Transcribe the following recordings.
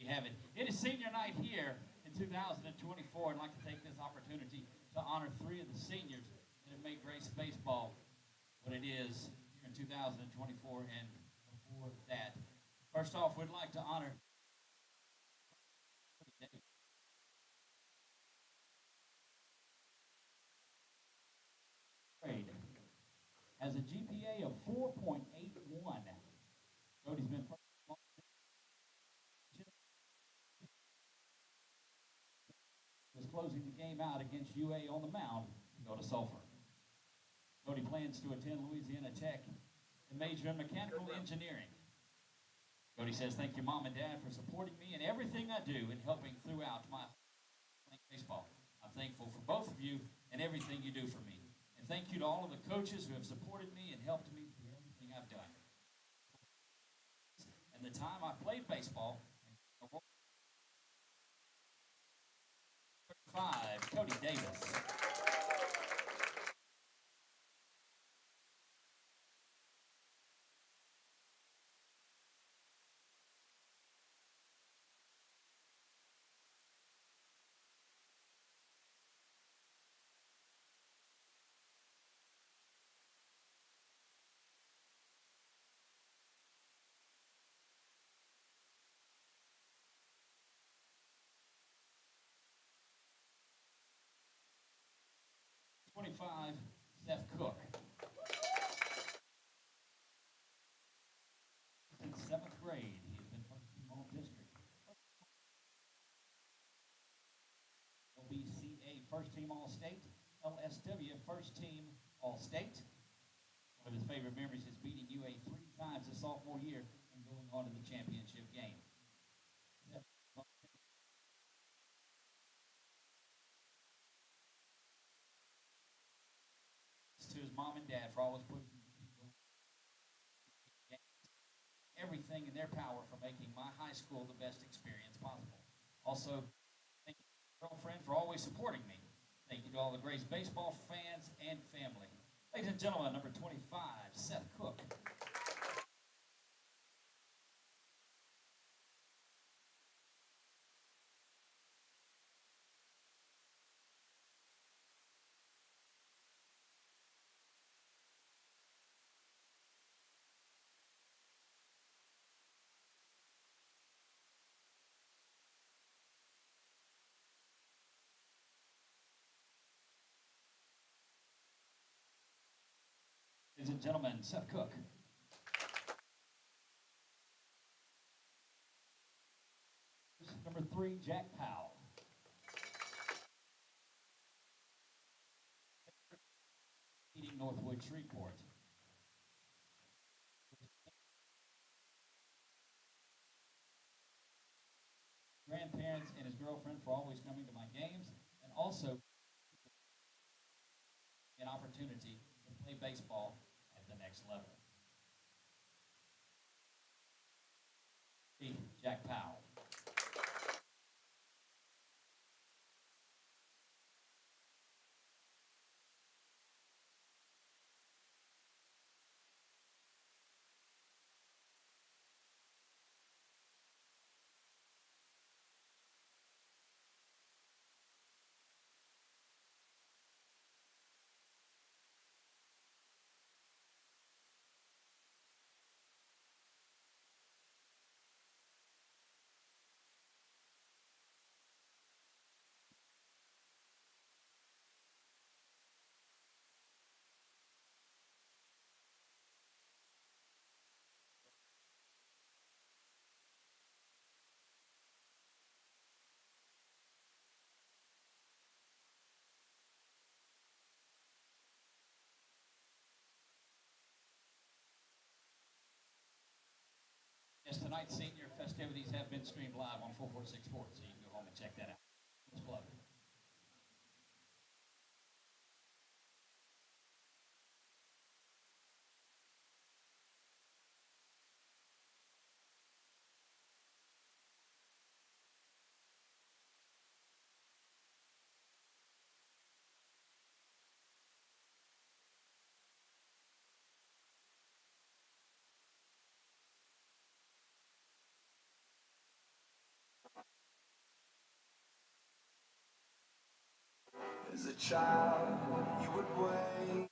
You have it. It is senior night here in 2024. I'd like to take this opportunity to honor 3 of the seniors that have made Grace baseball what it is here in 2024 and before that. First off, we'd like to honor grade has a GPA of 4.81. Cody's been was closing the game out against UA on the mound to go to Sulphur. Cody plans to attend Louisiana Tech and major in mechanical engineering. Cody says, thank you, Mom and Dad, for supporting me in everything I do and helping throughout my baseball. I'm thankful for both of you and everything you do for me. And thank you to all of the coaches who have supported me and helped me through everything I've done. And the time I played baseball, 5, Cody Davis. 25, Seth Cook. Since 7th grade, he has been first team All-District. LBCA first team All-State, LSW first team All-State. One of his favorite memories is beating UA 3 times his sophomore year and going on to the championship game. To his mom and dad for always putting everything in their power for making my high school the best experience possible. Also, thank you to my girlfriend for always supporting me. Thank you to all the Grace baseball fans and family. Ladies and gentlemen, number 25, Seth Cook. Ladies and gentlemen, Seth Cook. Number 3, Jack Powell. Meeting Northwood Shreveport. Grandparents and his girlfriend for always coming to my games, and also an opportunity to play baseball at the next level. Jack Powell. Yes, tonight's senior festivities have been streamed live on 446 Sports, so you can go home and check that out. Let's plug. As a child, you would wait.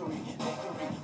victory, victory.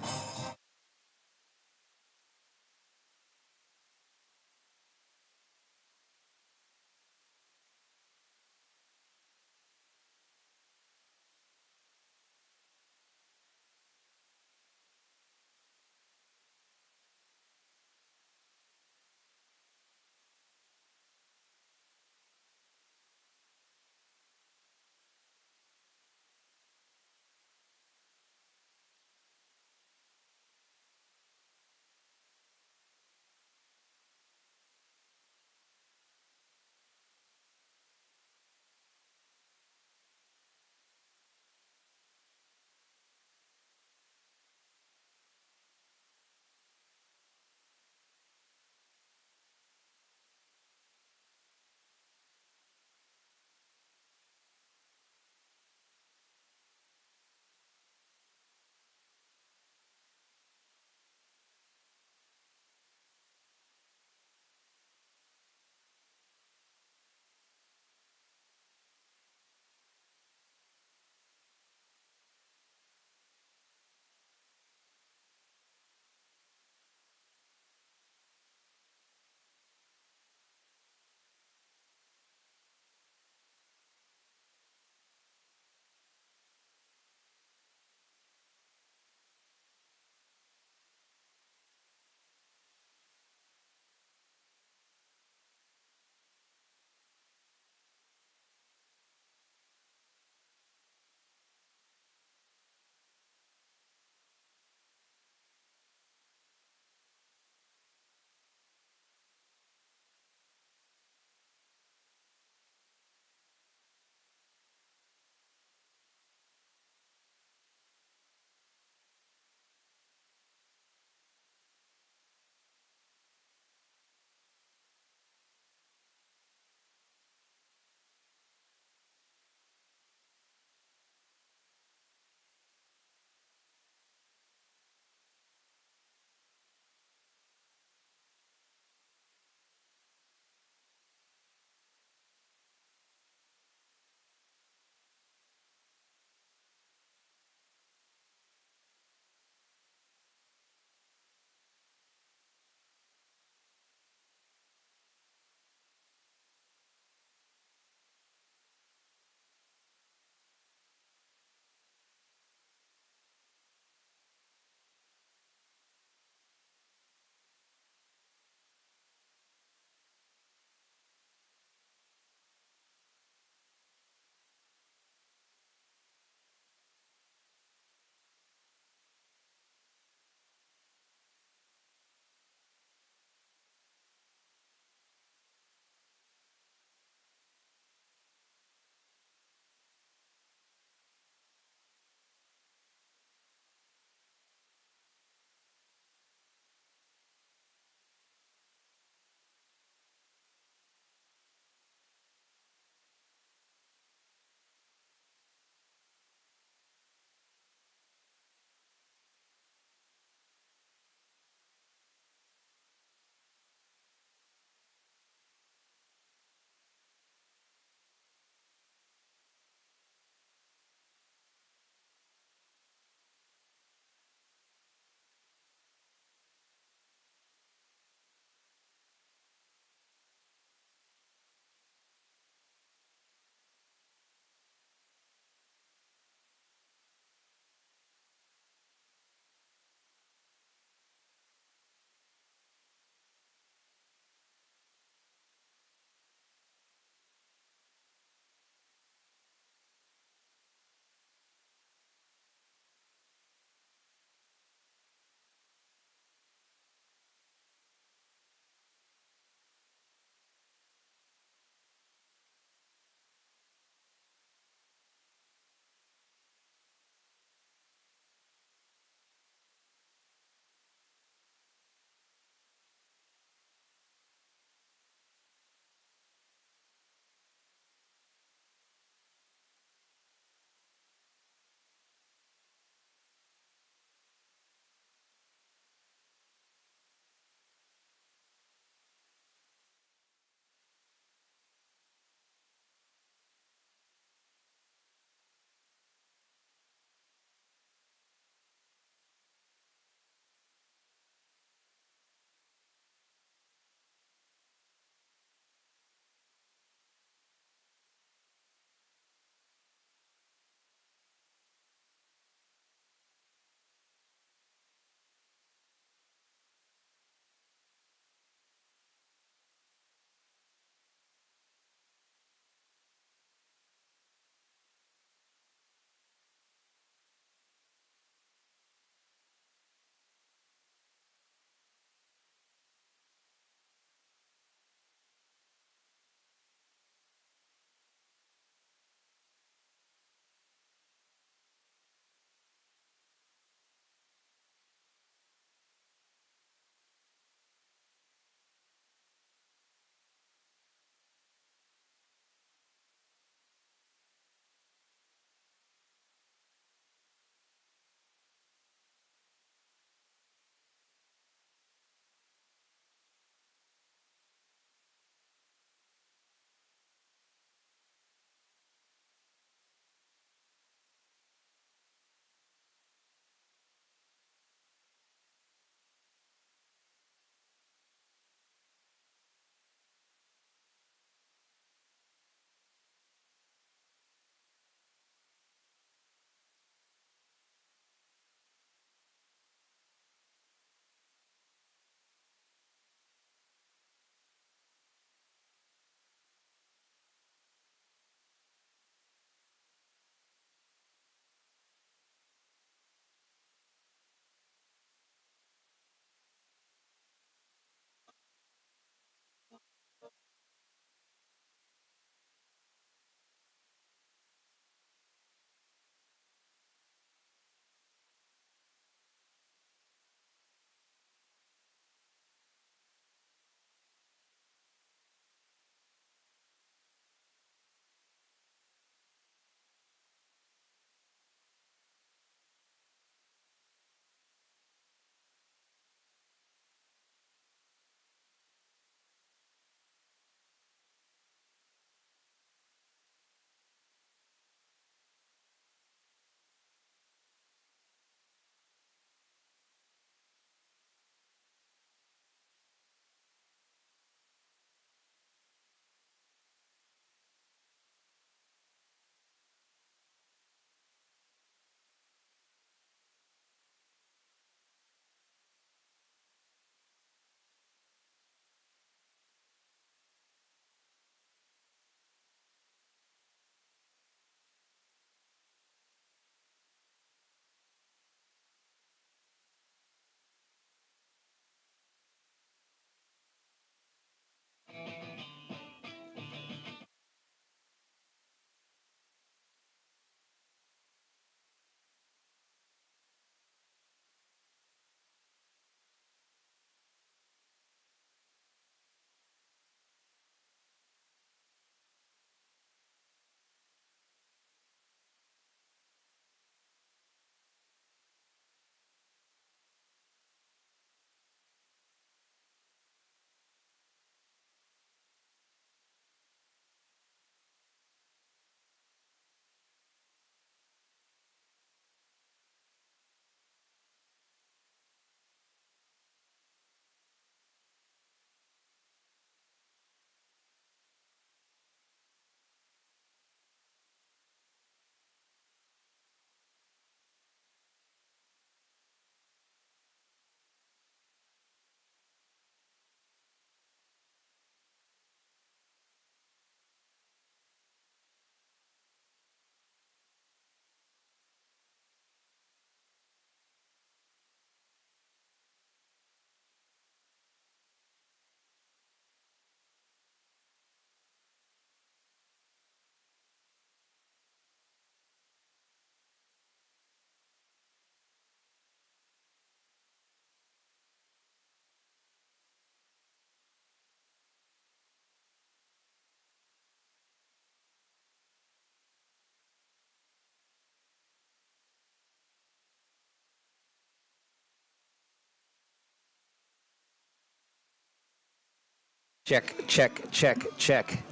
Check, check, check, check.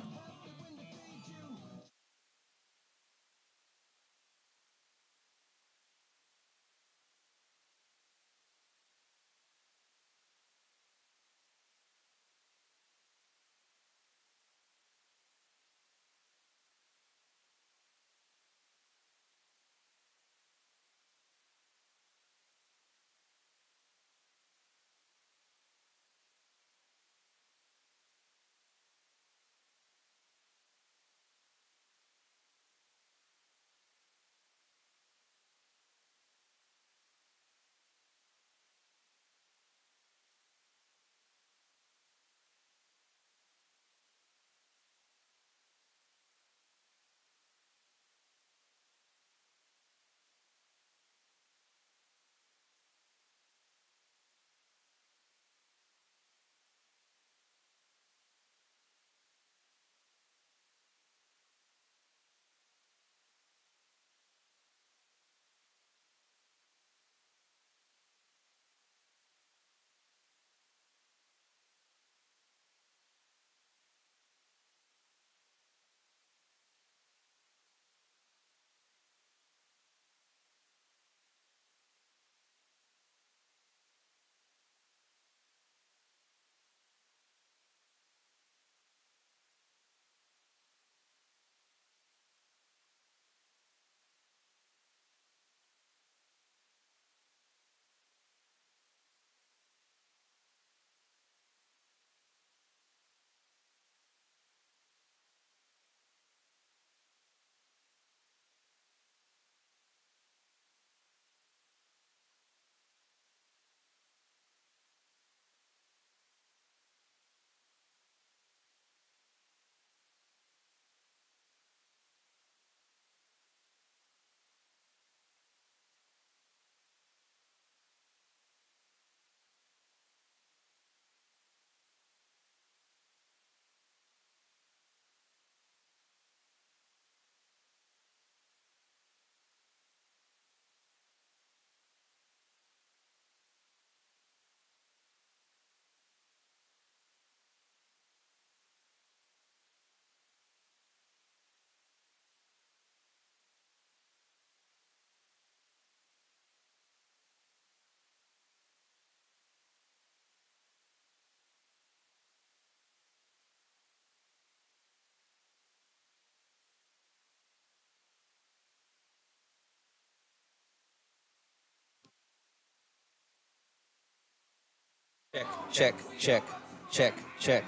Check, check, check, check, check,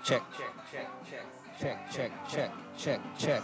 check, check, check, check, check, check.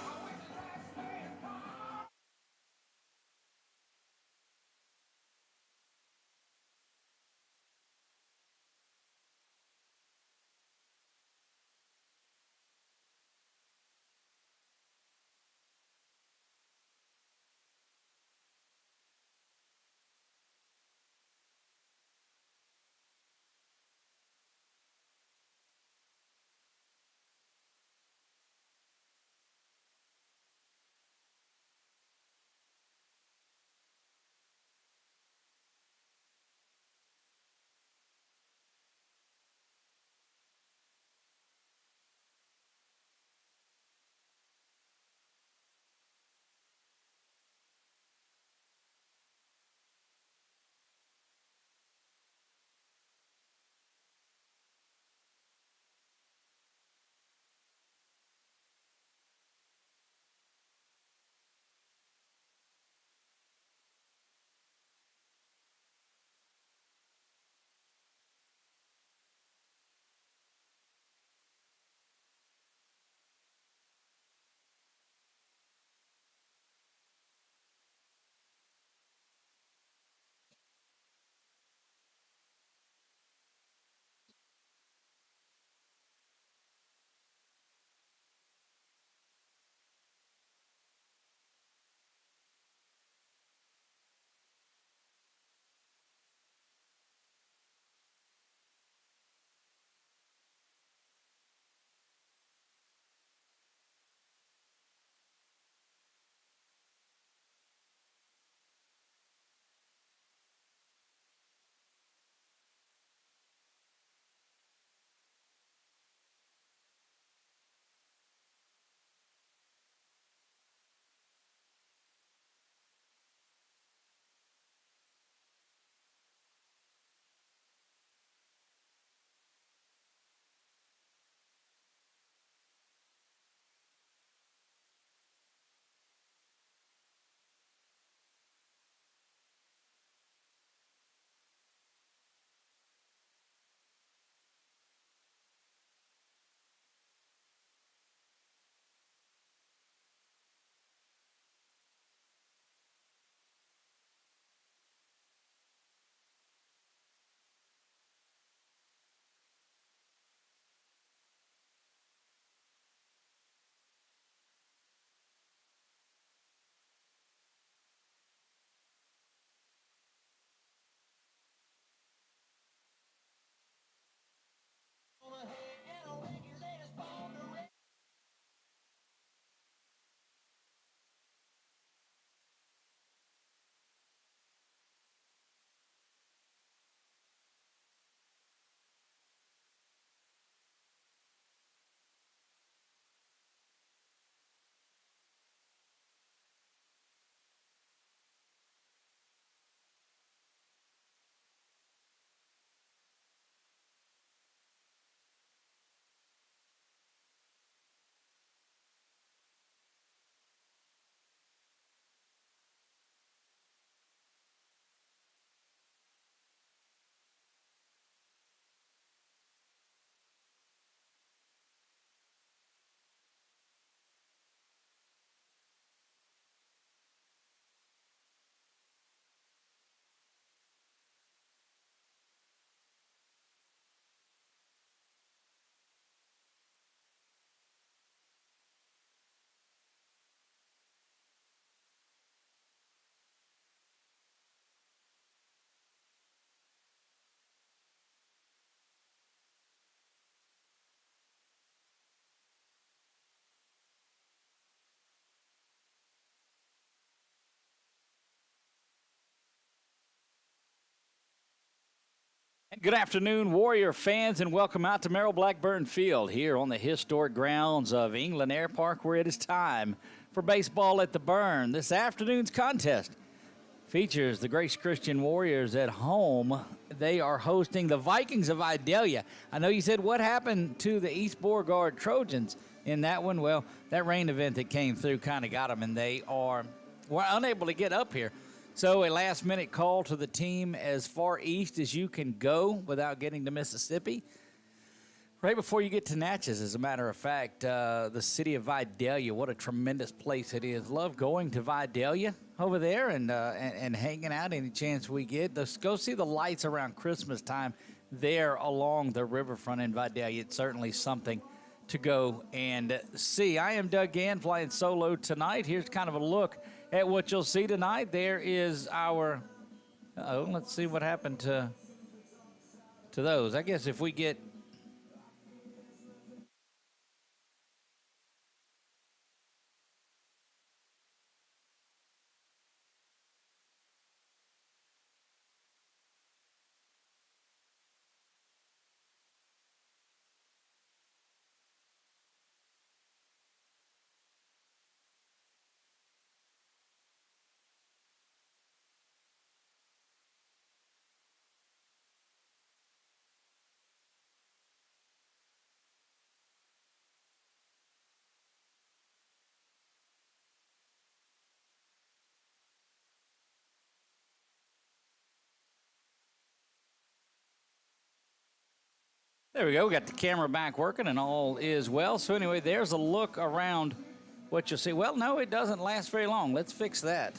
Good afternoon, Warrior fans, and welcome out to Merrill Blackburn Field here on the historic grounds of England Air Park, where it is time for baseball at the Burn. This afternoon's contest features the Grace Christian Warriors at home. They are hosting the Vikings of Vidalia. I know you said what happened to the East Beauregard Trojans in that one. Well, that rain event that came through kind of got them, and were unable to get up here. So a last-minute call to the team as far east as you can go without getting to Mississippi. Right before you get to Natchez, as a matter of fact, the city of Vidalia, what a tremendous place it is. Love going to Vidalia over there and hanging out any chance we get. Let's go see the lights around Christmas time there along the riverfront in Vidalia. It's certainly something to go and see. I am Doug Gann flying solo tonight. Here's kind of a look at what you'll see tonight. There is our, let's see what happened to those. I guess if we get, there we go. We got the camera back working and all is well. So anyway, there's a look around what you'll see. Well, no, it doesn't last very long. Let's fix that.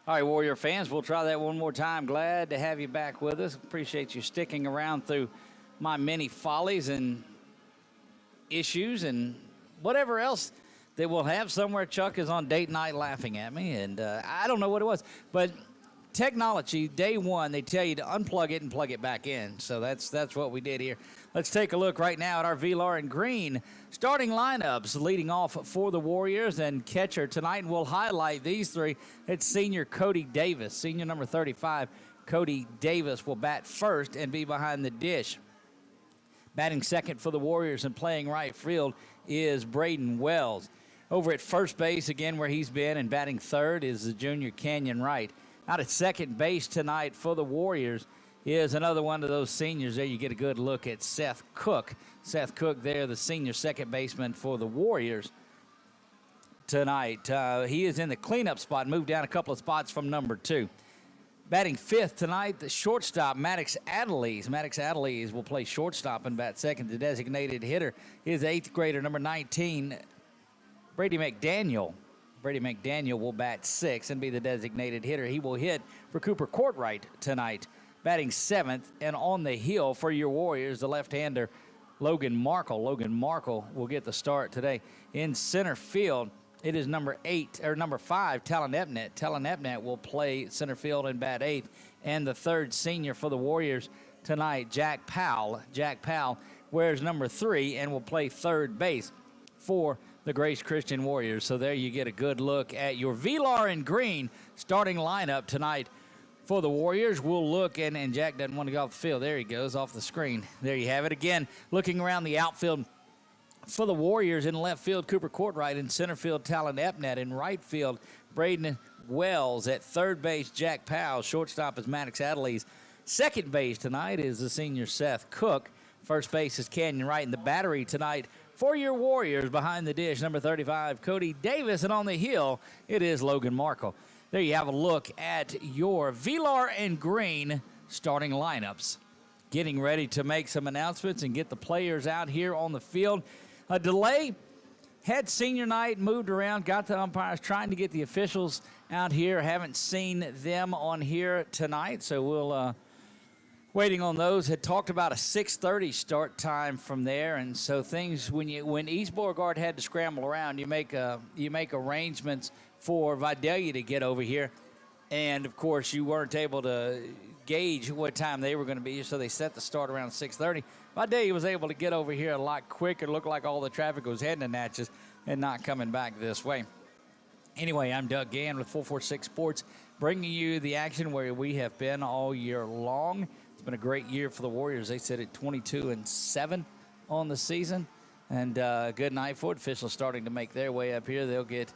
All right, Warrior fans, we'll try that one more time. Glad to have you back with us. Appreciate you sticking around through my many follies and issues and whatever else that we'll have. Somewhere Chuck is on date night laughing at me, and I don't know what it was. But technology, day one, they tell you to unplug it and plug it back in. So that's what we did here. Let's take a look right now at our Velar and Green starting lineups. Leading off for the Warriors and catcher tonight, and we'll highlight these three. It's senior Cody Davis, senior number 35. Cody Davis will bat first and be behind the dish. Batting second for the Warriors and playing right field is Braden Wells. Over at first base, again, where he's been, and batting third is the junior Canyon Wright. Out at second base tonight for the Warriors is another one of those seniors. There you get a good look at Seth Cook. Seth Cook there, the senior second baseman for the Warriors tonight. He is in the cleanup spot, moved down a couple of spots from number 2. Batting fifth tonight, the shortstop, Maddox Adelise. Maddox Adelise will play shortstop and bat second. The designated hitter is 8th grader, number 19, Brady McDaniel. Brady McDaniel will bat 6th and be the designated hitter. He will hit for Cooper Courtwright tonight. Batting 7th and on the hill for your Warriors, the left-hander Logan Markle. Logan Markle will get the start today. In center field, it is number 5, Talon Epnet. Talon Epnet will play center field and bat 8th. And the third senior for the Warriors tonight, Jack Powell. Jack Powell wears number 3 and will play third base for the Grace Christian Warriors. So there you get a good look at your Velar and Green starting lineup tonight for the Warriors. We'll look, and Jack doesn't want to go off the field. There he goes, off the screen. There you have it. Again, looking around the outfield for the Warriors, in left field, Cooper Courtwright. In center field, Talon Epnet. In right field, Braden Wells. At third base, Jack Powell. Shortstop is Maddox Adelise. Second base tonight is the senior Seth Cook. First base is Canyon Wright. In the battery tonight for your Warriors, behind the dish, number 35, Cody Davis. And on the hill, it is Logan Markle. There you have a look at your Velar and Green starting lineups. Getting ready to make some announcements and get the players out here on the field. A delay, had senior night, moved around, got the umpires, trying to get the officials out here. Haven't seen them on here tonight, so we'll waiting on those. Had talked about a 6:30 start time from there, and so things, when East Beauregard had to scramble around, you make arrangements for Vidalia to get over here, and of course you weren't able to gauge what time they were going to be, so they set the start around 6:30. Vidalia was able to get over here a lot quicker. It looked like all the traffic was heading to Natchez and not coming back this way. Anyway, I'm Doug Gann with 446 Sports, bringing you the action where we have been all year long. It's been a great year for the Warriors. They sit at 22-7 on the season, and good night for it. Officials starting to make their way up here. They'll get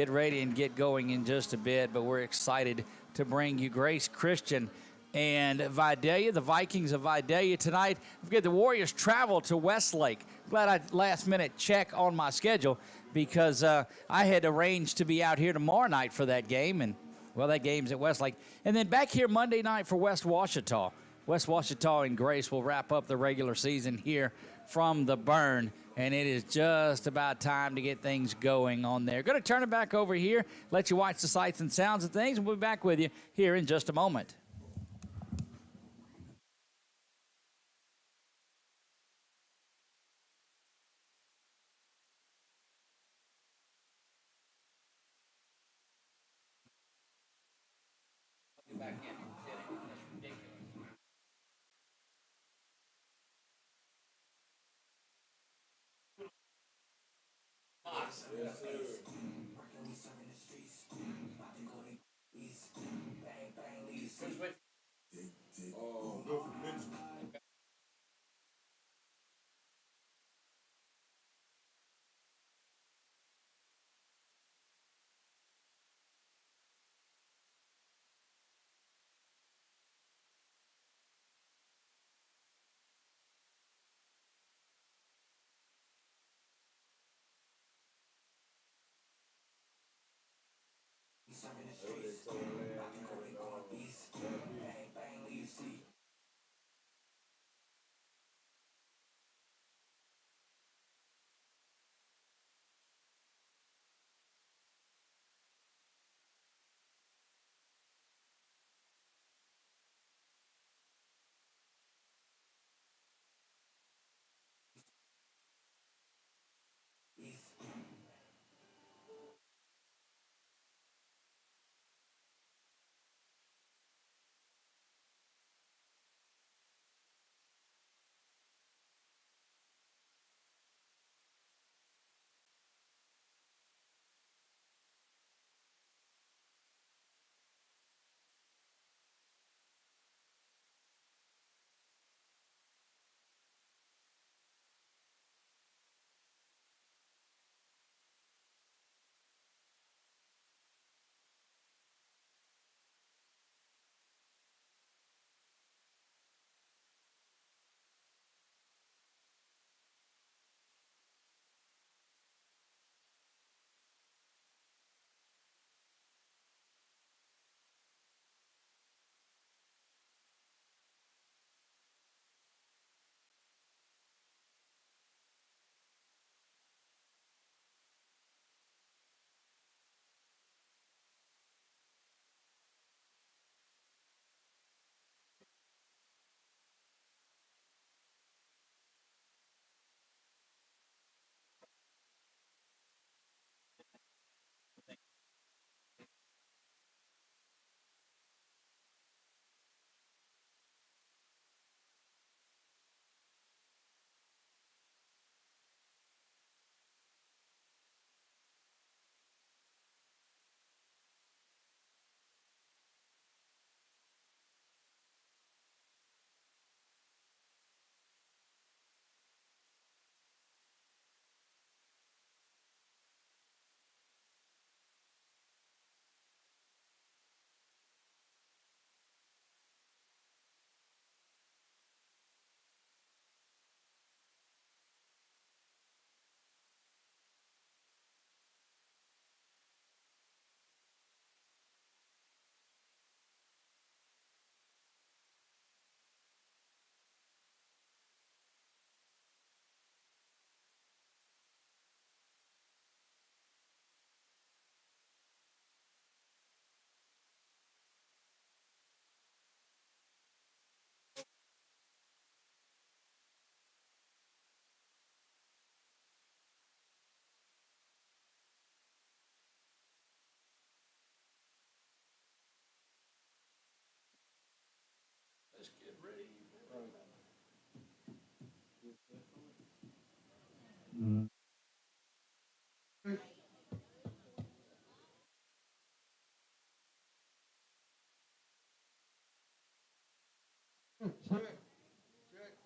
ready and get going in just a bit, but we're excited to bring you Grace Christian and Vidalia, the Vikings of Vidalia tonight. We've got the Warriors travel to Westlake. Glad I last-minute check on my schedule because I had arranged to be out here tomorrow night for that game, and, well, that game's at Westlake. And then back here Monday night for West Washita. West Washita and Grace will wrap up the regular season here from the Burn, and it is just about time to get things going on there. Going to turn it back over here, let you watch the sights and sounds of things, and we'll be back with you here in just a moment.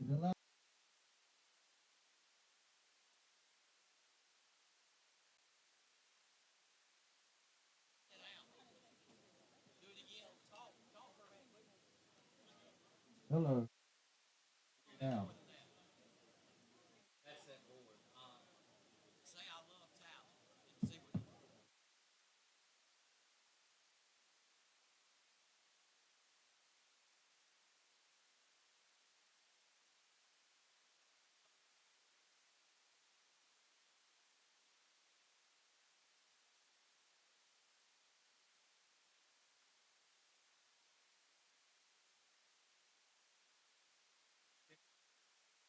Hello. Now.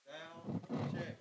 Down, check.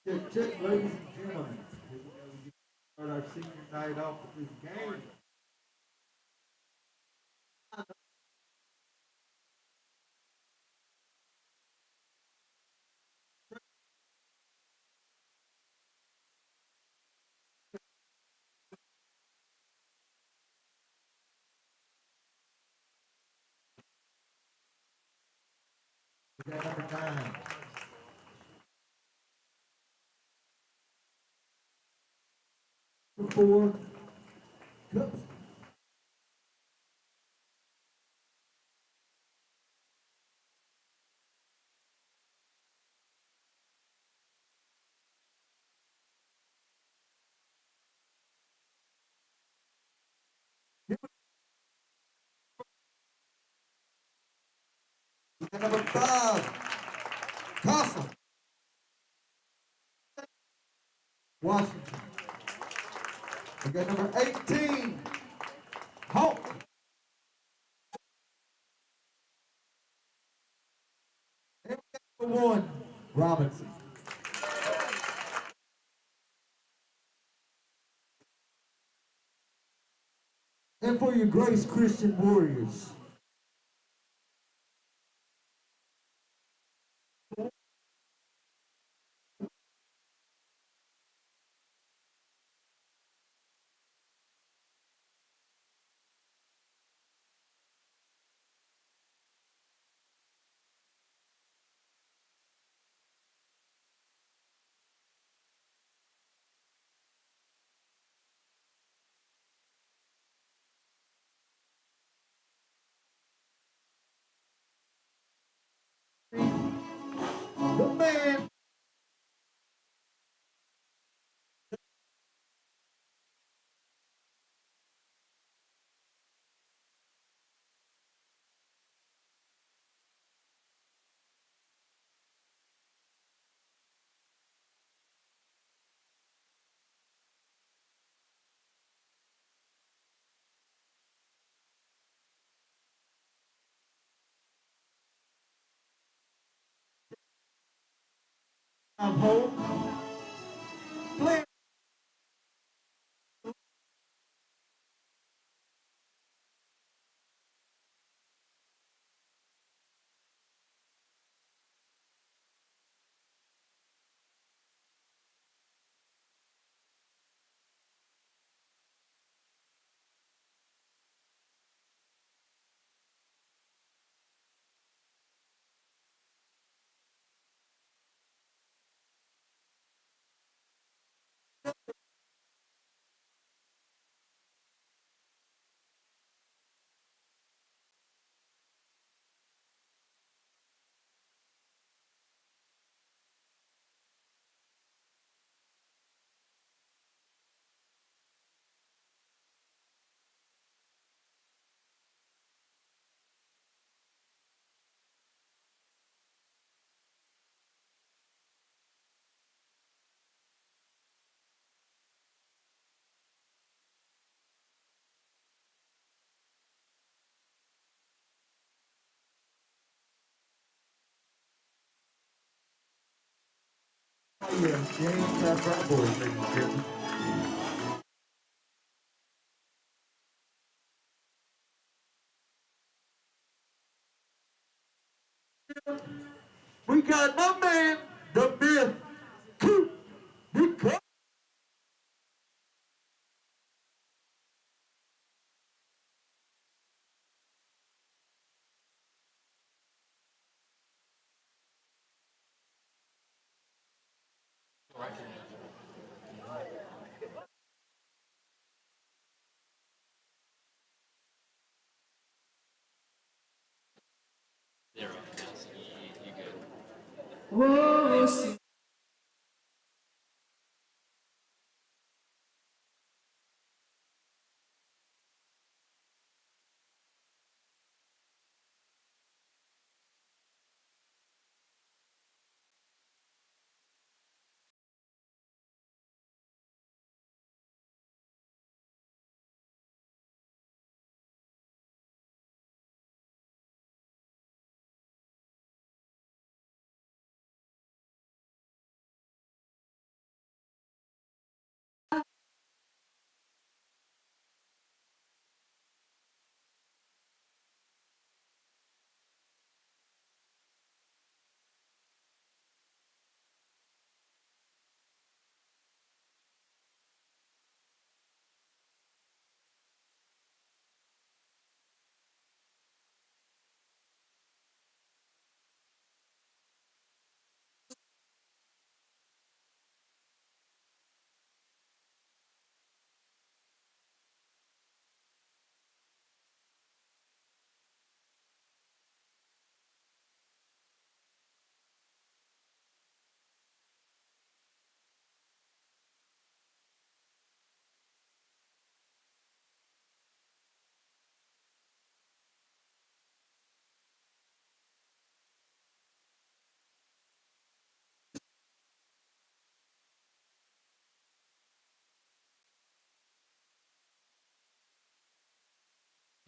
Check, ladies and gentlemen. Here we go. We start our senior night off with this game. We got number 9. Number 4, Cups. We got number 5, Castle, Washington. We got number 18, Hawk. And we got number 1, Robinson. And for your Grace Christian Warriors, the man. I'm home. Player. James Frat Boys, ladies and gentlemen. We got my man, the myth, Coop, Big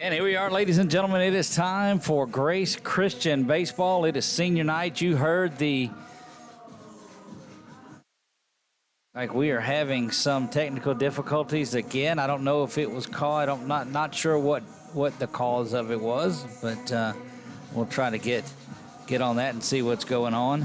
And here we are, ladies and gentlemen. It is time for Grace Christian Baseball. It is senior night. You heard like we are having some technical difficulties again. I don't know if it was caught. I'm not sure what the cause of it was, but we'll try to get on that and see what's going on.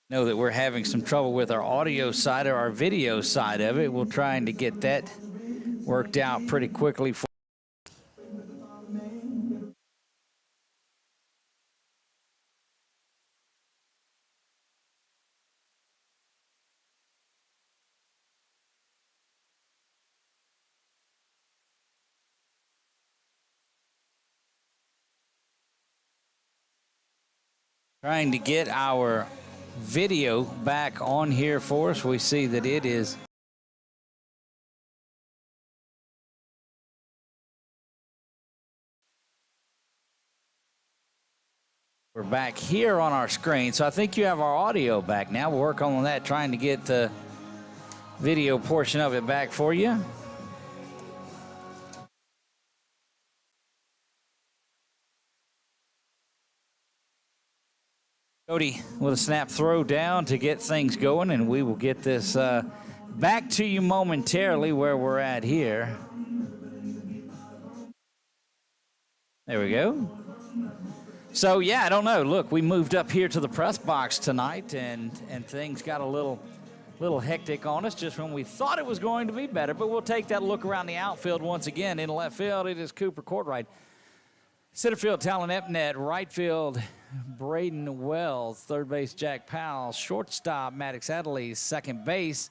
Know that we're having some trouble with our audio side or our video side of it. We're trying to get that worked out pretty quickly. Trying to get our video back on here for us. We see that it is we're back here on our screen, so I think you have our audio back now. We'll work on that, trying to get the video portion of it back for you. Cody with a snap throw down to get things going, and we will get this back to you momentarily where we're at here. There we go. So, yeah, I don't know. Look, we moved up here to the press box tonight, and things got a little hectic on us just when we thought it was going to be better, but we'll take that look around the outfield once again. In left field, it is Cooper Courtright. Center field, Talon Epnet. Right field, Braden Wells. Third base, Jack Powell. Shortstop, Maddox Adderley. Second base,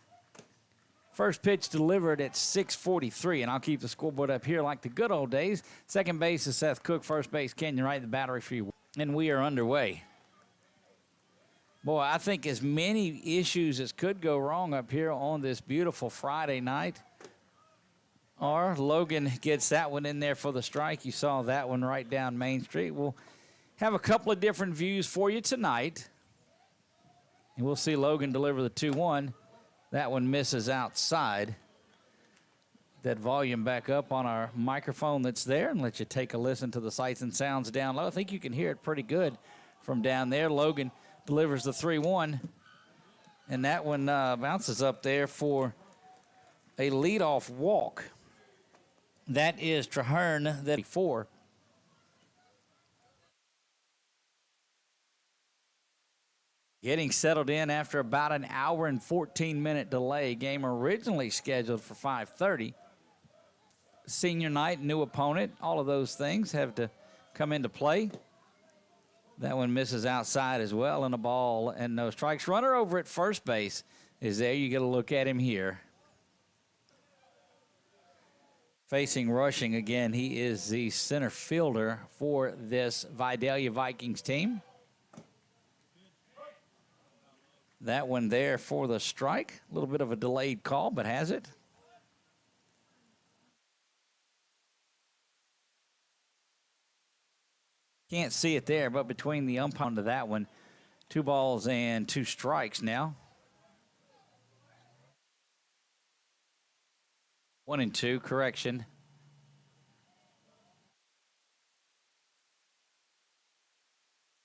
first pitch delivered at 6:43, and I'll keep the scoreboard up here like the good old days. Second base is Seth Cook. First base, Kenyon Wright. The battery for you, and we are underway. Boy, I think as many issues as could go wrong up here on this beautiful Friday night. Or Logan gets that one in there for the strike. You saw that one right down Main Street. We'll have a couple of different views for you tonight. And we'll see Logan deliver the 2-1. That one misses outside. That volume back up on our microphone that's there and let you take a listen to the sights and sounds down low. I think you can hear it pretty good from down there. Logan delivers the 3-1. And that one bounces up there for a leadoff walk. That is Traherne, that 4. Getting settled in after about an hour and 14-minute delay. Game originally scheduled for 5:30. Senior night, new opponent, all of those things have to come into play. That one misses outside as well, and a ball and no strikes. Runner over at first base is there. You get a look at him here. Facing rushing again, he is the center fielder for this Vidalia Vikings team. That one there for the strike. A little bit of a delayed call, but has it. Can't see it there, but between the umpire to that one, 2 balls and 2 strikes now. 1-2, correction.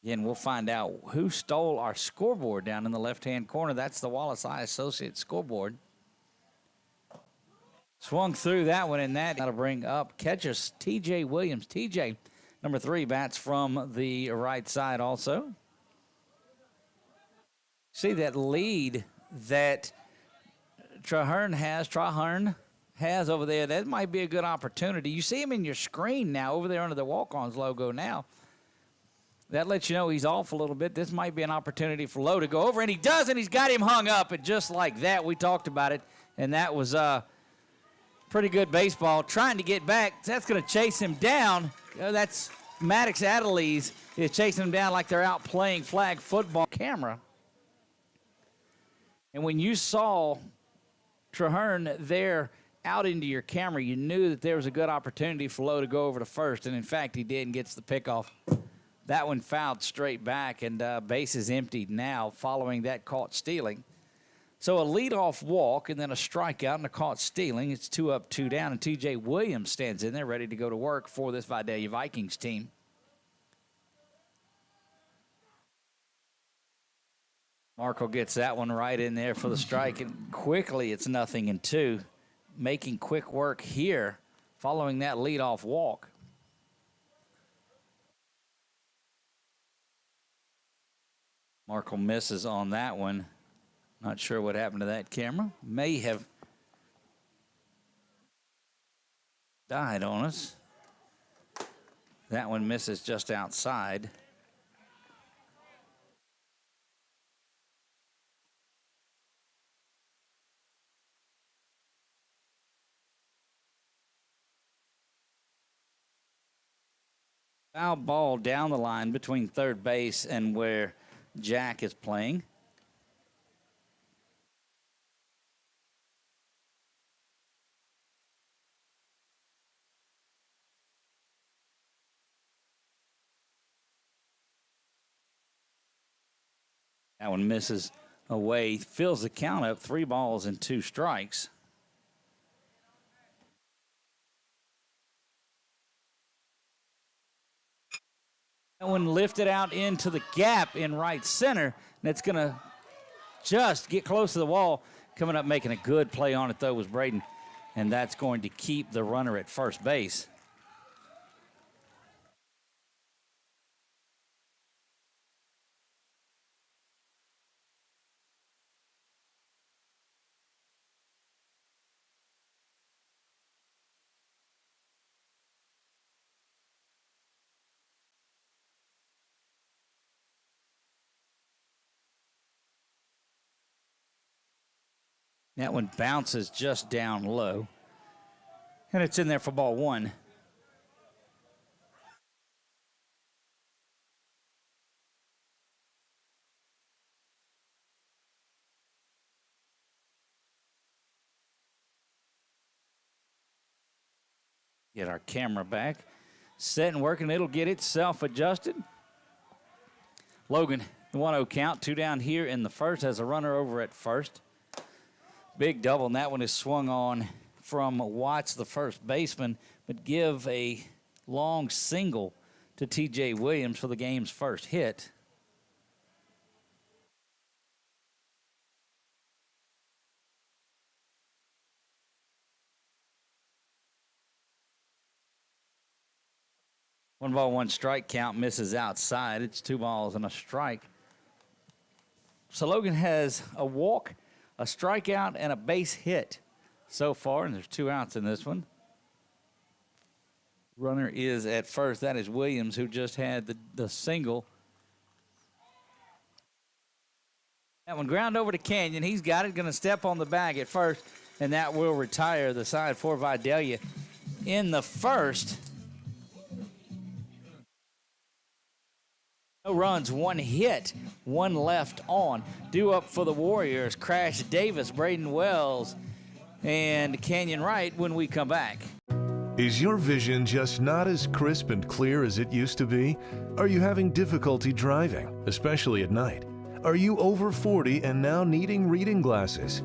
Again, we'll find out who stole our scoreboard down in the left-hand corner. That's the Wallace Eye Associates scoreboard. Swung through that one, and that'll bring up catcher T.J. Williams. T.J., number 3, bats from the right side also. See that lead that Traherne has over there. That might be a good opportunity. You see him in your screen now over there under the walk-ons logo now. That lets you know he's off a little bit. This might be an opportunity for Lowe to go over, and he does, and he's got him hung up. And just like that, we talked about it, and that was pretty good baseball. Trying to get back. That's going to chase him down. That's Maddox Adderley's is chasing him down like they're out playing flag football camera. And when you saw Traherne there out into your camera, you knew that there was a good opportunity for Lowe to go over to first, and in fact he did and gets the pickoff. That one fouled straight back, and base is emptied now following that caught stealing. So a leadoff walk and then a strikeout and a caught stealing. It's 2 up, 2 down, and T.J. Williams stands in there ready to go to work for this Vidalia Vikings team. Markle gets that one right in there for the strike, and quickly it's 0-2. Making quick work here following that leadoff walk. Markle misses on that one. Not sure what happened to that camera. May have died on us. That one misses just outside. Foul ball down the line between third base and where Jack is playing. That one misses away, fills the count up, 3 balls and 2 strikes. That one lifted out into the gap in right center, and it's going to just get close to the wall. Coming up making a good play on it, though, was Braden, and that's going to keep the runner at first base. That one bounces just down low, and it's in there for ball 1. Get our camera back, set and working. It'll get itself adjusted. Logan, the 1-0 count, 2 down here in the first, has a runner over at first. Big double, and that one is swung on from Watts, the first baseman, but give a long single to T.J. Williams for the game's first hit. One ball, one strike count, misses outside. It's 2 balls and a strike. So Logan has a walk, a strikeout, and a base hit so far, and there's 2 outs in this one. Runner is at first. That is Williams, who just had the single. That one ground over to Canyon. He's got it, going to step on the bag at first, and that will retire the side for Vidalia in the first. No runs, 1 hit, 1 left on. Due up for the Warriors, Crash Davis, Braden Wells, and Canyon Wright when we come back. Is your vision just not as crisp and clear as it used to be? Are you having difficulty driving, especially at night? Are you over 40 and now needing reading glasses?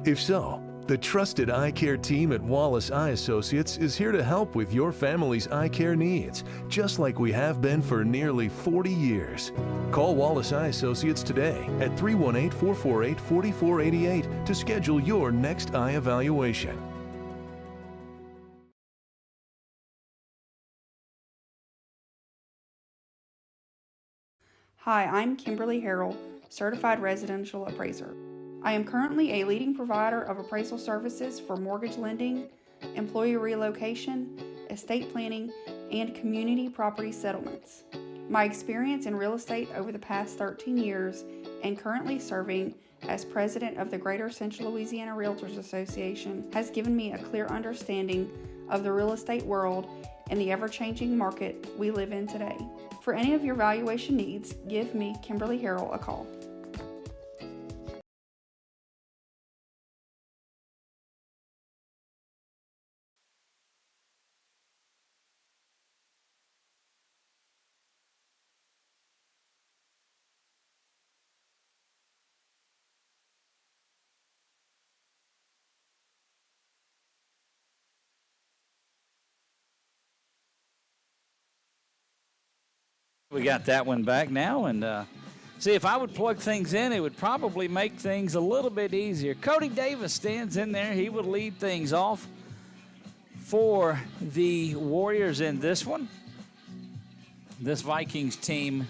If so, the trusted eye care team at Wallace Eye Associates is here to help with your family's eye care needs, just like we have been for nearly 40 years. Call Wallace Eye Associates today at 318-448-4488 to schedule your next eye evaluation. Hi, I'm Kimberly Harrell, Certified Residential Appraiser. I am currently a leading provider of appraisal services for mortgage lending, employee relocation, estate planning, and community property settlements. My experience in real estate over the past 13 years and currently serving as president of the Greater Central Louisiana Realtors Association has given me a clear understanding of the real estate world and the ever-changing market we live in today. For any of your valuation needs, give me, Kimberly Harrell, a call. We got that one back now, and see, if I would plug things in, it would probably make things a little bit easier. Cody Davis stands in there. He would lead things off for the Warriors in this one. This Vikings team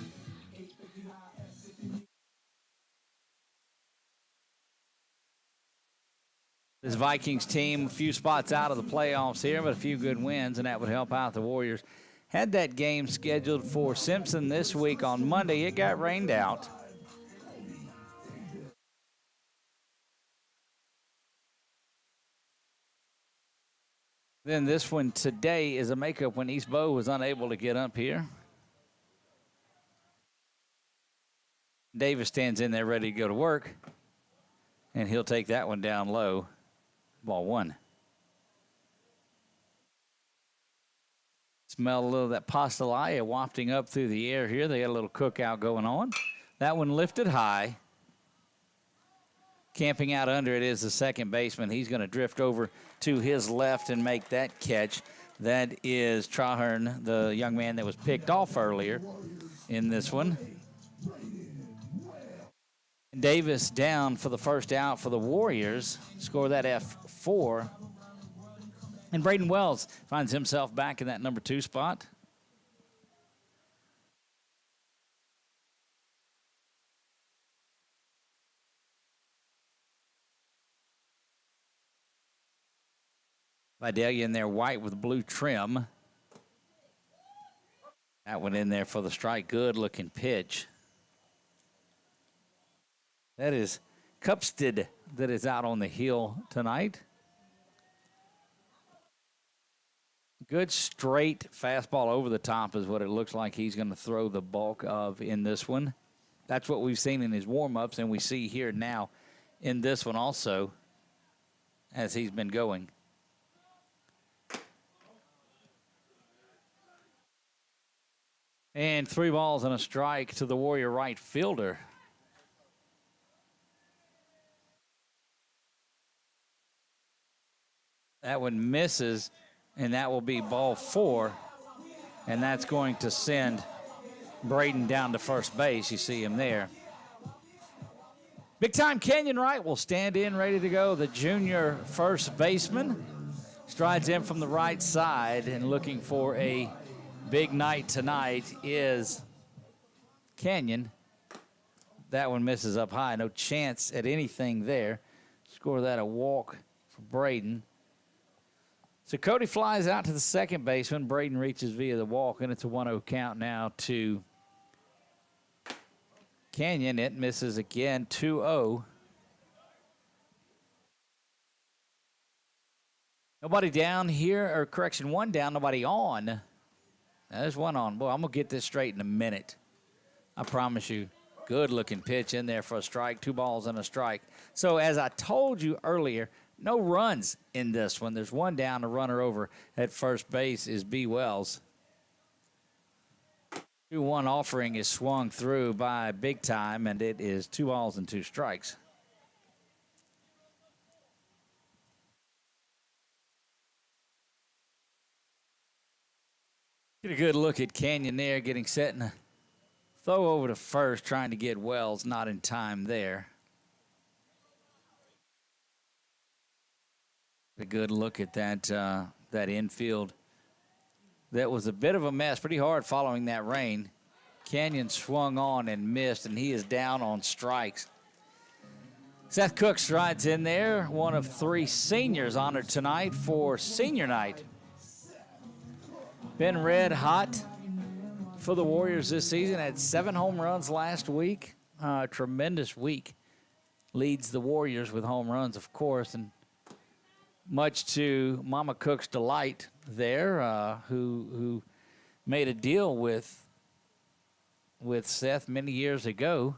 a few spots out of the playoffs here, but a few good wins, and that would help out the Warriors. Had that game scheduled for Simpson this week on Monday. It got rained out. Then this one today is a makeup when East Bow was unable to get up here. Davis stands in there ready to go to work, and he'll take that one down low. Ball one. Smell a little of that pastelaria wafting up through the air here. They got a little cookout going on. That one lifted high. Camping out under it is the second baseman. He's going to drift over to his left and make that catch. That is Trahern, the young man that was picked off earlier in this one. Davis down for the first out for the Warriors. Score that F4. And Braden Wells finds himself back in that number 2 spot. Vidalia in there white with blue trim. That one in there for the strike. Good looking pitch. That is Cupstead that is out on the hill tonight. Good straight fastball over the top is what it looks like he's going to throw the bulk of in this one. That's what we've seen in his warm-ups, and we see here now in this one also as he's been going. And 3 balls and a strike to the Warrior right fielder. That one misses, and that will be ball 4. And that's going to send Braden down to first base. You see him there. Big time Kenyon Wright will stand in, ready to go. The junior first baseman strides in from the right side, and looking for a big night tonight is Kenyon. That one misses up high. No chance at anything there. Score that a walk for Braden. So Cody flies out to the second baseman. Braden reaches via the walk, and it's a 1-0 count now to Kenyon. It misses again, 2-0. Nobody down here, or correction, 1 down, nobody on. Now, there's 1 on. Boy, I'm going to get this straight in a minute. I promise you. Good looking pitch in there for a strike. 2 balls and a strike. So as I told you earlier, no runs in this one. There's 1 down. A runner over at first base is B. Wells. 2-1 offering is swung through by Big Time, and it is 2 balls and 2 strikes. Get a good look at Kenyon there, getting set and a throw over to first, trying to get Wells, not in time there. A good look at that infield. That was a bit of a mess, pretty hard following that rain. Kenyon swung on and missed, and he is down on strikes. Seth Cook strides in there, one of 3 seniors honored tonight for senior night. Been red hot for the Warriors this season. Had 7 home runs last week. Tremendous week. Leads the Warriors with home runs, of course, and much to Mama Cook's delight there, who made a deal with Seth many years ago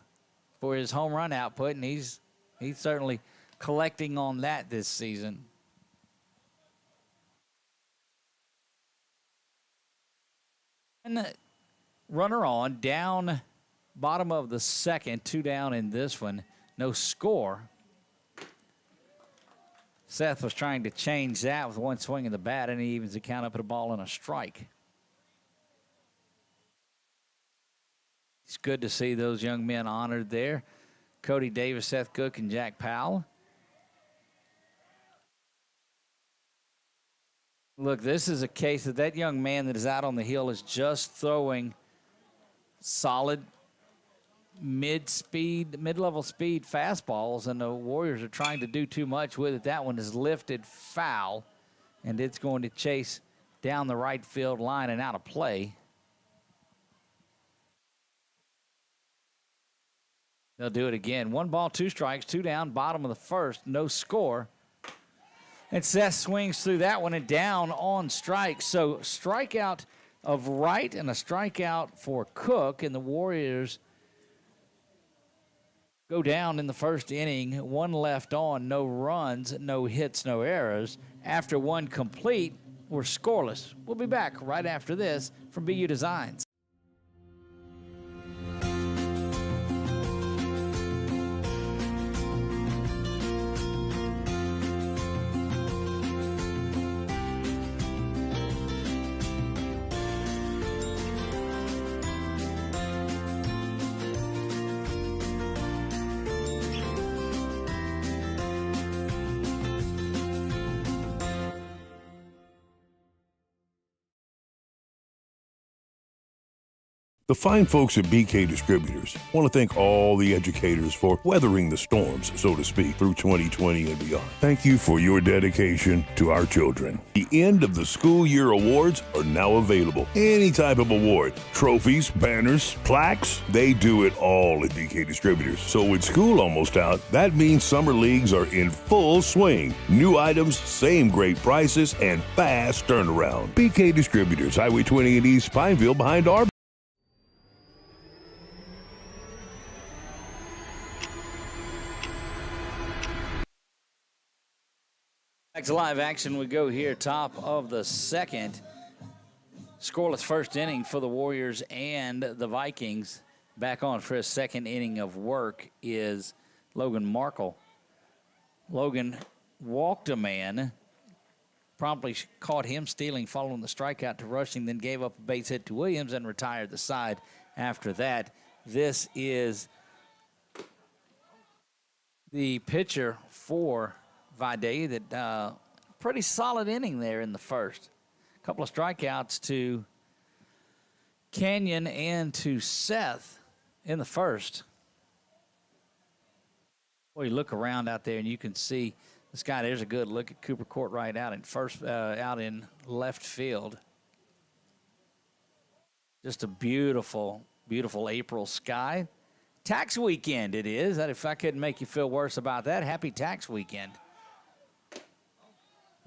for his home run output, and he's certainly collecting on that this season. And the runner on, down bottom of the second, 2 down in this one, no score. Seth was trying to change that with 1 swing of the bat, and he evens the count up at a ball and a strike. It's good to see those young men honored there. Cody Davis, Seth Cook, and Jack Powell. Look, this is a case that young man that is out on the hill is just throwing solid mid-level speed fastballs, and the Warriors are trying to do too much with it. That one is lifted foul, and it's going to chase down the right field line and out of play. They'll do it again. 1 ball, 2 strikes, 2 down, bottom of the first, no score. And Seth swings through that one and down on strike. So strikeout of Wright and a strikeout for Cook, and the Warriors go down in the first inning. 1 left on, no runs, no hits, no errors. After 1 complete, we're scoreless. We'll be back right after this from BU Designs. The fine folks at BK Distributors want to thank all the educators for weathering the storms, so to speak, through 2020 and beyond. Thank you for your dedication to our children. The end of the school year awards are now available. Any type of award, trophies, banners, plaques, they do it all at BK Distributors. So with school almost out, that means summer leagues are in full swing. New items, same great prices, and fast turnaround. BK Distributors, Highway 20 in East Pineville behind our Back to live action we go here, top of the second. Scoreless first inning for the Warriors and the Vikings. Back on for his second inning of work is Logan Markle. Logan walked a man, promptly caught him stealing following the strikeout to Rushing, then gave up a base hit to Williams and retired the side after that. This is the pitcher for Vidalia that pretty solid inning there in the first. A couple of strikeouts to Canyon and to Seth in the first. Boy, you look around out there and you can see this guy. There's a good look at Cooper Court right out in first, out in left field. Just a beautiful, beautiful April sky. Tax weekend it is. If I couldn't make you feel worse about that, happy tax weekend.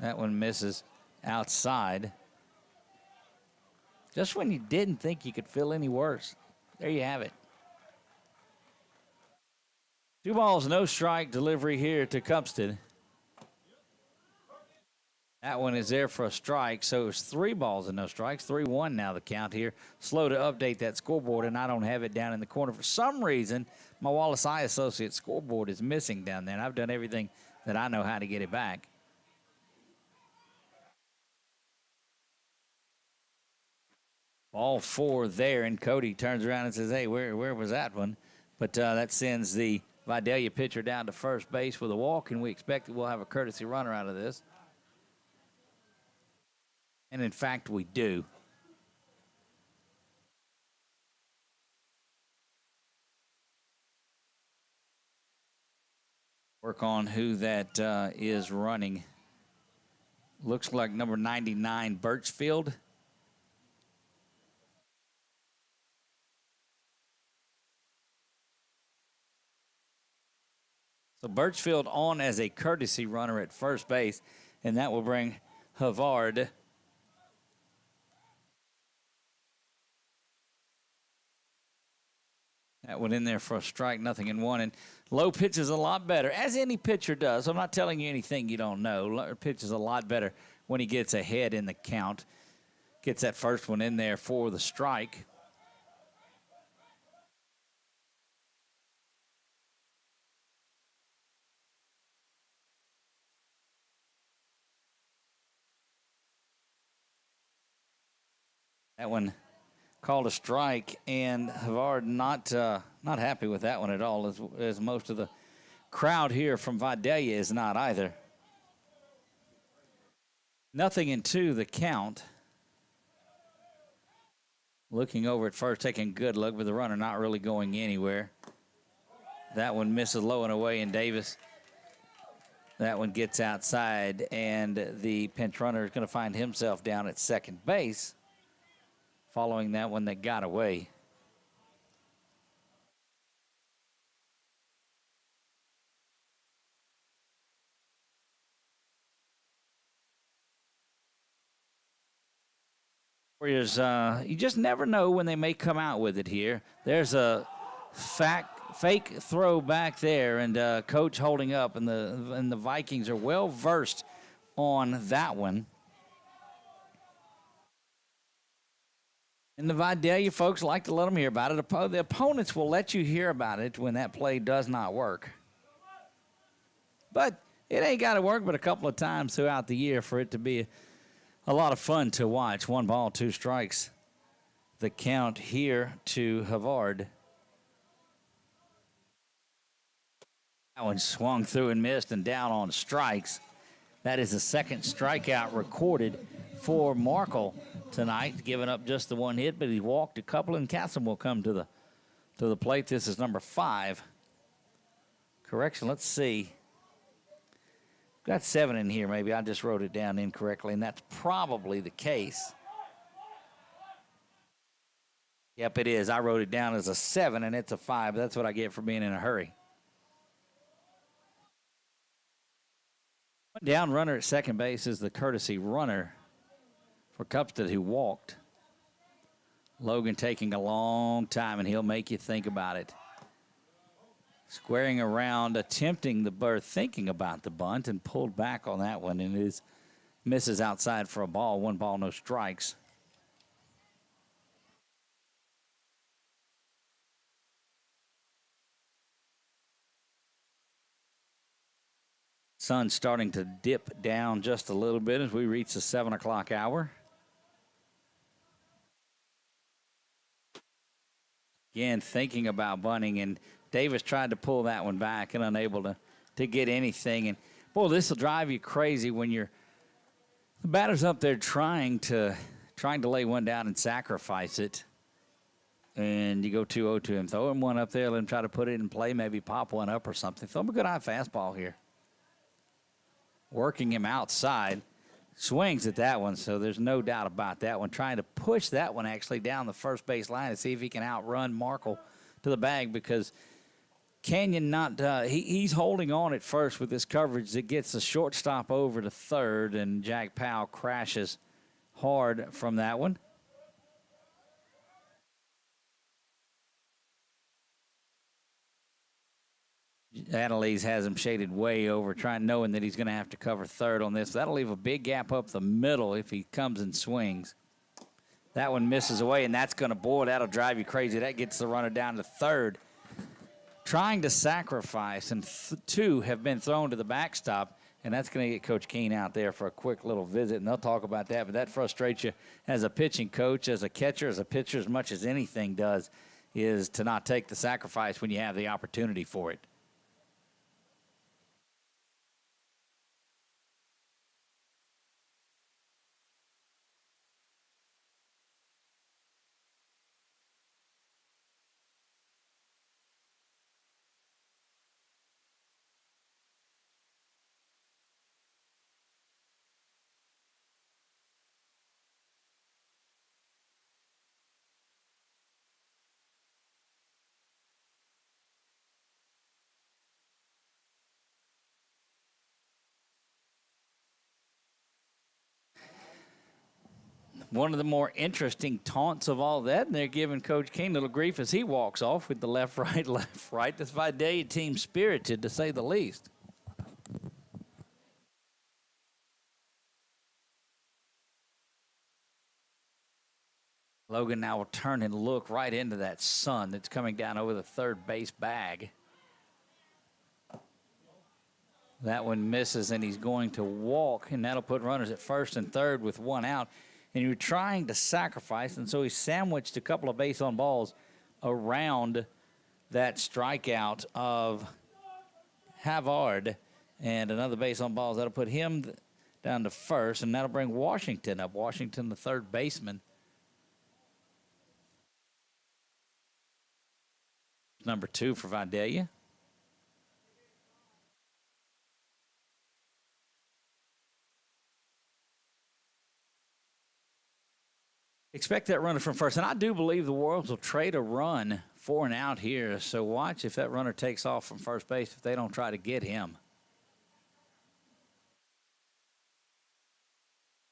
That one misses outside. Just when you didn't think you could feel any worse. There you have it. 2 balls, no strike delivery here to Cupstead. That one is there for a strike, so it's 3 balls and no strikes. 3-1 now the count here. Slow to update that scoreboard, and I don't have it down in the corner. For some reason, my Wallace Eye Associates scoreboard is missing down there, and I've done everything that I know how to get it back. Ball 4 there, and Cody turns around and says, hey, where was that one? But that sends the Vidalia pitcher down to first base with a walk, and we expect that we'll have a courtesy runner out of this. And, in fact, we do. Work on who that is running. Looks like number 99, Birchfield. So Birchfield on as a courtesy runner at first base, and that will bring Havard. That one in there for a strike, 0-1. And low pitch is a lot better, as any pitcher does. I'm not telling you anything you don't know. Low pitch is a lot better when he gets ahead in the count. Gets that first one in there for the strike. That one called a strike, and Havard not happy with that one at all, as most of the crowd here from Vidalia is not either. 0-2 the count. Looking over at first, taking a good look, but the runner not really going anywhere. That one misses low and away, and Davis. That one gets outside, and the pinch runner is going to find himself down at second base following that one that got away. Warriors, you just never know when they may come out with it here. There's a fake throw back there, and coach holding up, and the Vikings are well versed on that one. And the Vidalia folks like to let them hear about it. The opponents will let you hear about it when that play does not work. But it ain't got to work but a couple of times throughout the year for it to be a lot of fun to watch. 1 ball, 2 strikes. The count here to Havard. That one swung through and missed and down on strikes. That is the second strikeout recorded for Markle tonight, giving up just the one hit, but he walked a couple, and Castle will come to the plate. This is number 5. Correction, let's see. Got 7 in here, maybe. I just wrote it down incorrectly, and that's probably the case. Yep, it is. I wrote it down as a 7, and it's a 5. That's what I get for being in a hurry. Down runner at second base is the courtesy runner for Cupstead, who walked. Logan taking a long time, and he'll make you think about it. Squaring around, attempting the berth, thinking about the bunt, and pulled back on that one, and misses outside for a ball. 1 ball, no strikes. Sun's starting to dip down just a little bit as we reach the 7 o'clock hour. Again, thinking about bunting, and Davis tried to pull that one back and unable to get anything. And, boy, this will drive you crazy when the batter's up there trying to lay one down and sacrifice it. And you go 2-0 to him. Throw him one up there, let him try to put it in play, maybe pop one up or something. Throw him a good high fastball here. Working him outside. Swings at that one, so there's no doubt about that one. Trying to push that one actually down the first base line to see if he can outrun Markle to the bag, because Canyon he's holding on at first with this coverage that gets the shortstop over to third, and Jack Powell crashes hard from that one. Annalise has him shaded way over, knowing that he's going to have to cover third on this. That'll leave a big gap up the middle if he comes and swings. That one misses away, and that's going to, that'll drive you crazy. That gets the runner down to third. Trying to sacrifice, and 2 have been thrown to the backstop, and that's going to get Coach Keene out there for a quick little visit, and they'll talk about that. But that frustrates you as a pitching coach, as a catcher, as a pitcher, as much as anything does, is to not take the sacrifice when you have the opportunity for it. One of the more interesting taunts of all that, and they're giving Coach King a little grief as he walks off with the left, right, left, right. This Vidalia team spirited, to say the least. Logan now will turn and look right into that sun that's coming down over the third base bag. That one misses, and he's going to walk, and that'll put runners at first and third with 1 out. and you're trying to sacrifice, and so he sandwiched a couple of base on balls around that strikeout of Havard, and another base on balls. That'll put him down to first, and that'll bring Washington up. Washington, the third baseman. Number 2 for Vidalia. Expect that runner from first. And I do believe the Royals will trade a run for an out here. So watch if that runner takes off from first base if they don't try to get him.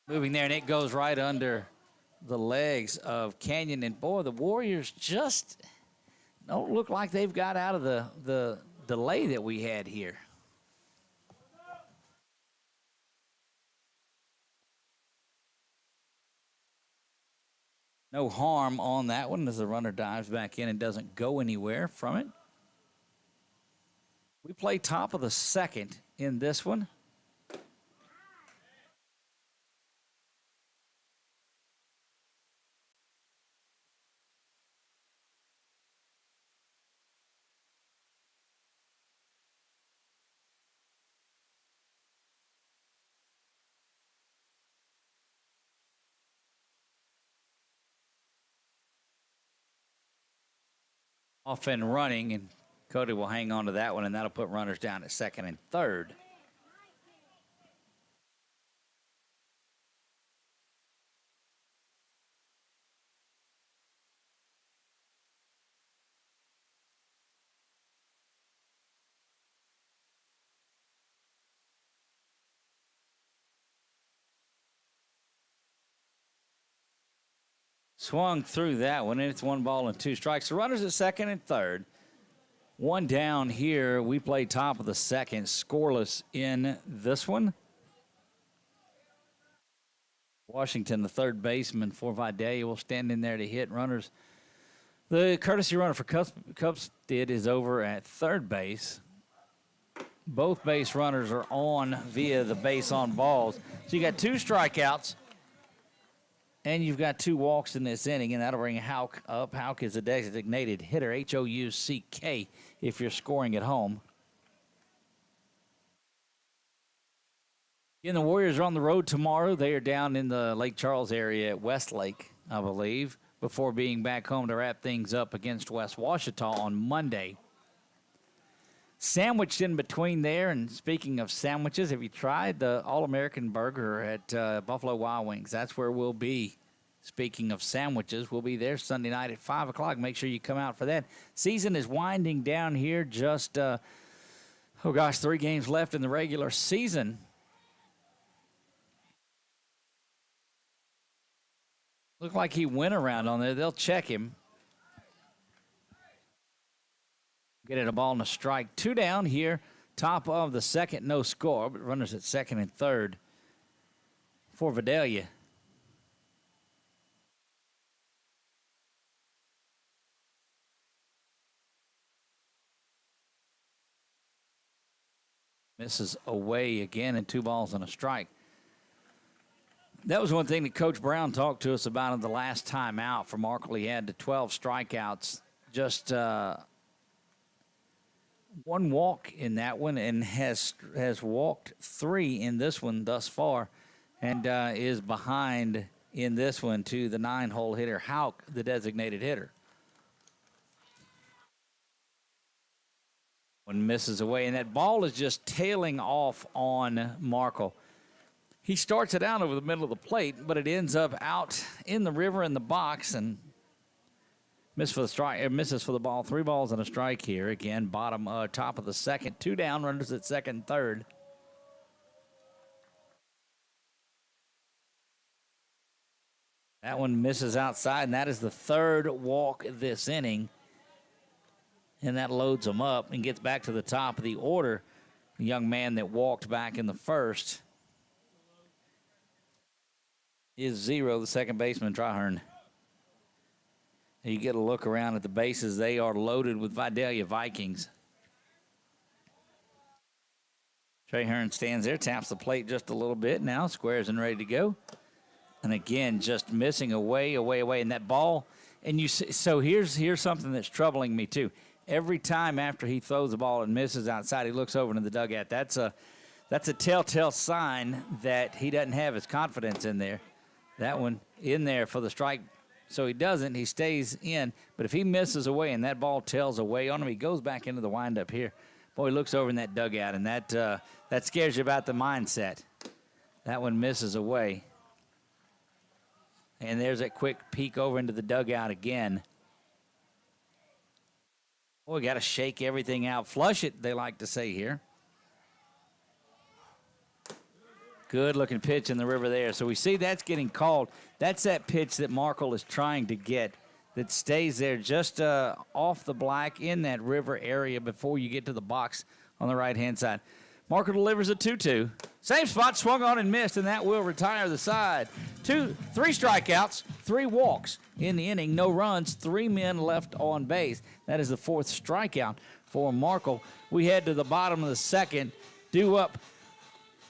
Moving there, and it goes right under the legs of Canyon. And, boy, the Warriors just don't look like they've got out of the delay that we had here. No harm on that one as the runner dives back in and doesn't go anywhere from it. We play top of the second in this one. Off and running, and Cody will hang on to that one, and that'll put runners down at second and third. Swung through that one, and it's 1 ball and 2 strikes. The runners at second and third. 1 down here. We play top of the second, scoreless in this one. Washington, the third baseman for Vidalia, will stand in there to hit runners. The courtesy runner for Cubs is over at third base. Both base runners are on via the base on balls. So you got 2 strikeouts. And you've got 2 walks in this inning, and that'll bring Houck up. Houck is a designated hitter, H-O-U-C-K, if you're scoring at home. Again, the Warriors are on the road tomorrow. They are down in the Lake Charles area at Westlake, I believe, before being back home to wrap things up against West Washita on Monday. Sandwiched in between there, and speaking of sandwiches, have you tried the All-American Burger at Buffalo Wild Wings? That's where we'll be. Speaking of sandwiches, we'll be there Sunday night at 5 o'clock. Make sure you come out for that. Season is winding down here. Just, 3 games left in the regular season. Looked like he went around on there. They'll check him. Get it a ball and a strike. 2 down here. Top of the second, no score, but runners at second and third for Vidalia. Misses away again, and 2 balls and a strike. That was one thing that Coach Brown talked to us about in the last time out for Markle. He had the 12 strikeouts, just 1 walk in that one, and has walked 3 in this one thus far, and is behind in this one to the 9-hole hitter, Houck, the designated hitter. One misses away, and that ball is just tailing off on Markle. He starts it out over the middle of the plate, but it ends up out in the river in the box, and misses for the ball. 3 balls and a strike here. Again, top of the second. 2 down, runners at second and third. That one misses outside, and that is the 3rd walk this inning. And that loads him up and gets back to the top of the order. The young man that walked back in the first is 0, the second baseman, Traherne. You get a look around at the bases. They are loaded with Vidalia Vikings. Traherne stands there, taps the plate just a little bit now, squares and ready to go. And again, just missing away. And that ball, and you see, so here's something that's troubling me too. Every time after he throws the ball and misses outside, he looks over into the dugout. That's a telltale sign that he doesn't have his confidence in there. That one in there for the strike. So he doesn't. He stays in. But if he misses away and that ball tails away on him, he goes back into the windup here. Boy, he looks over in that dugout, and that scares you about the mindset. That one misses away. And there's that quick peek over into the dugout again. Boy, got to shake everything out. Flush it, they like to say here. Good-looking pitch in the river there. So we see that's getting called. That's that pitch that Markle is trying to get that stays there just off the black in that river area before you get to the box on the right-hand side. Markle delivers a 2-2. Same spot, swung on and missed, and that will retire the side. 3 strikeouts, 3 walks in the inning, no runs, 3 men left on base. That is the 4th strikeout for Markle. We head to the bottom of the second, due up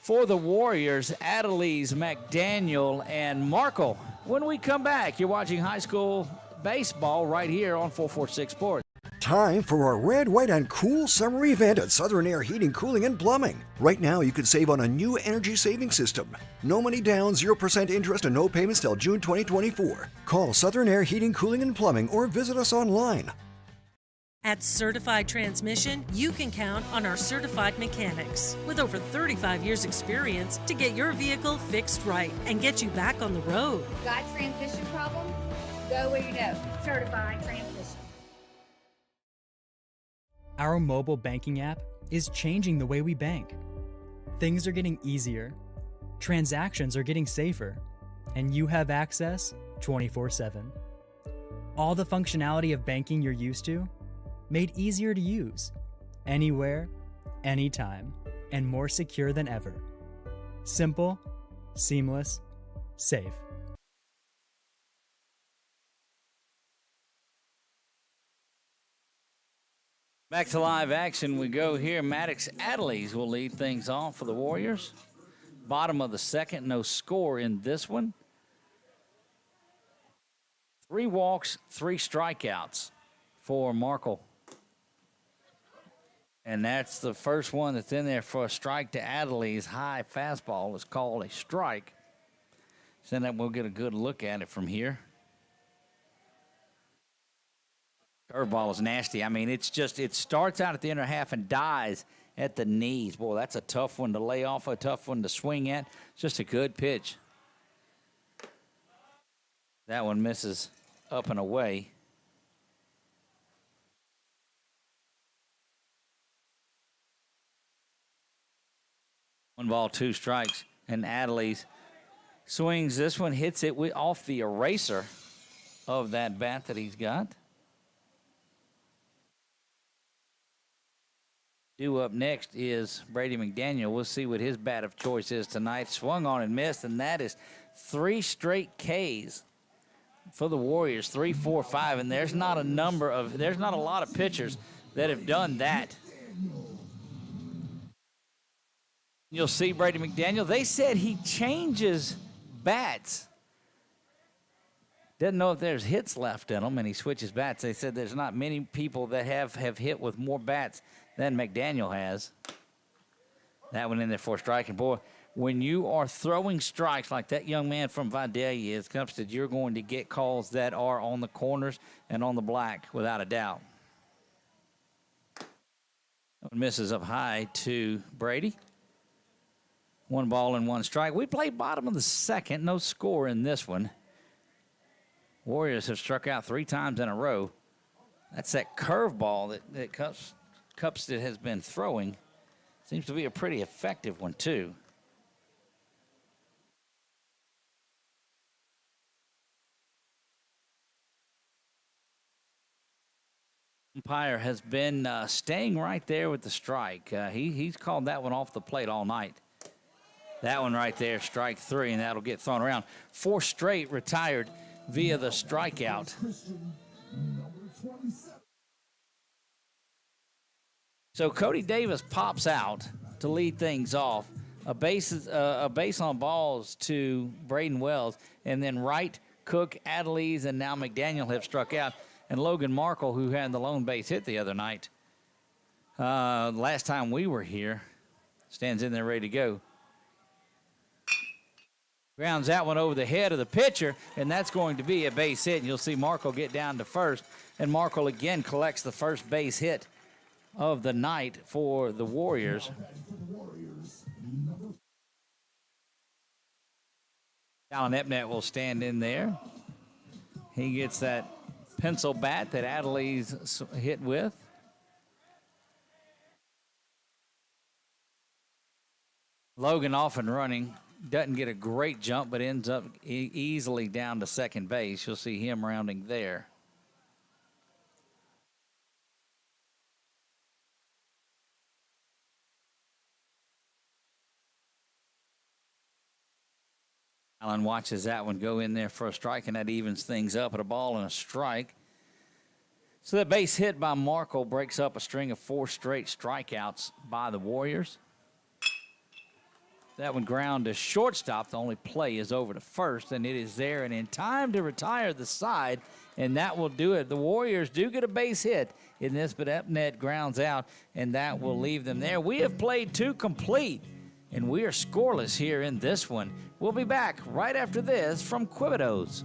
for the Warriors, Adelise, McDaniel, and Markle. When we come back, you're watching high school baseball right here on 446 Sports. Time for our red, white, and cool summer event at Southern Air Heating, Cooling, and Plumbing. Right now, you can save on a new energy saving system. No money down, 0% interest, and no payments till June 2024. Call Southern Air Heating, Cooling, and Plumbing or visit us online. At Certified Transmission, you can count on our certified mechanics with over 35 years experience to get your vehicle fixed right and get you back on the road. Got transmission problems? Go where you know. Certified Transmission. Our mobile banking app is changing the way we bank. Things are getting easier, transactions are getting safer, and you have access 24/7. All the functionality of banking you're used to, made easier to use, anywhere, anytime, and more secure than ever. Simple, seamless, safe. Back to live action we go here. Maddox Adelise will lead things off for the Warriors. Bottom of the second, no score in this one. 3 walks, 3 strikeouts for Markle. And that's the first one that's in there for a strike to Adelise. High fastball is called a strike. So then we'll get a good look at it from here. Curveball is nasty. I mean, it's just, it starts out at the inner half and dies at the knees. Boy, that's a tough one to lay off, a tough one to swing at. It's just a good pitch. That one misses up and away. One ball, 2 strikes, and Adelise swings this one, hits it off the eraser of that bat that he's got. Due up next is Brady McDaniel. We'll see what his bat of choice is tonight. Swung on and missed, and that is 3 straight Ks for the Warriors, 3, 4, 5. And there's not a lot of pitchers that have done that. You'll see Brady McDaniel. They said he changes bats. Doesn't know if there's hits left in them, and he switches bats. They said there's not many people that have hit with more bats than McDaniel has. That one in there for a strike. And, boy, when you are throwing strikes like that young man from Vidalia is, Cupstead, you're going to get calls that are on the corners and on the black without a doubt. That one misses up high to Brady. 1 ball and 1 strike. We play bottom of the second. No score in this one. Warriors have struck out 3 times in a row. That's that curveball that Cupstead has been throwing. Seems to be a pretty effective one, too. Umpire has been staying right there with the strike. He's called that one off the plate all night. That one right there, strike 3, and that'll get thrown around. 4 straight retired via the strikeout. So Cody Davis pops out to lead things off a base on balls to Braden Wells, and then Wright, Cook, Adelise, and now McDaniel have struck out. And Logan Markle, who had the lone base hit the other night, last time we were here, stands in there ready to go. Grounds that one over the head of the pitcher, and that's going to be a base hit. And you'll see Markle get down to first, and Markle again collects the first base hit of the night for the Warriors. Alan Epnet will stand in there. He gets that pencil bat that Adelise hit with. Logan off and running. Doesn't get a great jump, but ends up easily down to second base. You'll see him rounding there. Allen watches that one go in there for a strike, and that evens things up at a ball and a strike. So that base hit by Markle breaks up a string of 4 straight strikeouts by the Warriors. That one ground to shortstop. The only play is over to first, and it is there and in time to retire the side, and that will do it. The Warriors do get a base hit in this, but Epnet grounds out, and that will leave them there. We have played 2 complete, and we are scoreless here in this one. We'll be back right after this from Quibido's.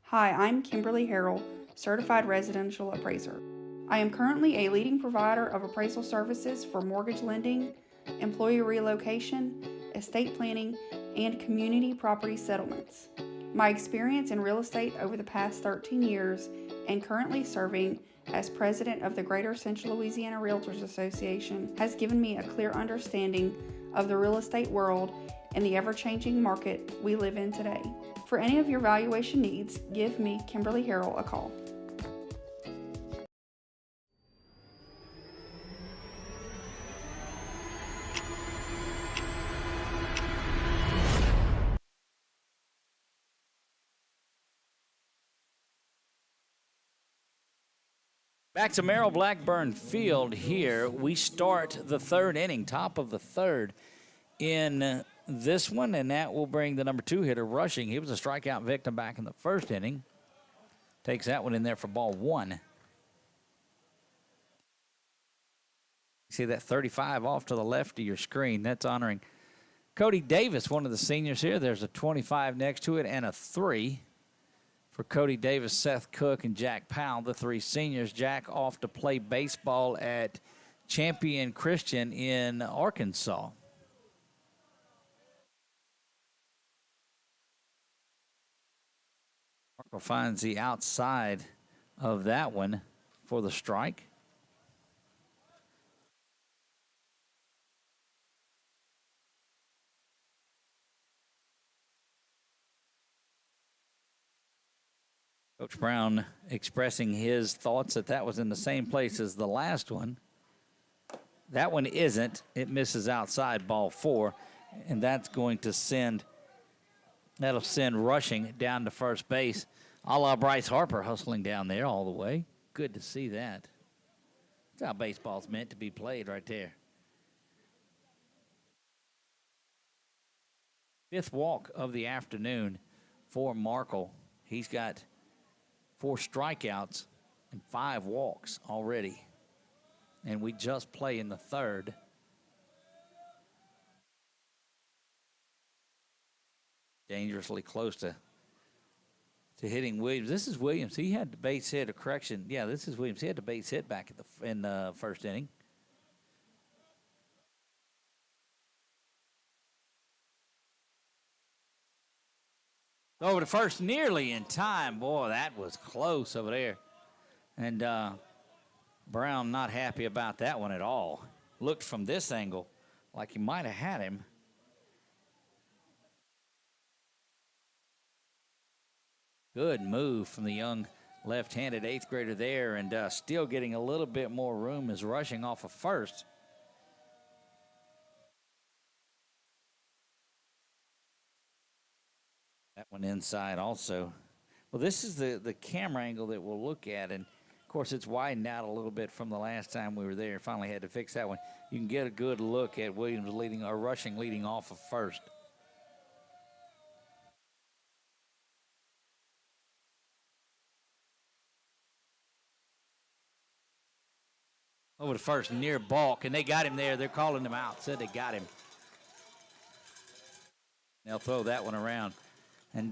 Hi, I'm Kimberly Harrell, Certified Residential Appraiser. I am currently a leading provider of appraisal services for mortgage lending, employee relocation, estate planning, and community property settlements. My experience in real estate over the past 13 years and currently serving as president of the Greater Central Louisiana Realtors Association has given me a clear understanding of the real estate world and the ever-changing market we live in today. For any of your valuation needs, give me, Kimberly Harrell, a call. Back to Merrill Blackburn Field here. We start the 3rd inning, top of the 3rd in this one, and that will bring the number 2 hitter rushing. He was a strikeout victim back in the 1st inning. Takes that one in there for ball 1. You see that 35 off to the left of your screen. That's honoring Cody Davis, one of the seniors here. There's a 25 next to it and a 3 for Cody Davis, Seth Cook, and Jack Powell, the 3 seniors. Jack off to play baseball at Champion Christian in Arkansas. Markle finds the outside of that one for the strike. Coach Brown expressing his thoughts that was in the same place as the last one. That one isn't. It misses outside, ball 4, and that's going to that'll send rushing down to first base, a la Bryce Harper hustling down there all the way. Good to see that. That's how baseball's meant to be played right there. 5th walk of the afternoon for Markle. He's got 4 strikeouts and 5 walks already. And we just play in the 3rd. Dangerously close to hitting Williams. This is Williams. He had the base hit, a correction. Yeah, this is Williams. He had the base hit back in the 1st inning. Over to first, nearly in time. Boy, that was close over there. And Brown not happy about that one at all. looked from this angle like he might have had him. Good move from the young left-handed eighth grader there, and still getting a little bit more room is rushing off of first. That one inside also. Well, this is the camera angle that we'll look at, and of course it's widened out a little bit from the last time we were there. Finally had to fix that one. You can get a good look at Williams leading off of first. Over to first, near balk, and they got him there. They're calling him out. Said they got him. They'll throw that one around. And,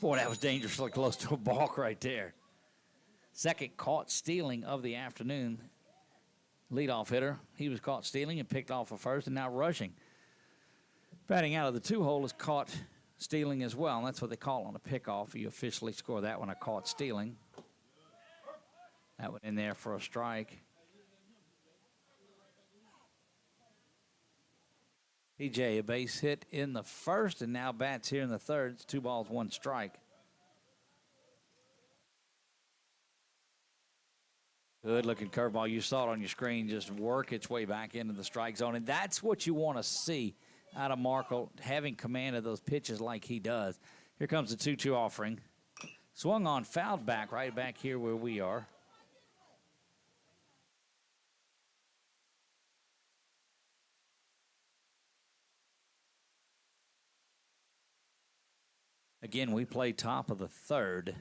boy, that was dangerously close to a balk right there. Second caught stealing of the afternoon. Leadoff hitter. He was caught stealing and picked off of first and now rushing. Batting out of the two-hole is caught stealing as well. And that's what they call on a pickoff. You officially score that one a caught stealing. That one in there for a strike. PJ, a base hit in the first and now bats here in the third. It's 2 balls, 1 strike. Good looking curveball. You saw it on your screen just work its way back into the strike zone. And that's what you want to see out of Markle, having command of those pitches like he does. Here comes the 2-2 offering. Swung on, fouled back, right back here where we are. Again, we play top of the third.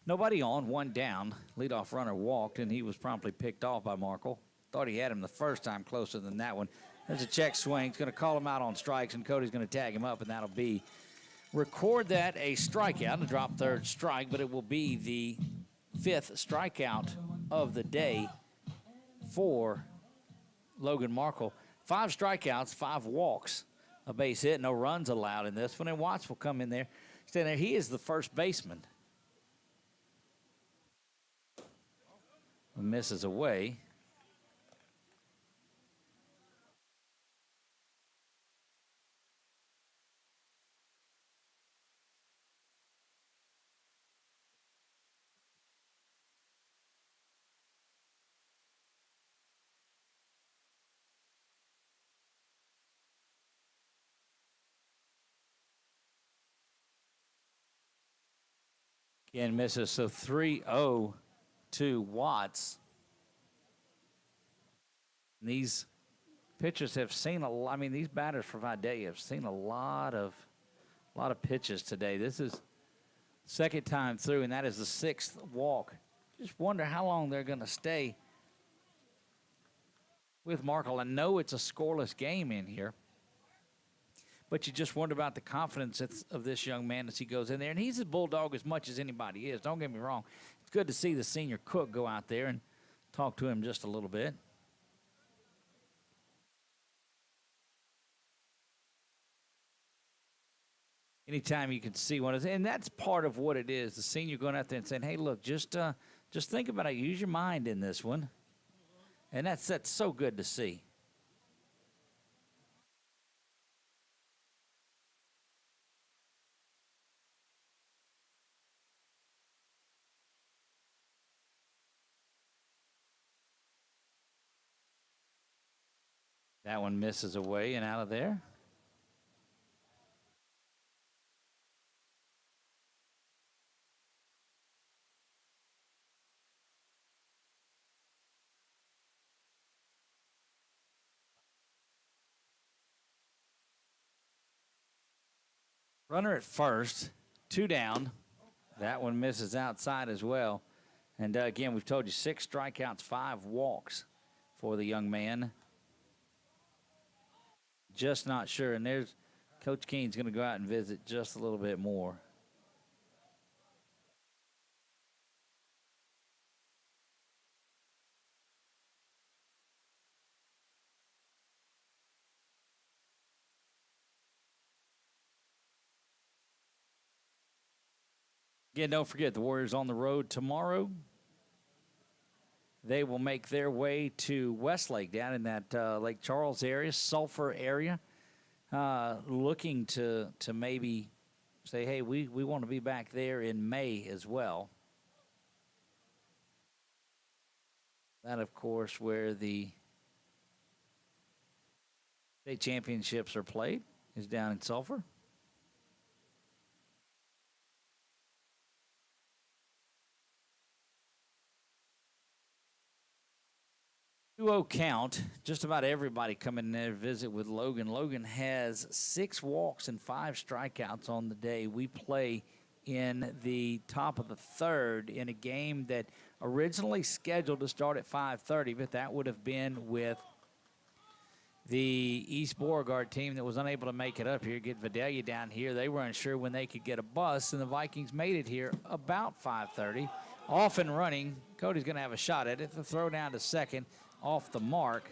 Nobody on, 1 down. Leadoff runner walked, and he was promptly picked off by Markle. Thought he had him the first time, closer than that one. There's a check swing. He's going to call him out on strikes, and Cody's going to tag him up, and that'll be, record that, a strikeout, a drop third strike, but it will be the 5th strikeout of the day for Logan Markle. 5 strikeouts, 5 walks. A base hit, no runs allowed in this one, and Watts will come in there. Stand there. He is the first baseman. Misses away. Again, misses, so 3-0 to Watts. And these pitchers have seen a lot. I mean, these batters for Vidalia have seen a lot of pitches today. This is second time through, and that is the 6th walk. Just wonder how long they're going to stay with Markle. I know it's a scoreless game in here, but you just wonder about the confidence of this young man as he goes in there. And he's a bulldog as much as anybody is. Don't get me wrong. It's good to see the senior cook go out there and talk to him just a little bit. Anytime you can see one of, and that's part of what it is. The senior going out there and saying, "Hey, look, just think about it. Use your mind in this one," and that's so good to see. That one misses away and out of there. Runner at first, 2 down. That one misses outside as well. And again, we've told you 6 strikeouts, 5 walks for the young man. Just not sure. And there's Coach Keene's going to go out and visit just a little bit more. Again, don't forget, the Warriors on the road tomorrow. they will make their way to Westlake down in that Lake Charles area, Sulphur area, looking to maybe say, hey, we want to be back there in May as well. That, of course, where the state championships are played, is down in Sulphur. 2-0 count. Just about everybody coming there to visit with Logan. Logan has 6 walks and 5 strikeouts on the day. We play in the top of the third in a game that originally scheduled to start at 5:30, but that would have been with the East Beauregard team that was unable to make it up here, get Vidalia down here. They were unsure when they could get a bus, and the Vikings made it here about 5:30. Off and running. Cody's going to have a shot at it. The throw down to second, off the mark.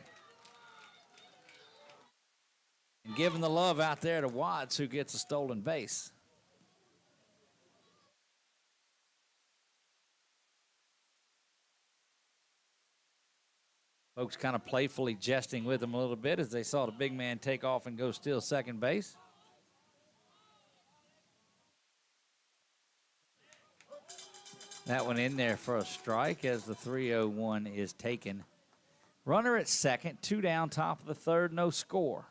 And giving the love out there to Watts, who gets a stolen base. Folks kind of playfully jesting with him a little bit as they saw the big man take off and go steal second base. That one in there for a strike as the 3-0-1 is taken. Runner at second, 2 down, top of the third, no score.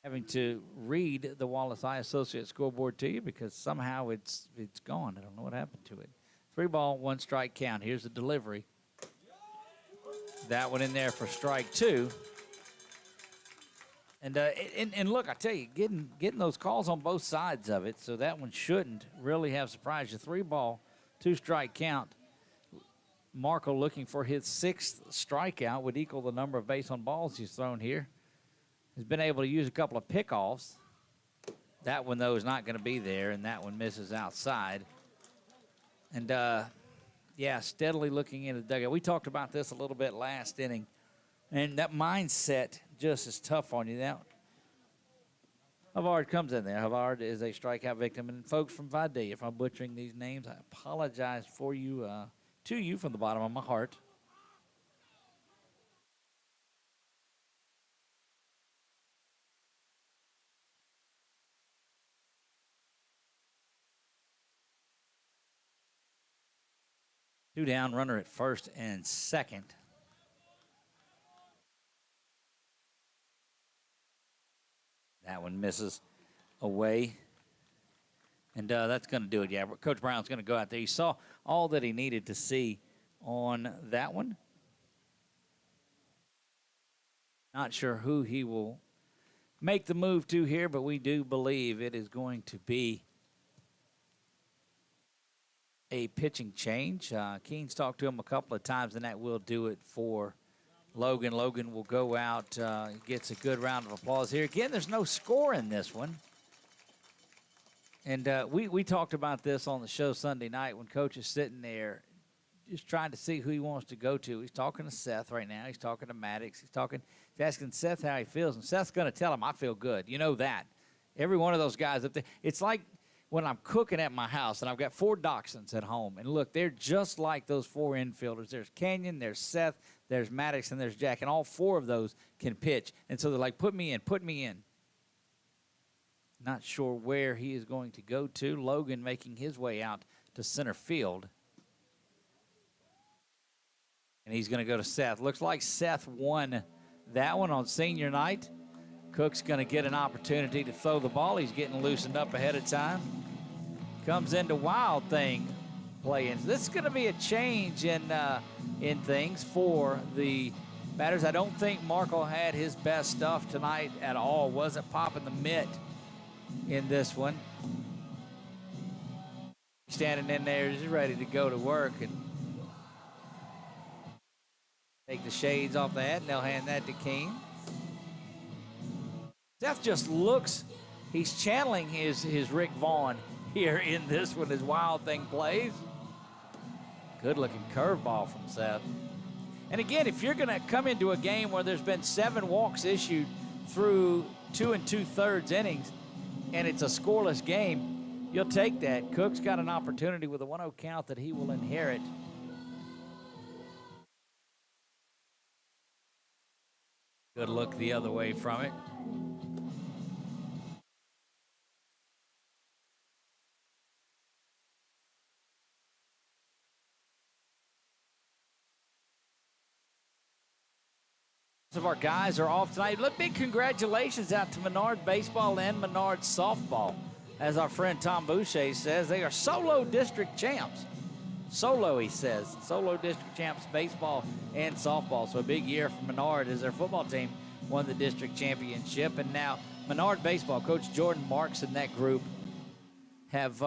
Having to read the Wallace Eye Associates scoreboard to you because somehow it's gone. I don't know what happened to it. 3 ball, 1 strike count. Here's the delivery. That one in there for strike 2. And look, I tell you, getting those calls on both sides of it, so that one shouldn't really have surprised you. 3 ball, 2 strike count. Marco looking for his 6th strikeout, would equal the number of base on balls he's thrown here. Has been able to use a couple of pickoffs. That one, though, is not going to be there, and that one misses outside. And, yeah, steadily looking into the dugout. We talked about this a little bit last inning, and that mindset just is tough on you. Now, Havard comes in there. Havard is a strikeout victim. And folks from Vidalia, if I'm butchering these names, I apologize for you, to you from the bottom of my heart. Two down, runner at first and second. That one misses away. And that's going to do it. Yeah, Coach Brown's going to go out there. He saw all that he needed to see on that one. Not sure who he will make the move to here, but we do believe it is going to be a pitching change. Keen's talked to him a couple of times, and that will do it for Logan. Logan will go out, gets a good round of applause here. Again, there's no score in this one. And we talked about this on the show Sunday night when Coach is sitting there just trying to see who he wants to go to. He's talking to Seth right now. He's talking to Maddox. He's asking Seth how he feels, and Seth's going to tell him, I feel good. You know that. Every one of those guys up there. It's like when I'm cooking at my house and I've got 4 dachshunds at home. And, look, they're just like those 4 infielders. There's Canyon, there's Seth, there's Maddox, and there's Jack. And all 4 of those can pitch. And so they're like, put me in, put me in. Not sure where he is going to go to. Logan making his way out to center field. And he's going to go to Seth. Looks like Seth won that one on senior night. Cook's going to get an opportunity to throw the ball. He's getting loosened up ahead of time. Comes into Wild Thing playing. So this is going to be a change in things for the batters. I don't think Marco had his best stuff tonight at all. Wasn't popping the mitt in this one. Standing in there just ready to go to work and take the shades off the hat, and they'll hand that to King. Seth just looks, he's channeling his Rick Vaughn here in this one as Wild Thing plays. Good looking curveball from Seth. And again, if you're going to come into a game where there's been 7 walks issued through 2 2/3 innings, and it's a scoreless game, you'll take that. Cook's got an opportunity with a 1-0 count that he will inherit. Good look the other way from it. Of our guys are off tonight. Big congratulations out to Menard Baseball and Menard Softball. As our friend Tom Boucher says, they are solo district champs. Solo, he says. Solo district champs, baseball and softball. So a big year for Menard as their football team won the district championship. And now Menard Baseball, Coach Jordan Marks and that group have,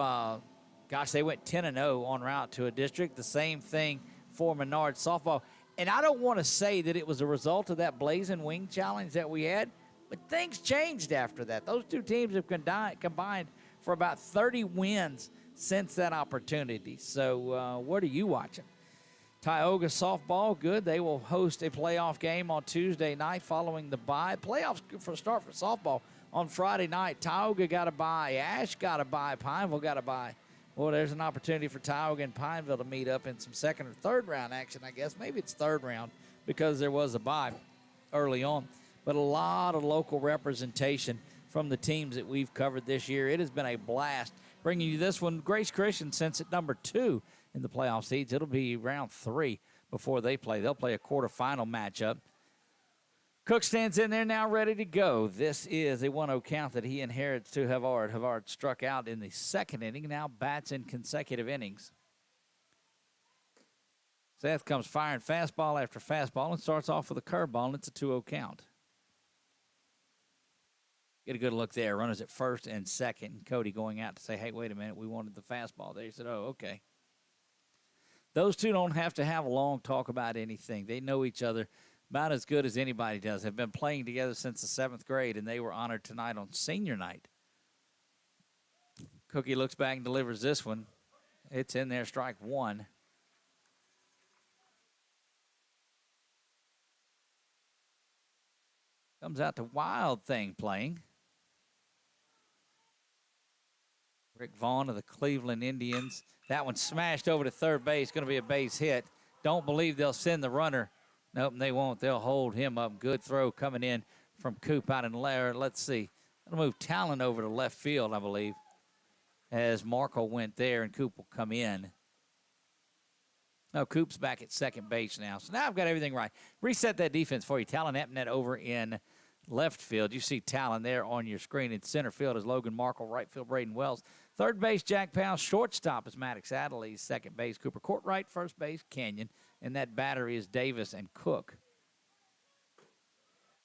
they went 10-0 en route to a district. The same thing for Menard Softball. And I don't want to say that it was a result of that Blazing Wing Challenge that we had, but things changed after that. Those two teams have combined for about 30 wins since that opportunity. So what are you watching? Tioga Softball, good. They will host a playoff game on Tuesday night following the bye. Playoffs for softball on Friday night. Tioga got a bye. Ash got a bye. Pineville got a bye. Well, there's an opportunity for Tioga and Pineville to meet up in some second or third round action, I guess. Maybe it's third round because there was a bye early on. But a lot of local representation from the teams that we've covered this year. It has been a blast bringing you this one. Grace Christian since at number 2 in the playoff seeds. It'll be round 3 before they play. They'll play a quarterfinal matchup. Cook stands in there now ready to go. This is a 1-0 count that he inherits to Havard. Havard struck out in the second inning, now bats in consecutive innings. Seth comes firing fastball after fastball and starts off with a curveball, and it's a 2-0 count. Get a good look there. Runners at first and second. Cody going out to say, hey, wait a minute, we wanted the fastball there. He said, oh, okay. Those two don't have to have a long talk about anything. They know each other about as good as anybody does. Have been playing together since the 7th grade, and they were honored tonight on senior night. Cookie looks back and delivers this one. It's in there, strike 1. Comes out to Wild Thing playing. Rick Vaughn of the Cleveland Indians. That one smashed over to third base. Going to be a base hit. Don't believe they'll send the runner. Nope, they won't. They'll hold him up. Good throw coming in from Coop out in Lair. Let's see. That'll move Talon over to left field, I believe, as Markle went there, and Coop will come in. No, Coop's back at second base now. So now I've got everything right. Reset that defense for you. Talon Epnet over in left field. You see Talon there on your screen. In center field is Logan Markle. Right field, Braden Wells. Third base, Jack Powell. Shortstop is Maddox Adderley. Second base, Cooper Courtright. First base, Kenyon. And that battery is Davis and Cook.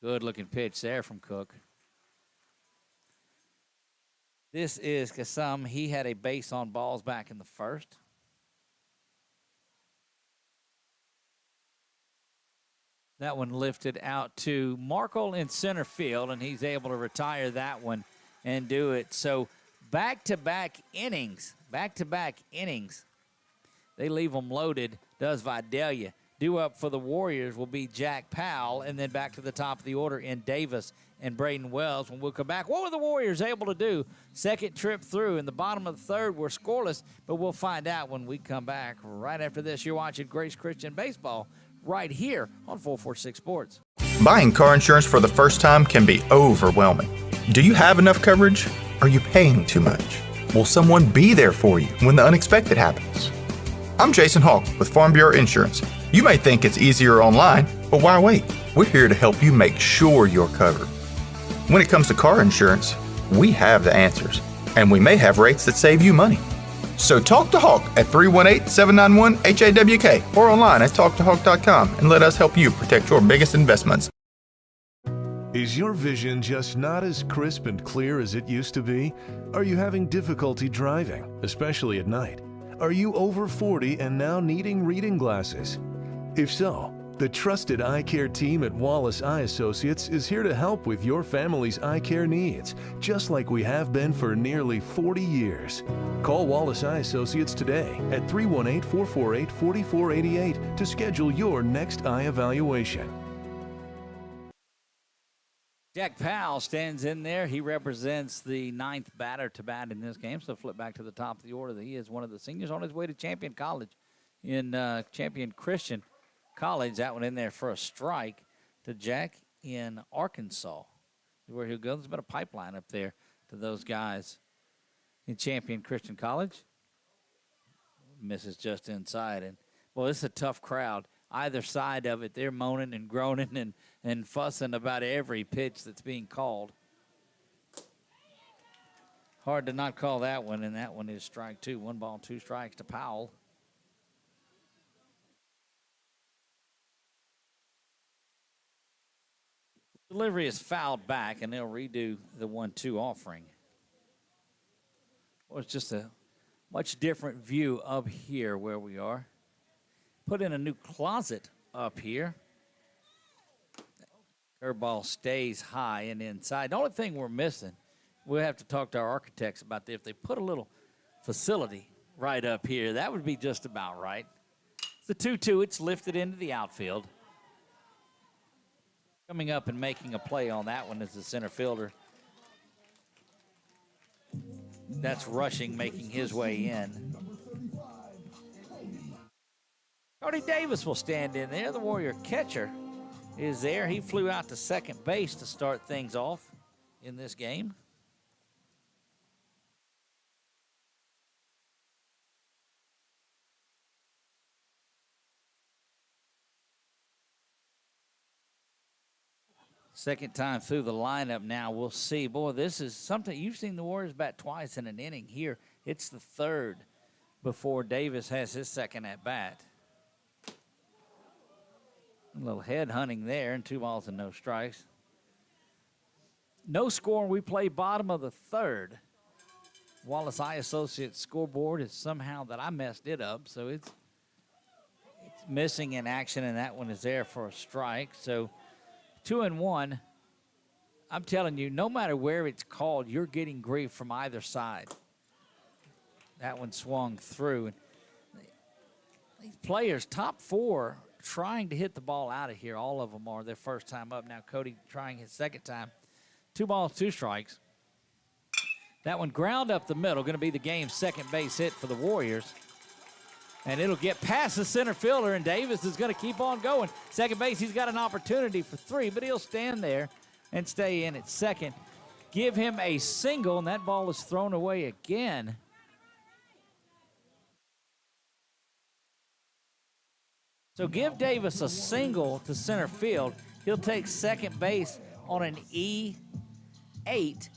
Good-looking pitch there from Cook. This is Kasum. He had a base on balls back in the first. That one lifted out to Markle in center field, and he's able to retire that one and do it. So back-to-back innings. They leave them loaded, does Vidalia. Due up for the Warriors will be Jack Powell, and then back to the top of the order in Davis and Braden Wells. When we'll come back, what were the Warriors able to do? Second trip through. In the bottom of the third, we're scoreless, but we'll find out when we come back. Right after this, you're watching Grace Christian Baseball right here on 446 Sports. Buying car insurance for the first time can be overwhelming. Do you have enough coverage? Are you paying too much? Will someone be there for you when the unexpected happens? I'm Jason Hawk with Farm Bureau Insurance. You may think it's easier online, but why wait? We're here to help you make sure you're covered. When it comes to car insurance, we have the answers, and we may have rates that save you money. So talk to Hawk at 318-791-HAWK or online at talktohawk.com and let us help you protect your biggest investments. Is your vision just not as crisp and clear as it used to be? Are you having difficulty driving, especially at night? Are you over 40 and now needing reading glasses? If so, the trusted eye care team at Wallace Eye Associates is here to help with your family's eye care needs, just like we have been for nearly 40 years. Call Wallace Eye Associates today at 318-448-4488 to schedule your next eye evaluation. Jack Powell stands in there. He represents the 9th batter to bat in this game. So flip back to the top of the order. He is one of the seniors on his way to Champion College in Champion Christian College. That one in there for a strike to Jack in Arkansas, where he'll go. There's been a pipeline up there to those guys in Champion Christian College. Misses just inside. And, well, it's a tough crowd. Either side of it, they're moaning and groaning and fussing about every pitch that's being called. Hard to not call that one, and that one is strike 2. 1 ball, 2 strikes to Powell. Delivery is fouled back, and they'll redo the 1-2 offering. Well, it's just a much different view up here where we are. Put in a new closet up here. Curveball stays high and inside. The only thing we're missing, we'll have to talk to our architects about this. If they put a little facility right up here, that would be just about right. It's the 2-2. It's lifted into the outfield. Coming up and making a play on that one is the center fielder. That's Rushing, making his way in. Cody Davis will stand in there. The Warrior catcher is there. He flew out to second base to start things off in this game. Second time through the lineup now. We'll see. Boy, this is something. You've seen the Warriors bat twice in an inning. Here, it's the third before Davis has his second at bat. A little head hunting there, and 2 balls and no strikes. No score. We play bottom of the third. Wallace Eye Associates scoreboard is somehow that I messed it up, so it's missing in action, and that one is there for a strike. So 2-1. I'm telling you, no matter where it's called, you're getting grief from either side. That one swung through. These players, top 4, trying to hit the ball out of here. All of them are their first time up. Now Cody trying his second time. 2 balls, 2 strikes. That one ground up the middle, going to be the game's second base hit for the Warriors. And it'll get past the center fielder, and Davis is going to keep on going. Second base, he's got an opportunity for 3, but he'll stand there and stay in at second. Give him a single, and that ball is thrown away again. So give Davis a single to center field. He'll take second base on an E8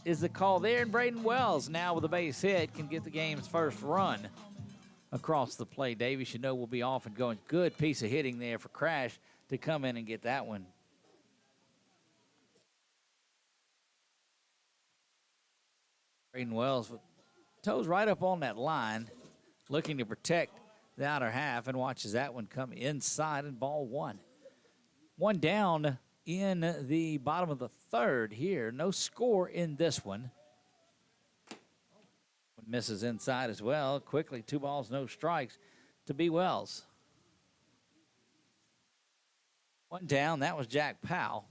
is the call there. And Braden Wells now with a base hit can get the game's first run across the play. Davis, you know, will be off and going. Good piece of hitting there for Crash to come in and get that one. Braden Wells with toes right up on that line, looking to protect the outer half, and watches that one come inside, and ball 1. 1 down in the bottom of the third here. No score in this one. Misses inside as well. Quickly, 2 balls, no strikes to B. Wells. 1 down. That was Jack Powell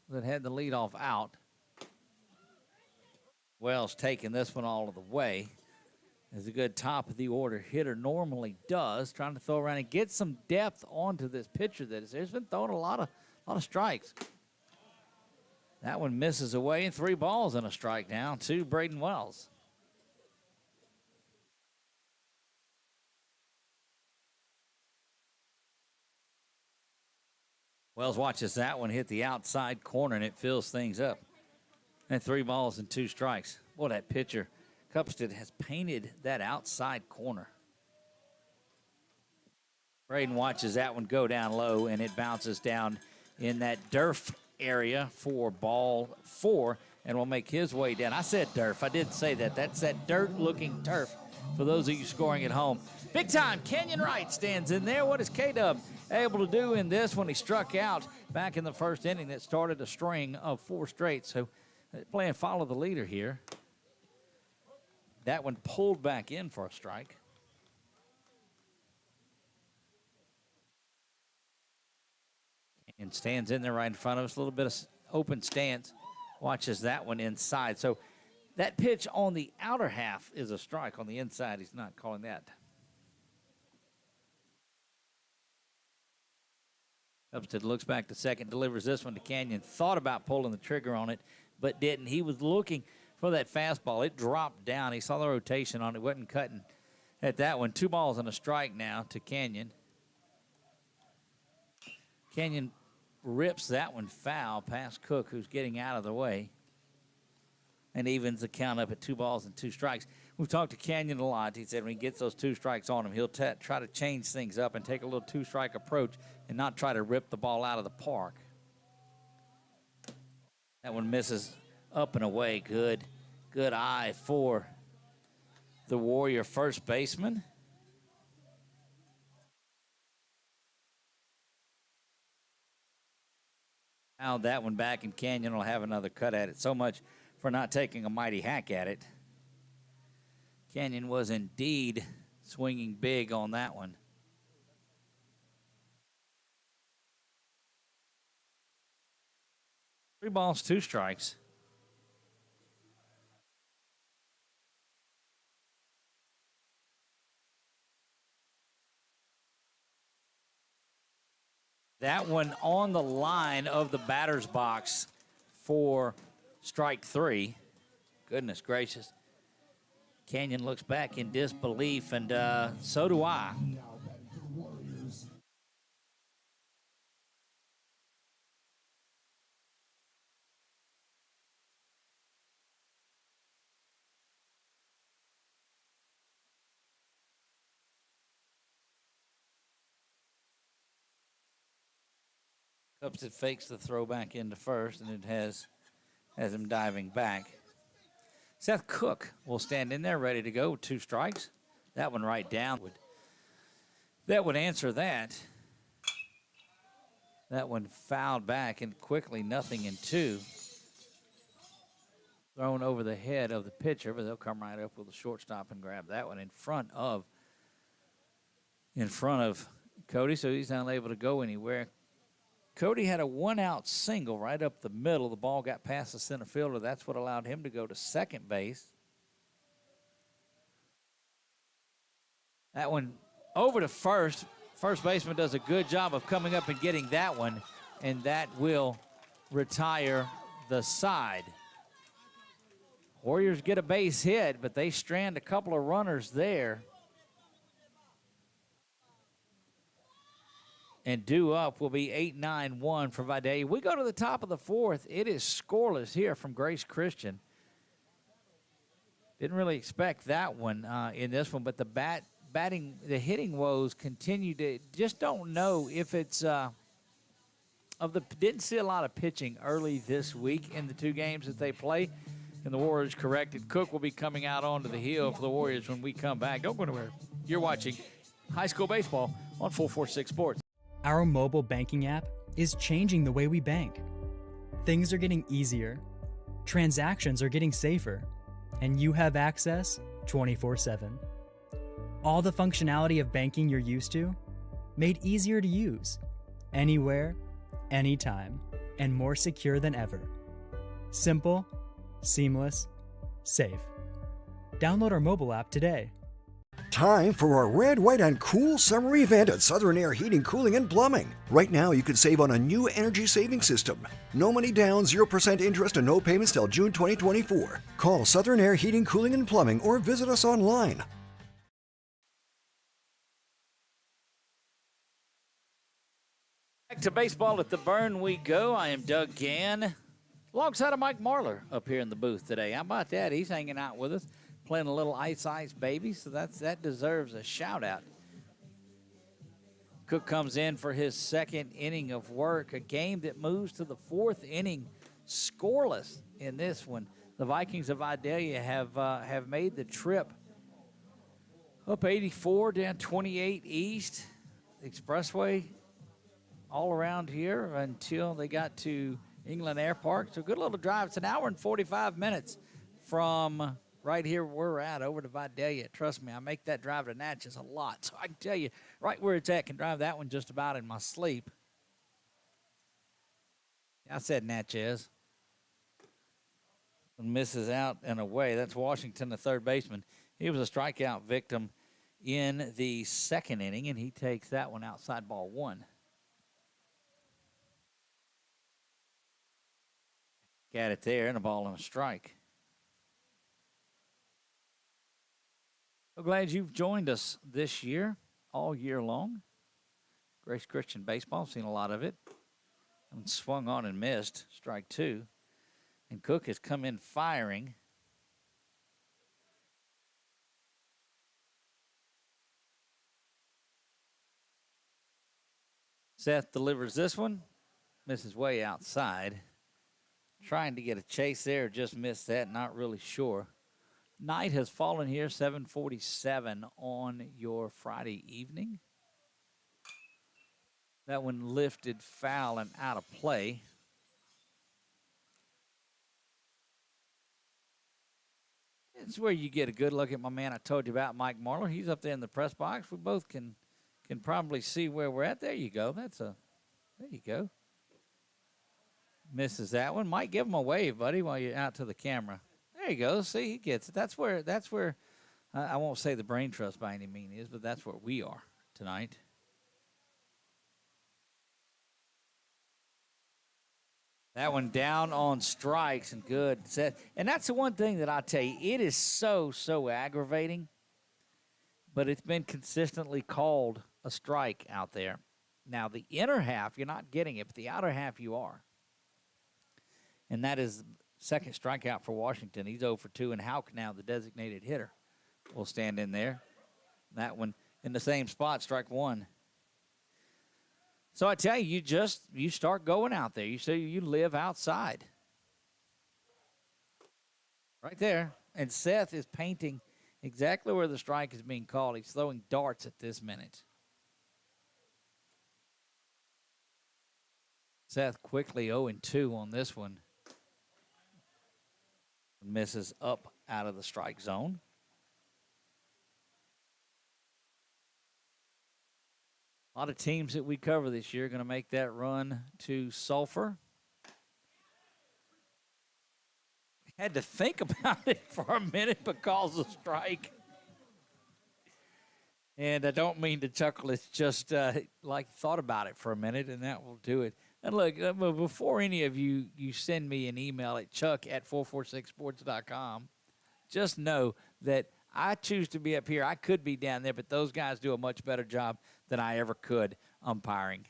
that had the leadoff out. Wells taking this one all of the way. As a good top of the order hitter normally does, trying to throw around and get some depth onto this pitcher that is there. He's been throwing a lot of strikes. That one misses away, and 3 balls and a strike now to Braden Wells. Wells watches that one hit the outside corner, and it fills things up. And 3 balls and 2 strikes. Boy, that pitcher, Cupstead, has painted that outside corner. Braden watches that one go down low, and it bounces down in that turf area for ball 4, and will make his way down. I said turf. I didn't say that. That's that dirt-looking turf for those of you scoring at home. Big time, Kenyon Wright stands in there. What is K-Dub able to do in this when he struck out back in the first inning that started a string of 4 straight? So playing follow the leader here. That one pulled back in for a strike. And stands in there right in front of us. A little bit of open stance watches that one inside. So that pitch on the outer half is a strike. On the inside, he's not calling that. Upstead looks back to second, delivers this one to Canyon. Thought about pulling the trigger on it, but didn't. He was looking for that fastball. It dropped down. He saw the rotation on it. Wasn't cutting at that one. 2 balls and a strike now to Canyon. Canyon rips that one foul past Cook, who's getting out of the way, and evens the count up at 2 balls and 2 strikes. We've talked to Canyon a lot. He said when he gets those 2 strikes on him, he'll try to change things up and take a little 2-strike approach and not try to rip the ball out of the park. That one misses up and away. Good eye for the Warrior first baseman. Fouled that one back, and Canyon will have another cut at it. So much for not taking a mighty hack at it. Canyon was indeed swinging big on that one. 3 balls, 2 strikes. That one on the line of the batter's box for strike 3. Goodness gracious. Canyon looks back in disbelief, and so do I. Upstead fakes the throw back into first, and it has him diving back. Seth Cook will stand in there ready to go. 2 strikes. That one right down. That would answer that. That one fouled back and quickly, 0-2. Thrown over the head of the pitcher, but they'll come right up with the shortstop and grab that one in front of Cody, so he's not able to go anywhere. Cody had a 1-out single right up the middle. The ball got past the center fielder. That's what allowed him to go to second base. That one over to first. First baseman does a good job of coming up and getting that one, and that will retire the side. Warriors get a base hit, but they strand a couple of runners there. And due up will be 8-9-1 for Vidalia. We go to the top of the 4th. It is scoreless here from Grace Christian. Didn't really expect that one in this one, but the hitting woes continue to, just don't know if it's didn't see a lot of pitching early this week in the 2 games that they play. And the Warriors corrected. Cook will be coming out onto the hill for the Warriors when we come back. Don't go anywhere. You're watching high school baseball on 446 Sports. Our mobile banking app is changing the way we bank. Things are getting easier, transactions are getting safer, and you have access 24/7. All the functionality of banking you're used to, made easier to use, anywhere, anytime, and more secure than ever. Simple, seamless, safe. Download our mobile app today. Time for our red, white, and cool summer event at Southern Air Heating, Cooling, and Plumbing. Right now, you can save on a new energy saving system. No money down, 0% interest, and no payments till June 2024. Call Southern Air Heating, Cooling, and Plumbing or visit us online. Back to baseball at the Burn we go. I am Doug Gann, alongside of Mike Marlar up here in the booth today. How about that? He's hanging out with us, playing a little Ice Baby, so that deserves a shout-out. Cook comes in for his 2nd inning of work, a game that moves to the 4th inning scoreless in this one. The Vikings of Vidalia have made the trip up 84 down 28 east, the expressway all around here until they got to England Air Park. So good little drive. It's an hour and 45 minutes from right here where we're at over to Vidalia. Trust me, I make that drive to Natchez a lot. So I can tell you right where it's at, can drive that one just about in my sleep. I said Natchez. Misses out and away. That's Washington, the third baseman. He was a strikeout victim in the second inning, and he takes that one outside ball one. Got it there, and a ball and a strike. So glad you've joined us this year, all year long. Grace Christian Baseball, seen a lot of it. And swung on and missed, strike two. And Cook has come in firing. Seth delivers this one, misses way outside. Trying to get a chase there, just missed that, not really sure. Night has fallen here, 7:47 on your Friday evening. That one lifted foul and out of play. It's where you get a good look at my man I told you about, Mike Marlar. He's up there in the press box. We both can probably see where we're at. There you go. There you go. Misses that one. Might give him a wave, buddy, while you're out to the camera. There you go. See, he gets it. That's where I won't say the brain trust by any means is, but that's where we are tonight. That one down on strikes and good. And that's the one thing that I tell you, it is so aggravating, but it's been consistently called a strike out there. Now, the inner half, you're not getting it, but the outer half you are. And that is second strikeout for Washington. He's 0 for 2, and Houck now, the designated hitter, will stand in there. That one in the same spot, strike one. So I tell you, you start going out there. You live outside. Right there. And Seth is painting exactly where the strike is being called. He's throwing darts at this minute. Seth quickly 0-2 on this one. Misses up out of the strike zone. A lot of teams that we cover this year are going to make that run to Sulphur. Had to think about it for a minute because of strike. And I don't mean to chuckle. It's just like thought about it for a minute, and that will do it. And look, before any of you send me an email at chuck@446sports.com, just know that I choose to be up here. I could be down there, but those guys do a much better job than I ever could umpiring.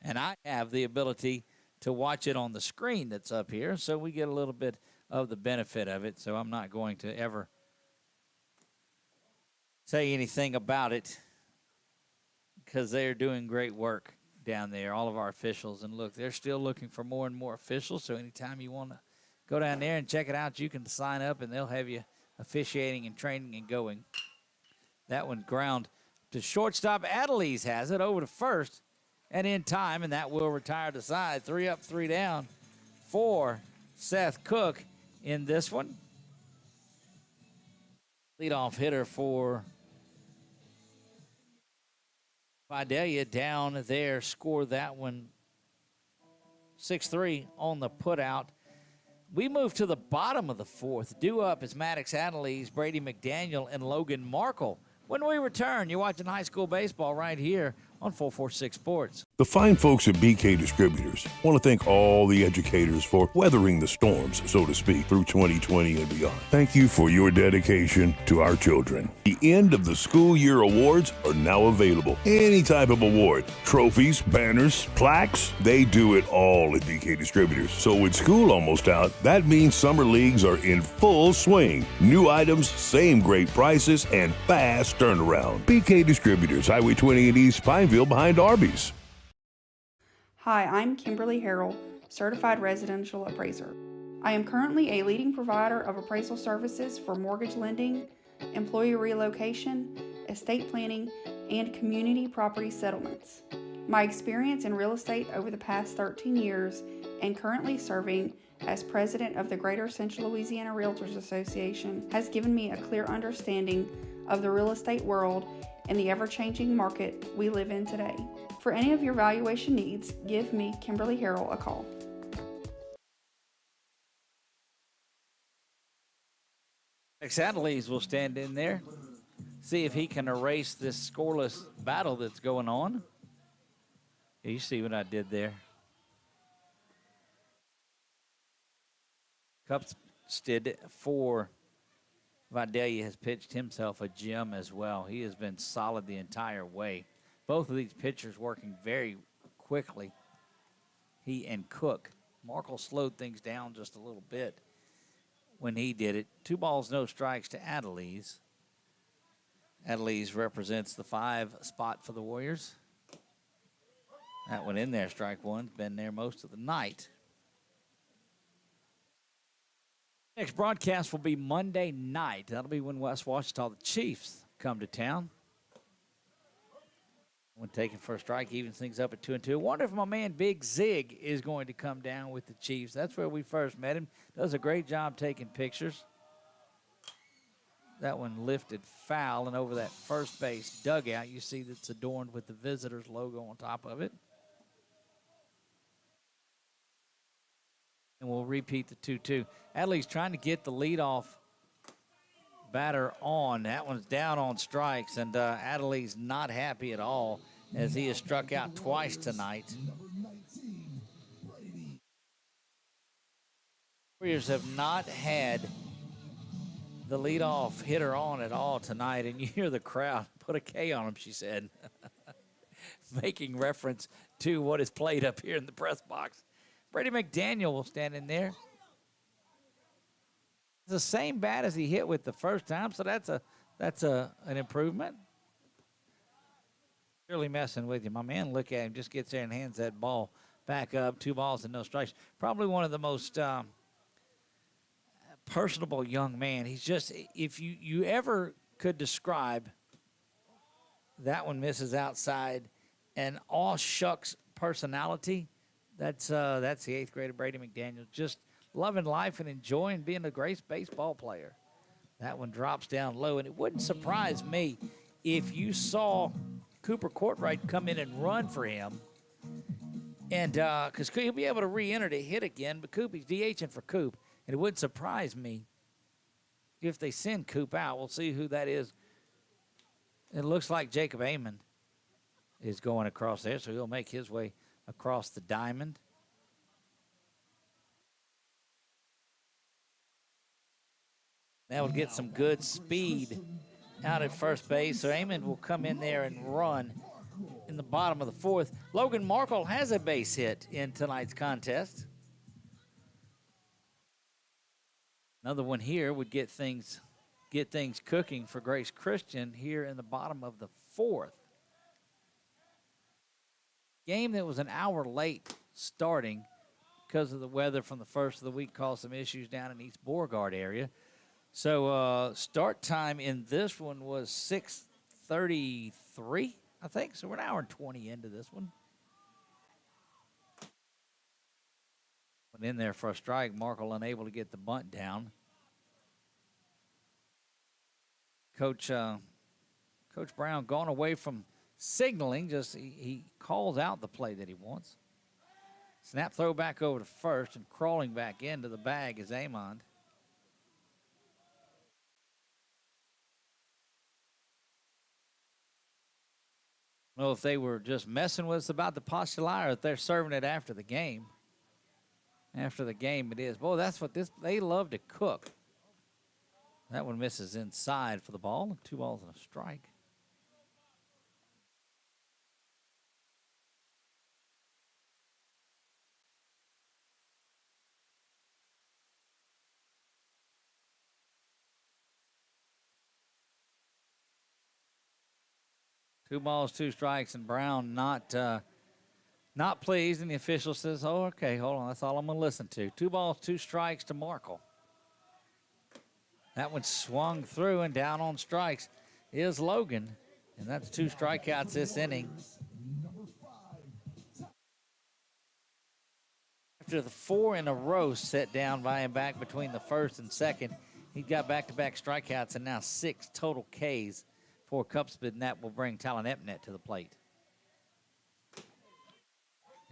And I have the ability to watch it on the screen that's up here, so we get a little bit of the benefit of it. So I'm not going to ever say anything about it because they're doing great work down there, all of our officials. And look, they're still looking for more and more officials, so anytime you want to go down there and check it out, you can sign up, and they'll have you officiating and training and going. That one ground to shortstop. Adelise has it over to first and in time, and that will retire the side. 3 up, 3 down for Seth Cook in this one. Leadoff hitter for Vidalia down there, scored that one 6-3 on the putout. We move to the bottom of the fourth. Due up is Maddox Adelise, Brady McDaniel, and Logan Markle. When we return, you're watching high school baseball right here on 446 Sports. The fine folks at BK Distributors want to thank all the educators for weathering the storms, so to speak, through 2020 and beyond. Thank you for your dedication to our children. The end of the school year awards are now available. Any type of award, trophies, banners, plaques, they do it all at BK Distributors. So with school almost out, that means summer leagues are in full swing. New items, same great prices, and fast turnaround. BK Distributors, Highway 20 in East Pineville behind Arby's. Hi, I'm Kimberly Harrell, Certified Residential Appraiser. I am currently a leading provider of appraisal services for mortgage lending, employee relocation, estate planning, and community property settlements. My experience in real estate over the past 13 years and currently serving as president of the Greater Central Louisiana Realtors Association has given me a clear understanding of the real estate world and the ever-changing market we live in today. For any of your valuation needs, give me, Kimberly Harrell, a call. Adelies will stand in there, see if he can erase this scoreless battle that's going on. You see what I did there. Cupstead for Vidalia has pitched himself a gem as well. He has been solid the entire way. Both of these pitchers working very quickly. He and Cook. Markle slowed things down just a little bit when he did it. 2 balls, no strikes to Adelies. Adelies represents the 5 spot for the Warriors. That one in there, strike one. Been there most of the night. Next broadcast will be Monday night. That'll be when West Ouachita, the Chiefs, come to town. When taken for a strike, evens things up at 2-2. Wonder if my man Big Zig is going to come down with the Chiefs. That's where we first met him. Does a great job taking pictures. That one lifted foul, and over that first base dugout, you see that's adorned with the Visitors logo on top of it. And we'll repeat the 2-2. Adley's trying to get the leadoff batter on. That one's down on strikes, and Adley's not happy at all as he has struck out twice tonight. Warriors have not had the leadoff hitter on at all tonight, and you hear the crowd put a K on him, she said, making reference to what is played up here in the press box. Brady McDaniel will stand in there. It's the same bat as he hit with the first time, so that's an improvement. Really messing with you. My man, look at him, just gets there and hands that ball back up. 2 balls and no strikes. Probably one of the most personable young man. He's just, if you ever could describe, that one misses outside, and all shucks personality, that's the 8th grader Brady McDaniel. Just loving life and enjoying being a great baseball player. That one drops down low, and it wouldn't surprise me if you saw Cooper Courtright come in and run for him, and because he'll be able to re-enter to hit again, but he's DHing for Coop, and it wouldn't surprise me if they send Coop out. We'll see who that is. It looks like Jacob Amon is going across there, so he'll make his way across the diamond. That will get some good speed out at first base. So Amon will come in there and run in the bottom of the 4th. Logan Markle has a base hit in tonight's contest. Another one here would get things cooking for Grace Christian here in the bottom of the 4th. Game that was an hour late starting because of the weather from the first of the week caused some issues down in East Beauregard area. So start time in this one was 6:33, I think. So we're an hour and 20 into this one. Went in there for a strike. Markle unable to get the bunt down. Coach Brown gone away from signaling. Just he calls out the play that he wants. Snap throw back over to first, and crawling back into the bag is Amon. I don't know if they were just messing with us about the postulate or if they're serving it after the game. After the game it is. Boy, that's what they love to cook. That one misses inside for the ball. 2 balls and a strike. Two balls, 2 strikes, and Brown not pleased, and the official says, oh, okay, hold on, that's all I'm going to listen to. 2 balls, 2 strikes to Markle. That one swung through, and down on strikes is Logan, and that's 2 strikeouts this inning. After the 4 in a row set down by him back between the 1st and 2nd, he got back-to-back strikeouts and now 6 total Ks for Cupstead, and that will bring Talon Epnet to the plate.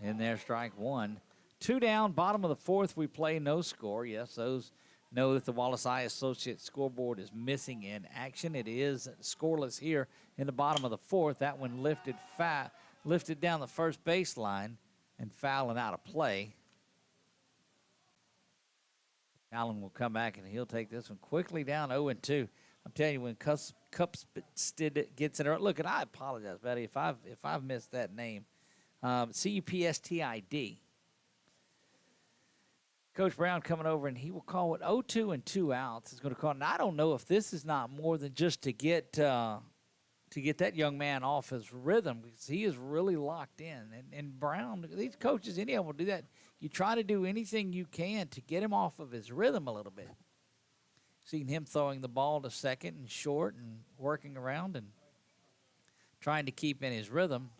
In there, strike 1. 2 down, bottom of the 4th, we play no score. Yes, those know that the Wallace Eye Associates scoreboard is missing in action. It is scoreless here in the bottom of the fourth. That one lifted down the first baseline and fouling out of play. Allen will come back, and he'll take this one quickly down 0-2. I'm telling you, when Cupstid gets in there, look, and I apologize, buddy, if I've missed that name. Cupstid. Coach Brown coming over, and he will call it 0-2 and 2 outs. He's going to call it. And I don't know if this is not more than just to get that young man off his rhythm, because he is really locked in. And Brown, these coaches, any of them will do that. You try to do anything you can to get him off of his rhythm a little bit. Seen him throwing the ball to second and short and working around and trying to keep in his rhythm.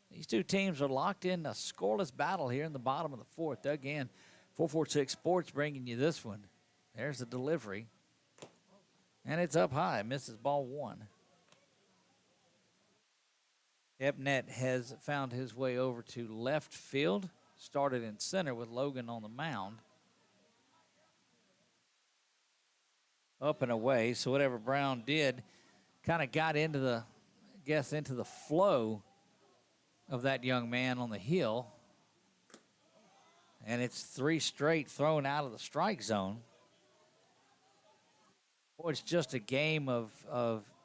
These two teams are locked in a scoreless battle here in the bottom of the fourth. Again, 446 Sports bringing you this one. There's the delivery. And it's up high. Misses ball one. Epnet has found his way over to left field. Started in center with Logan on the mound. Up and away. So whatever Brown did kind of got into the flow of that young man on the hill. And it's 3 straight thrown out of the strike zone. Boy, it's just a game of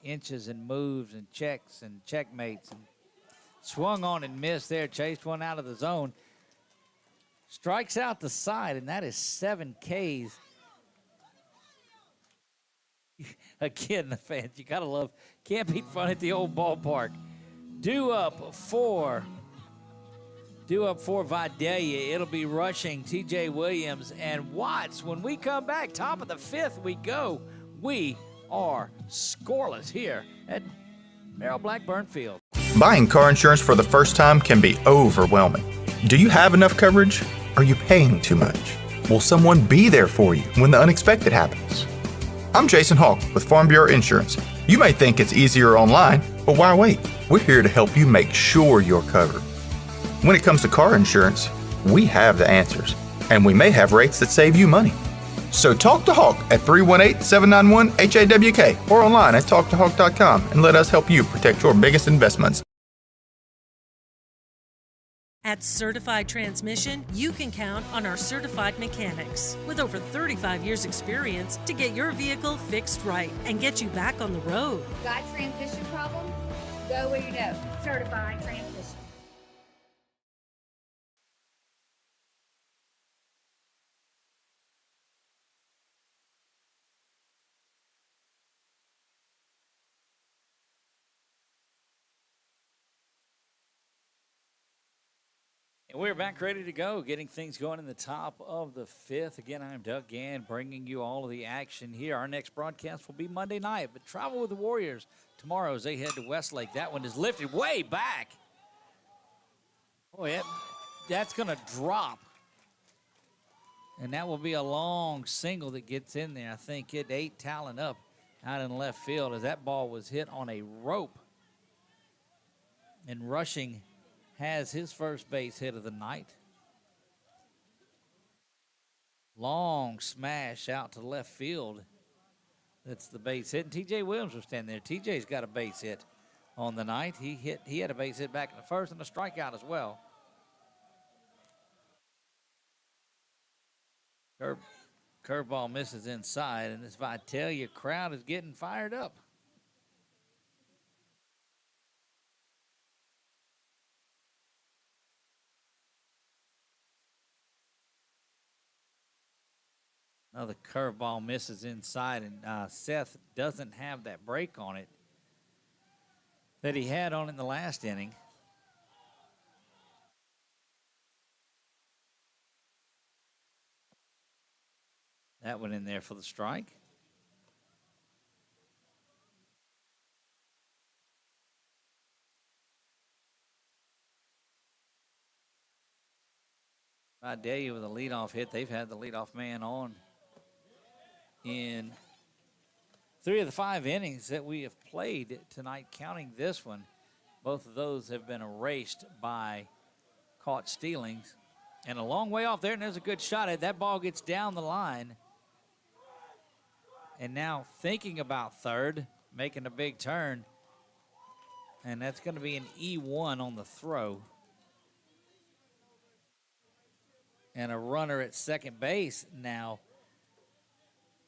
inches and moves and checks and checkmates. And swung on and missed there. Chased one out of the zone. Strikes out the side, and that is 7 Ks. Again, the fans, you got to love, can't beat fun at the old ballpark. Due up for Vidalia. It'll be rushing TJ Williams and Watts. When we come back, top of the fifth we go. We are scoreless here at Merrill Blackburn Field. Buying car insurance for the first time can be overwhelming. Do you have enough coverage? Are you paying too much? Will someone be there for you when the unexpected happens? I'm Jason Hawk with Farm Bureau Insurance. You may think it's easier online, but why wait? We're here to help you make sure you're covered. When it comes to car insurance, we have the answers, and we may have rates that save you money. So talk to Hawk at 318-791-HAWK or online at talktohawk.com and let us help you protect your biggest investments. At Certified Transmission, you can count on our certified mechanics with over 35 years experience to get your vehicle fixed right and get you back on the road. Got transmission problems? Go where you know. Certified Transmission. And we're back ready to go, getting things going in the top of the fifth. Again, I'm Doug Gann, bringing you all of the action here. Our next broadcast will be Monday night, but travel with the Warriors tomorrow as they head to Westlake. That one is lifted way back. Boy, that's going to drop. And that will be a long single that gets in there. I think it ate Talon up out in left field as that ball was hit on a rope. And rushing has his first base hit of the night. Long smash out to left field. That's the base hit. And TJ Williams was standing there. TJ's got a base hit on the night. He had a base hit back in the first and a strikeout as well. Curveball misses inside, and this Vidalia crowd is getting fired up. Another curveball misses inside, and Seth doesn't have that break on it that he had on in the last inning. That one in there for the strike. Vidalia with a leadoff hit. They've had the leadoff man on in 3 of the 5 innings that we have played tonight, counting this one. Both of those have been erased by caught stealings. And a long way off there, and there's a good shot at that ball gets down the line And now thinking about third, making a big turn. And that's going to be an E1 on the throw. And a runner at second base now.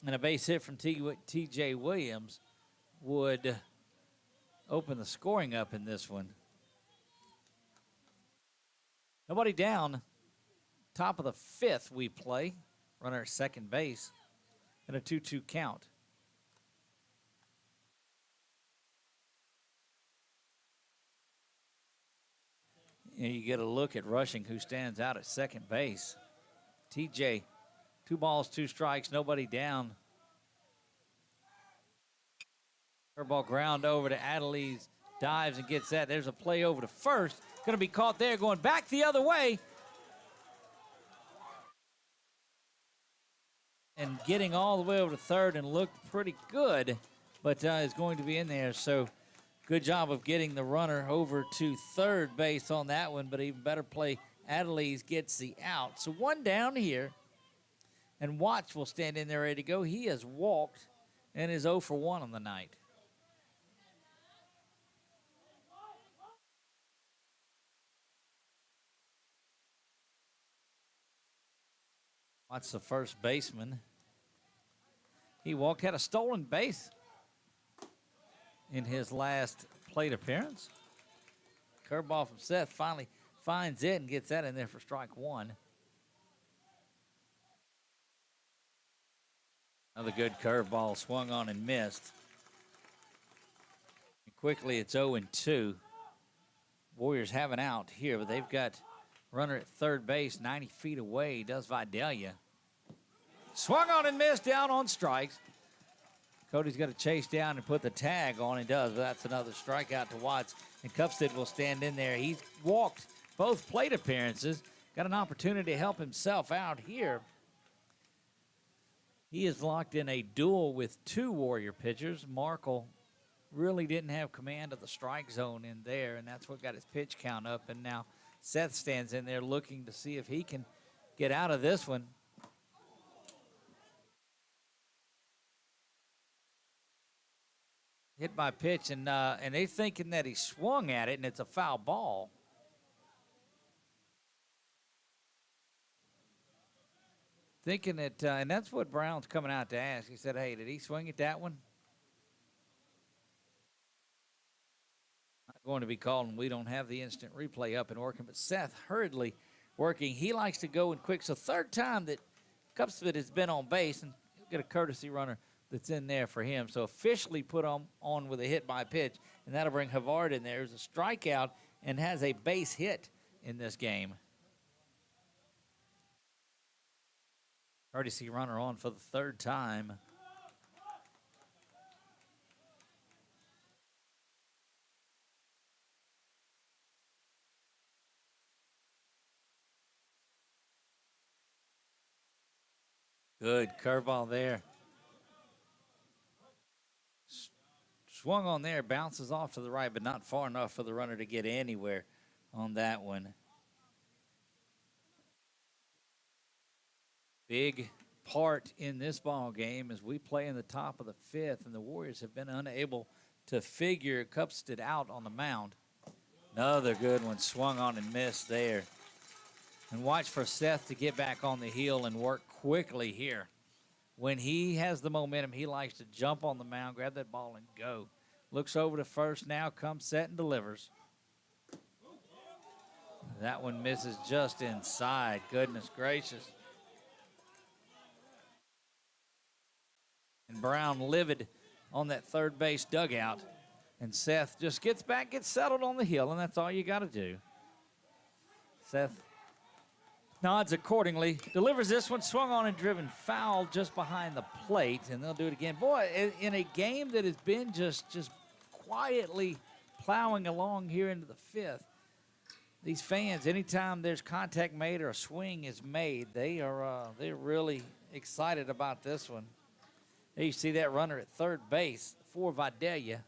And a base hit from T.J. Williams would open the scoring up in this one. Nobody down. Top of the fifth we play. Runner at second base. And a 2-2 count. And you get a look at Rushing, who stands out at second base. TJ, 2 balls, 2 strikes, nobody down. Curveball ground over to Adelise, dives and gets that. There's a play over to first. Going to be caught there, going back the other way. And getting all the way over to third and looked pretty good, but is going to be in there. So good job of getting the runner over to third base on that one, but even better play, Adelise gets the out. So 1 down here, and Watts will stand in there ready to go. He has walked and is 0 for 1 on the night. Watts, the first baseman. He walked, had a stolen base in his last plate appearance. Curveball from Seth finally finds it and gets that in there for strike 1. Another good curveball swung on and missed. And quickly it's 0-2. Warriors have an out here, but they've got runner at third base 90 feet away. Does Vidalia. Swung on and missed, down on strikes. Cody's got to chase down and put the tag on. He does, but that's another strikeout to Watts. And Cupstead will stand in there. He's walked both plate appearances. Got an opportunity to help himself out here. He is locked in a duel with 2 Warrior pitchers. Markle really didn't have command of the strike zone in there, and that's what got his pitch count up. And now Seth stands in there looking to see if he can get out of this one. Hit by pitch, and they're thinking that he swung at it, and it's a foul ball. Thinking that, and that's what Brown's coming out to ask. He said, hey, did he swing at that one? Not going to be called, and we don't have the instant replay up and working, but Seth hurriedly working. He likes to go in quick. So 3rd time that Cupstead has been on base, and he'll get a courtesy runner that's in there for him. So officially put on with a hit by pitch, and that'll bring Havard in there. There's a strikeout and has a base hit in this game. Courtesy runner on for the 3rd time. Good curveball there. Swung on there, bounces off to the right, but not far enough for the runner to get anywhere on that one. Big part in this ball game as we play in the top of the 5th, and the Warriors have been unable to figure Cupstead out on the mound. Another good one, swung on and missed there. And watch for Seth to get back on the heel and work quickly here. When he has the momentum, he likes to jump on the mound, grab that ball, and go. Looks over to first now, comes set and delivers. That one misses just inside. Goodness gracious. And Brown livid on that third base dugout. And Seth just gets back, gets settled on the hill, and that's all you got to do. Seth nods accordingly, delivers this one, swung on and driven foul just behind the plate, and they'll do it again. Boy, in a game that has been just quietly plowing along here into the 5th, these fans, anytime there's contact made or a swing is made, they're really excited about this one. There you see that runner at third base for Vidalia.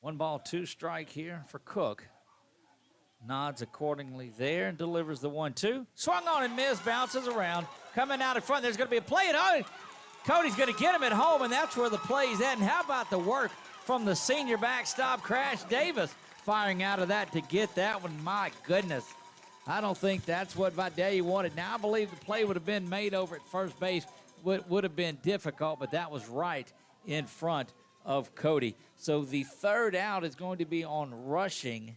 1 ball, 2 strike here for Cook. Nods accordingly there and delivers the 1-2. Swung on and missed, bounces around. coming out in front. There's going to be a play at home. Cody's going to get him at home, and that's where the play's at. And how about the work from the senior backstop, Crash Davis, firing out of that to get that one? My goodness. I don't think that's what Vidalia wanted. Now, I believe the play would have been made over at first base. Would have been difficult, but that was right in front of Cody. So the third out is going to be on Rushing.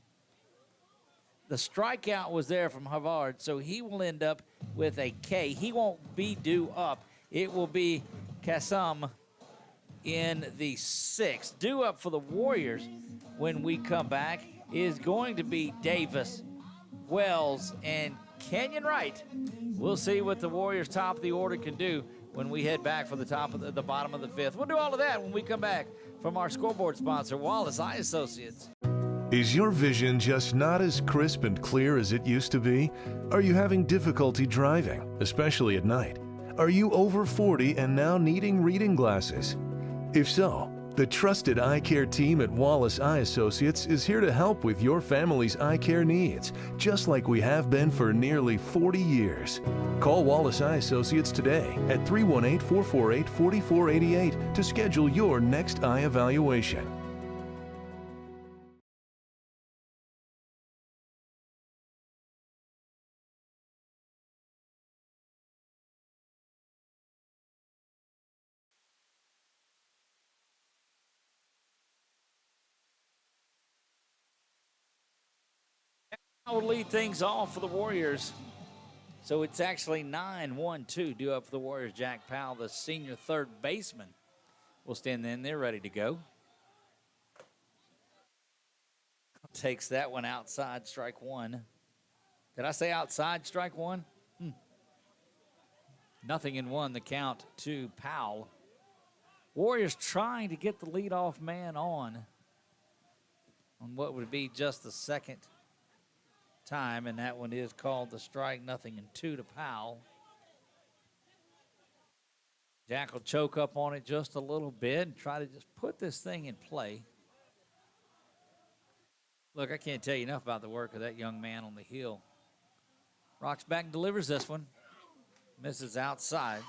The strikeout was there from Havard, so he will end up with a K. He won't be due up. It will be Kassam in the sixth. Due up for the Warriors when we come back is going to be Davis, Wells, and Kenyon Wright. We'll see what the Warriors' top of the order can do when we head back for the top of the bottom of the fifth. We'll do all of that when we come back from our scoreboard sponsor, Wallace Eye Associates. Is your vision just not as crisp and clear as it used to be? Are you having difficulty driving, especially at night? Are you over 40 and now needing reading glasses? If so, the trusted eye care team at Wallace Eye Associates is here to help with your family's eye care needs, just like we have been for nearly 40 years. Call Wallace Eye Associates today at 318-448-4488 to schedule your next eye evaluation. I will lead things off for the Warriors. So it's actually 9-1-2 due up for the Warriors. Jack Powell, the senior third baseman, will stand in there ready to go. Takes that one outside, strike one. Did I say outside, strike one? Nothing in one, the count to Powell. Warriors trying to get the leadoff man on what would be just the second time, and that one is called the strike. 0-2 to Powell. Jack will choke up on it just a little bit and try to just put this thing in play. Look, I can't tell you enough about the work of that young man on the hill. Rocks back and delivers this one. Misses outside.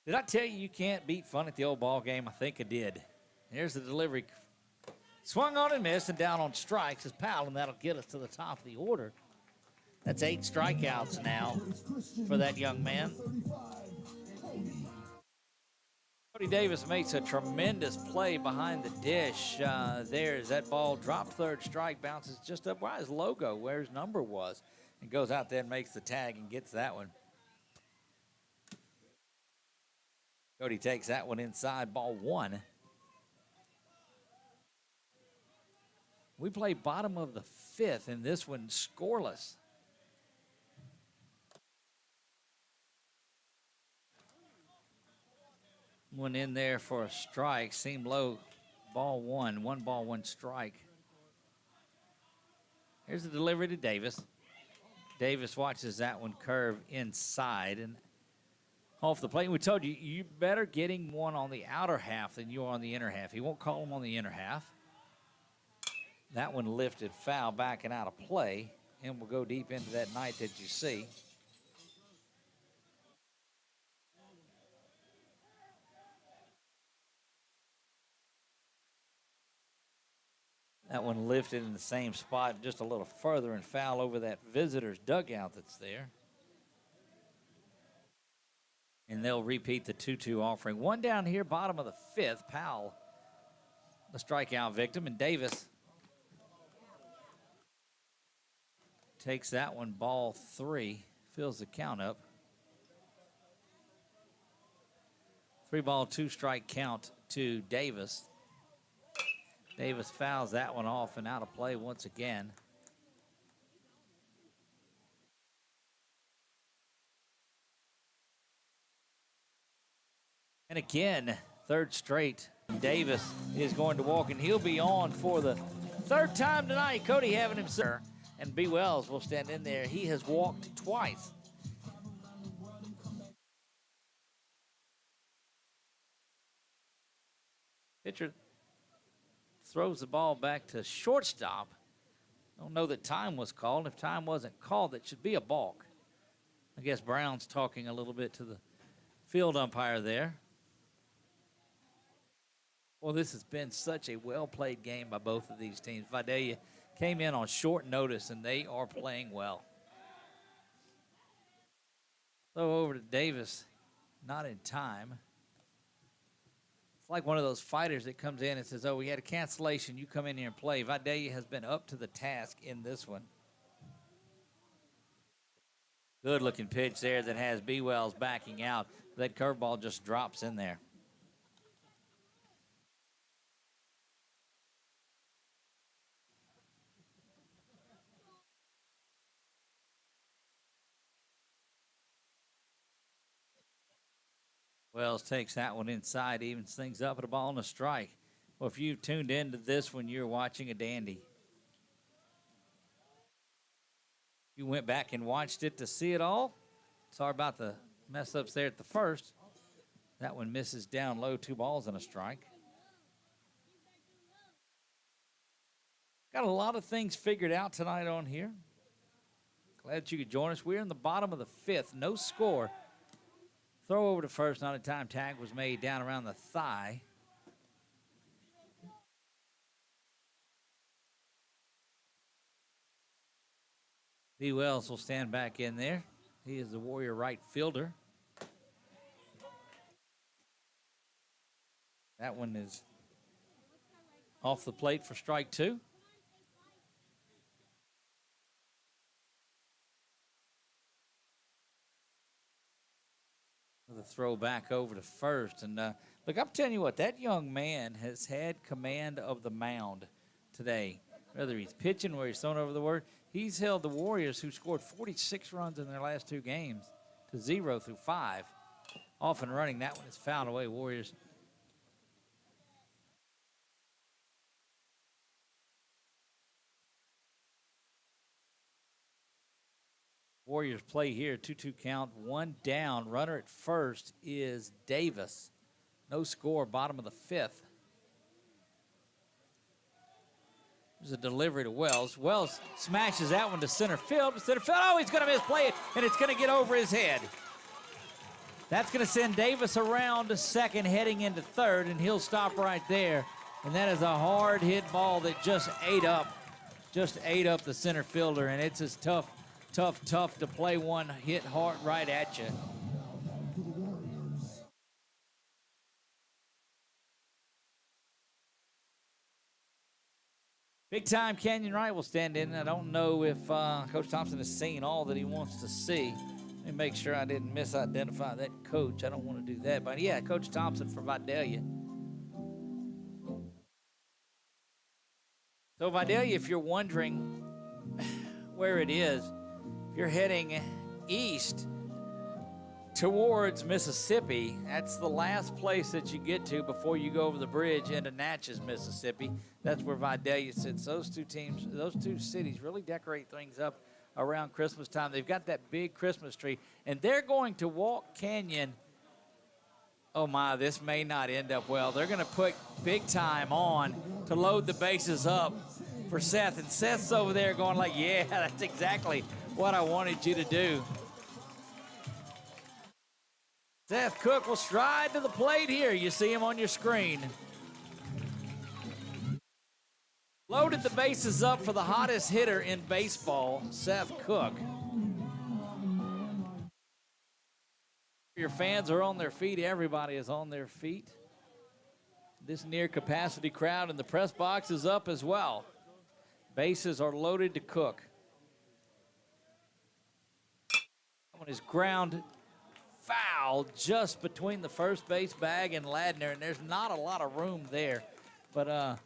Did I tell you can't beat fun at the old ball game? I think I did. Here's the delivery. Swung on and missed, and down on strikes is Powell, and that'll get us to the top of the order. That's 8 strikeouts now for that young man. Cody Davis makes a tremendous play behind the dish. There's that ball, drop third strike, bounces just up by his logo, where his number was, and goes out there and makes the tag and gets that one. Cody takes that one inside, ball one. We play bottom of the fifth, and this one scoreless. One in there for a strike. Seemed low. Ball one. 1 ball, 1 strike. Here's the delivery to Davis. Davis watches that one curve inside and off the plate. We told you, you better getting one on the outer half than you are on the inner half. He won't call him on the inner half. That one lifted foul, backing out of play, and will go deep into that night that you see. That one lifted in the same spot, just a little further, and foul over that visitor's dugout that's there. And they'll repeat the 2-2 offering. One down here, bottom of the fifth. Powell, the strikeout victim, and Davis takes that one, ball 3, fills the count up. 3 ball, 2 strike count to Davis. Davis fouls that one off and out of play once again. And again, third straight, Davis is going to walk, and he'll be on for the third time tonight. Cody having him, sir. And B. Wells will stand in there. He has walked twice. Pitcher throws the ball back to shortstop. Don't know that time was called. If time wasn't called, that should be a balk. I guess Brown's talking a little bit to the field umpire there. Well, this has been such a well-played game by both of these teams. Vidalia came in on short notice, and they are playing well. So over to Davis, not in time. It's like one of those fighters that comes in and says, oh, we had a cancellation. You come in here and play. Vidalia has been up to the task in this one. Good-looking pitch there that has B. Wells backing out. That curveball just drops in there. Wells takes that one inside, evens things up at a ball and a strike. Well, if you tuned into this when you're watching a dandy, you went back and watched it to see it all. Sorry about the mess ups there at the first. That one misses down low, 2 balls and a strike. Got a lot of things figured out tonight on here. Glad you could join us. We're in the bottom of the 5th, no score. Throw over to first, not a time. Tag was made down around the thigh. B. Wells will stand back in there. He is the Warrior right fielder. That one is off the plate for strike 2. The throw back over to first. And look, I'm telling you what, that young man has had command of the mound today. Whether he's pitching or he's thrown over the word, he's held the Warriors, who scored 46 runs in their last 2 games, to 0 through 5. Off and running, that one is fouled away. Warriors play here, 2-2 count, 1 down. Runner at first is Davis. No score, bottom of the 5th. There's a delivery to Wells. Wells smashes that one to center field. Center field, oh, he's going to misplay it, and it's going to get over his head. That's going to send Davis around to second, heading into third, and he'll stop right there. And that is a hard hit ball that just ate up the center fielder, and it's as tough to play one hit hard right at you. Big time Canyon Wright will stand in. I don't know if Coach Thompson has seen all that he wants to see. Let me make sure I didn't misidentify that coach. I don't want to do that. But yeah, Coach Thompson for Vidalia. So Vidalia, if you're wondering where it is, if you're heading east towards Mississippi, that's the last place that you get to before you go over the bridge into Natchez, Mississippi. That's where Vidalia sits. Those two cities really decorate things up around Christmas time. They've got that big Christmas tree, and they're going to walk Canyon. Oh my, this may not end up well. They're going to put big time on to load the bases up for Seth, and Seth's over there going like, yeah, that's exactly what I wanted you to do. Seth Cook will stride to the plate here. You see him on your screen. Loaded the bases up for the hottest hitter in baseball, Seth Cook. Your fans are on their feet. Everybody is on their feet. This near capacity crowd in the press box is up as well. Bases are loaded to Cook. That one is ground foul just between the first base bag and Ladner, and there's not a lot of room there. But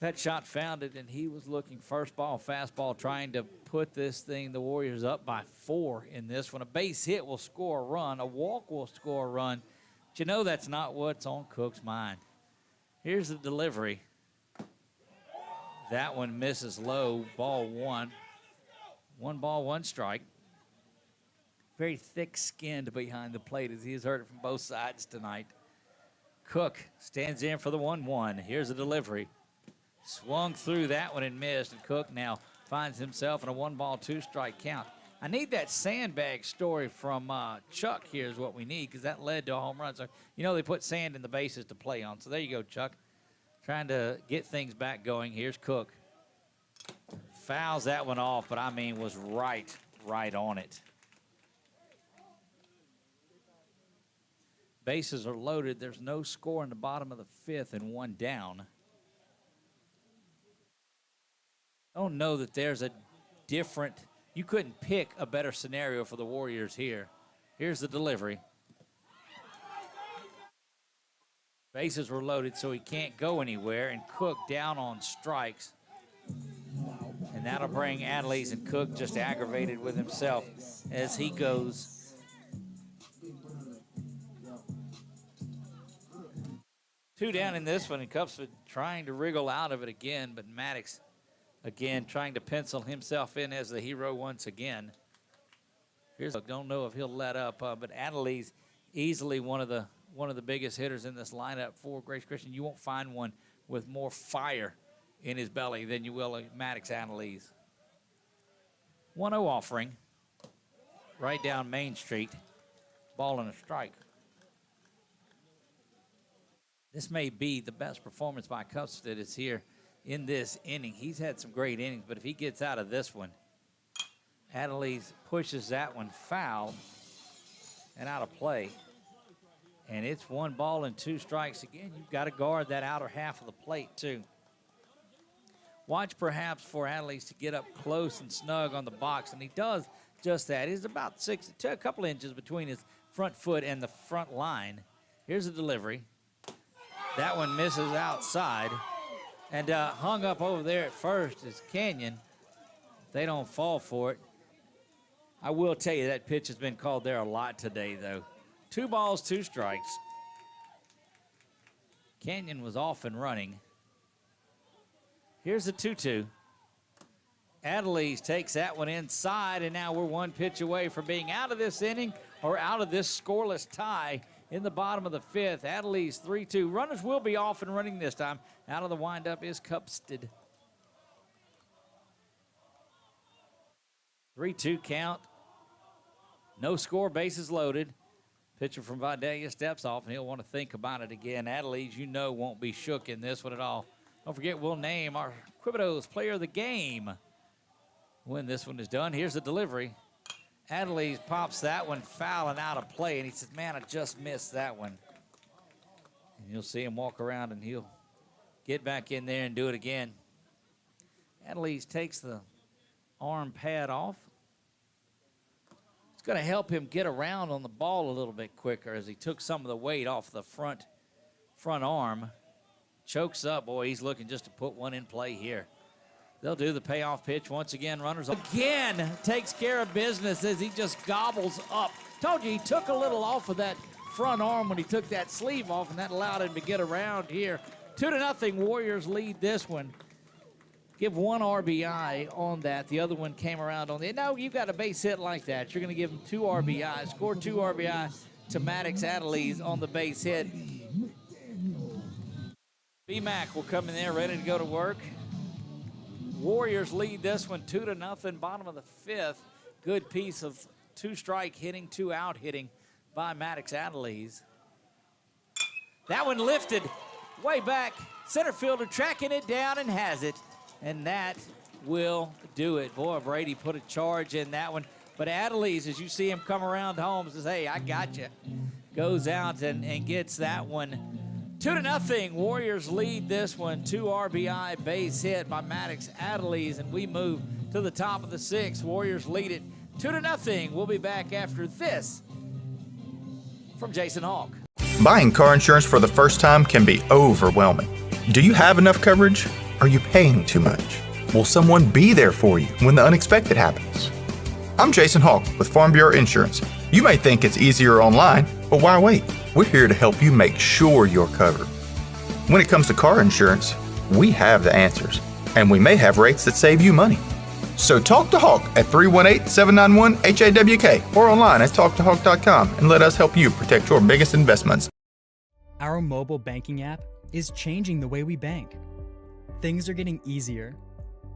that shot found it, and he was looking first ball, fastball, trying to put this thing, the Warriors, up by 4 in this one. A base hit will score a run. A walk will score a run. But you know that's not what's on Cook's mind. Here's the delivery. That one misses low, ball 1. 1 ball, 1 strike. Very thick-skinned behind the plate, as he has heard it from both sides tonight. Cook stands in for the 1-1. Here's a delivery. Swung through that one and missed, and Cook now finds himself in a 1-ball, 2-strike count. I need that sandbag story from Chuck here is what we need, because that led to a home run. So, you know, they put sand in the bases to play on. So there you go, Chuck. Trying to get things back going. Here's Cook. Fouls that one off, but I mean was right on it. Bases are loaded. There's no score in the bottom of the 5th and 1 down. I don't know that there's a different, you couldn't pick a better scenario for the Warriors here. Here's the delivery. Bases were loaded, so he can't go anywhere, and Cook down on strikes. And that'll bring Adelise and Cook just aggravated with himself as he goes. Two down in this one, and Cupsford trying to wriggle out of it again, but Maddox again trying to pencil himself in as the hero once again. Here's, don't know if he'll let up, but Adelise easily one of the biggest hitters in this lineup for Grace Christian. You won't find one with more fire in his belly than you will Maddox Adelise. 1-0 offering right down Main Street. Ball and a strike. This may be the best performance by Cupstead is here in this inning. He's had some great innings, but if he gets out of this one, Adelise pushes that one foul and out of play. And it's 1 ball and 2 strikes again. You've got to guard that outer half of the plate too. Watch perhaps for Adelise to get up close and snug on the box, and he does just that. He's about a couple inches between his front foot and the front line. Here's the delivery. That one misses outside. And hung up over there at first is Canyon. They don't fall for it. I will tell you that pitch has been called there a lot today, though. 2 balls, 2 strikes. Canyon was off and running. Here's the 2-2. Adelise takes that one inside, and now we're 1 pitch away from being out of this inning or out of this scoreless tie in the bottom of the 5th. Adelise 3-2. Runners will be off and running this time. Out of the windup is Cupstead. 3-2 count. No score, bases loaded. Pitcher from Vidalia steps off, and he'll want to think about it again. Adelise, you know, won't be shook in this one at all. Don't forget, we'll name our Quibitos Player of the Game when this one is done. Here's the delivery. Adelise pops that one foul and out of play, and he says, man, I just missed that one. And you'll see him walk around, and he'll get back in there and do it again. Adelise takes the arm pad off. It's going to help him get around on the ball a little bit quicker as he took some of the weight off the front arm. Chokes up. Boy, he's looking just to put one in play here. They'll do the payoff pitch once again. Runners again takes care of business as he just gobbles up. Told you he took a little off of that front arm when he took that sleeve off, and that allowed him to get around here. 2-0, Warriors lead this one. Give 1 RBI on that. The other one came around on the. No, you've got a base hit like that. You're going to give him 2 RBI. Score 2 RBI to Maddox Adelise on the base hit. B-Mac will come in there ready to go to work. Warriors lead this one 2-0, bottom of the 5th. Good piece of 2-strike hitting, 2-out hitting by Maddox Adelise. That one lifted way back. Center fielder tracking it down and has it. And that will do it. Boy, Brady put a charge in that one. But Adelise, as you see him come around home, says, hey, I got you. Goes out and gets that one. 2-0, Warriors lead this one. 2 RBI base hit by Maddox Adelise, and we move to the top of the 6th. Warriors lead it 2-0. We'll be back after this from Jason Hawk. Buying car insurance for the first time can be overwhelming. Do you have enough coverage? Are you paying too much? Will someone be there for you when the unexpected happens? I'm Jason Hawk with Farm Bureau Insurance. You may think it's easier online, but why wait? We're here to help you make sure you're covered. When it comes to car insurance, we have the answers, and we may have rates that save you money. So talk to Hawk at 318-791-HAWK or online at talktohawk.com and let us help you protect your biggest investments. Our mobile banking app is changing the way we bank. Things are getting easier,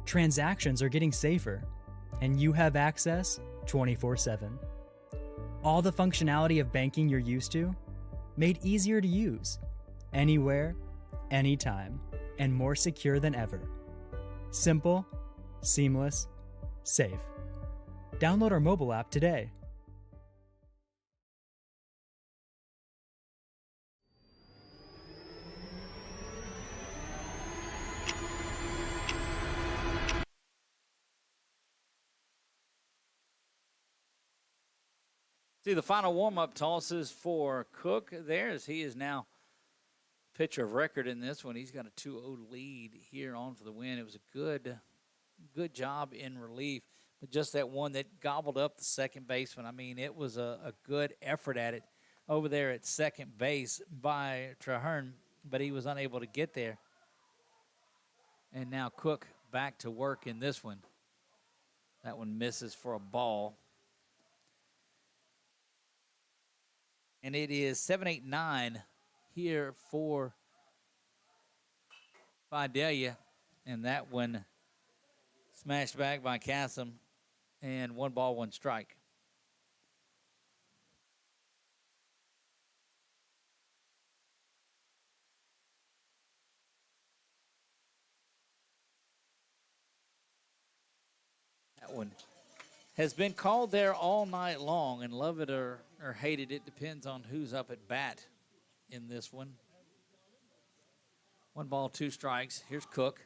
transactions are getting safer, and you have access 24/7. All the functionality of banking you're used to, made easier to use, anywhere, anytime, and more secure than ever. Simple, seamless, safe. Download our mobile app today. See the final warm-up tosses for Cook there, as he is now pitcher of record in this one. He's got a 2-0 lead here on for the win. It was a good job in relief, but just that one that gobbled up the second baseman. I mean, it was a good effort at it over there at second base by Traherne, but he was unable to get there. And now Cook back to work in this one. That one misses for a ball. And it is 7-8-9 here for Vidalia. And that one smashed back by Cassim. And 1 ball, 1 strike. That one has been called there all night long, and love it or hate it, it depends on who's up at bat in this one. 1 ball, 2 strikes. Here's Cook.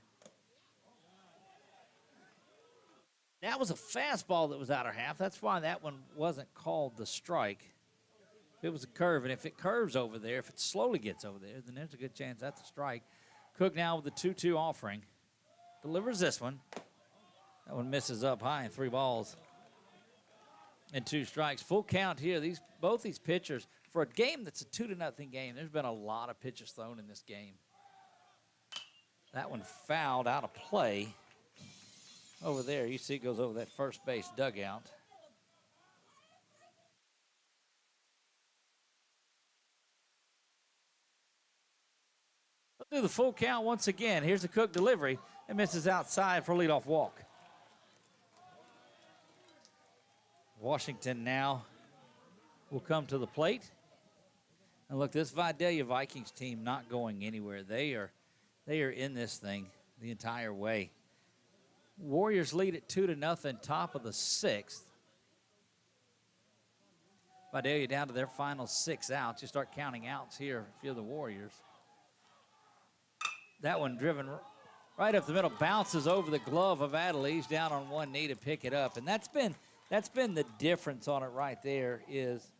That was a fastball that was out of half. That's why that one wasn't called the strike. If it was a curve, and if it curves over there, if it slowly gets over there, then there's a good chance that's a strike. Cook now with the 2-2 offering. Delivers this one. That one misses up high, and 3 balls and 2 strikes. Full count here. Both these pitchers, for a game that's a 2-0 game, there's been a lot of pitches thrown in this game. That one fouled out of play over there. You see it goes over that first base dugout. We'll do the full count once again. Here's the Cook delivery. It misses outside for a leadoff walk. Washington now will come to the plate. And look, this Vidalia Vikings team not going anywhere. They are in this thing the entire way. Warriors lead at 2-0, top of the 6th. Vidalia down to their final 6 outs. You start counting outs here if you're the Warriors. That one driven right up the middle, bounces over the glove of Adelaide. He's down on one knee to pick it up. And that's been the difference on it right there is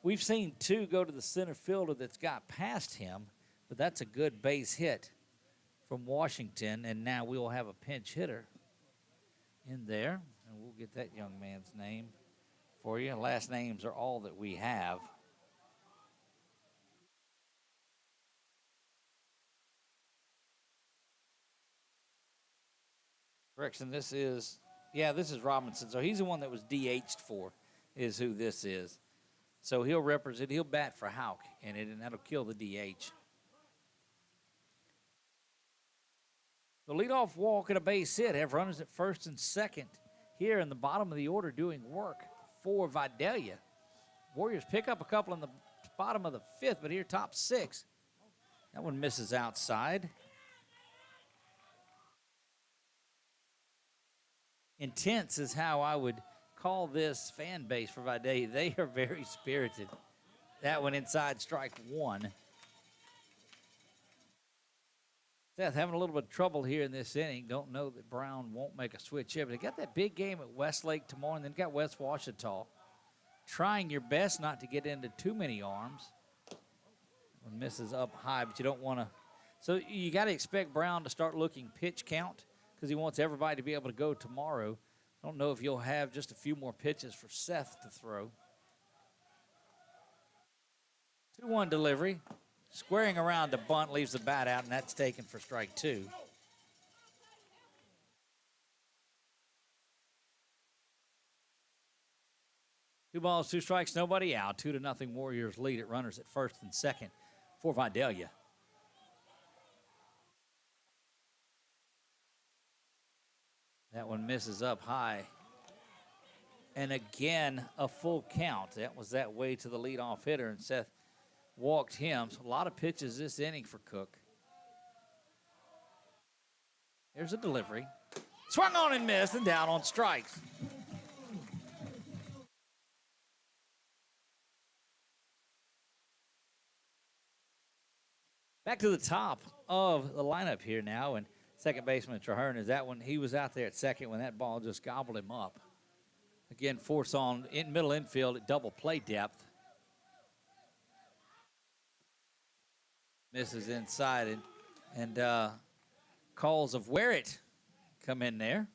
we've seen 2 go to the center fielder that's got past him, but that's a good base hit from Washington, and now we will have a pinch hitter in there, and we'll get that young man's name for you. Last names are all that we have. Correction, this is Robinson. So he's the one that was DH'd for, is who this is. So he'll bat for Houck, and that'll kill the DH. The leadoff walk and a base hit have runners at first and second here in the bottom of the order doing work for Vidalia. Warriors pick up a couple in the bottom of the 5th, but here top 6. That one misses outside. Intense is how I would call this fan base for Vidalia. They are very spirited. That one inside, strike 1. Seth having a little bit of trouble here in this inning. Don't know that Brown won't make a switch here, but they got that big game at Westlake tomorrow, and then got West Washita. Trying your best not to get into too many arms. One misses up high, but you don't want to. So you got to expect Brown to start looking pitch count because he wants everybody to be able to go tomorrow. I don't know if you'll have just a few more pitches for Seth to throw. 2-1 delivery. Squaring around to bunt, leaves the bat out, and that's taken for strike 2. Two balls, 2 strikes, nobody out. 2-0 Warriors lead at runners at first and second for Vidalia. That one misses up high. And again, a full count. That was that way to the leadoff hitter, and Seth walked him. So a lot of pitches this inning for Cook. There's a delivery. Swung on and missed, and down on strikes. Back to the top of the lineup here now, and second baseman Traherne is that one. He was out there at second when that ball just gobbled him up. Again, force on in middle infield at double play depth. Misses inside, and calls of where it come in there.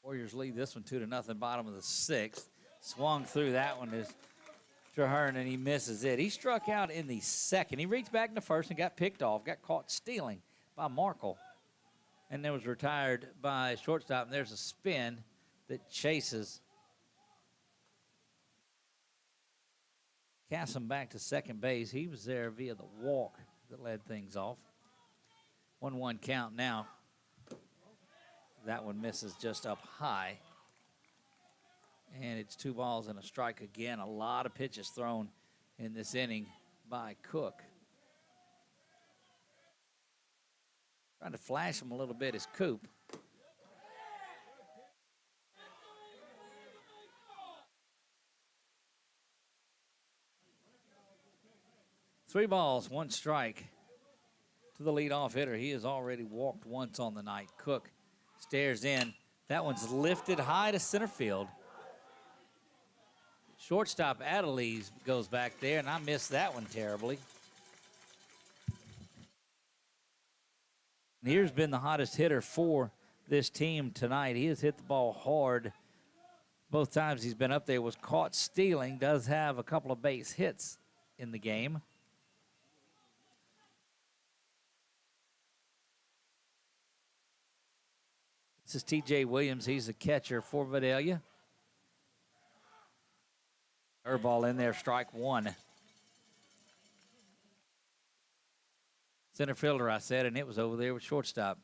Warriors lead this one 2-0, bottom of the sixth. Swung through that one is Traherne, and he misses it. He struck out in the second. He reached back in the first and got picked off, got caught stealing by Markle, and then was retired by shortstop. And there's a spin that chases Cassim back to second base. He was there via the walk that led things off. 1-1 count now. That one misses just up high. And it's 2 balls and a strike again. A lot of pitches thrown in this inning by Cook. Trying to flash him a little bit is Coop. Three balls, 1 strike to the leadoff hitter. He has already walked once on the night. Cook stares in. That one's lifted high to center field. Shortstop Adelise goes back there, and I missed that one terribly. And here's been the hottest hitter for this team tonight. He has hit the ball hard. Both times he's been up there, was caught stealing, does have a couple of base hits in the game. This is T.J. Williams. He's the catcher for Vidalia. Curveball in there, strike 1. Center fielder, I said, and it was over there with shortstop.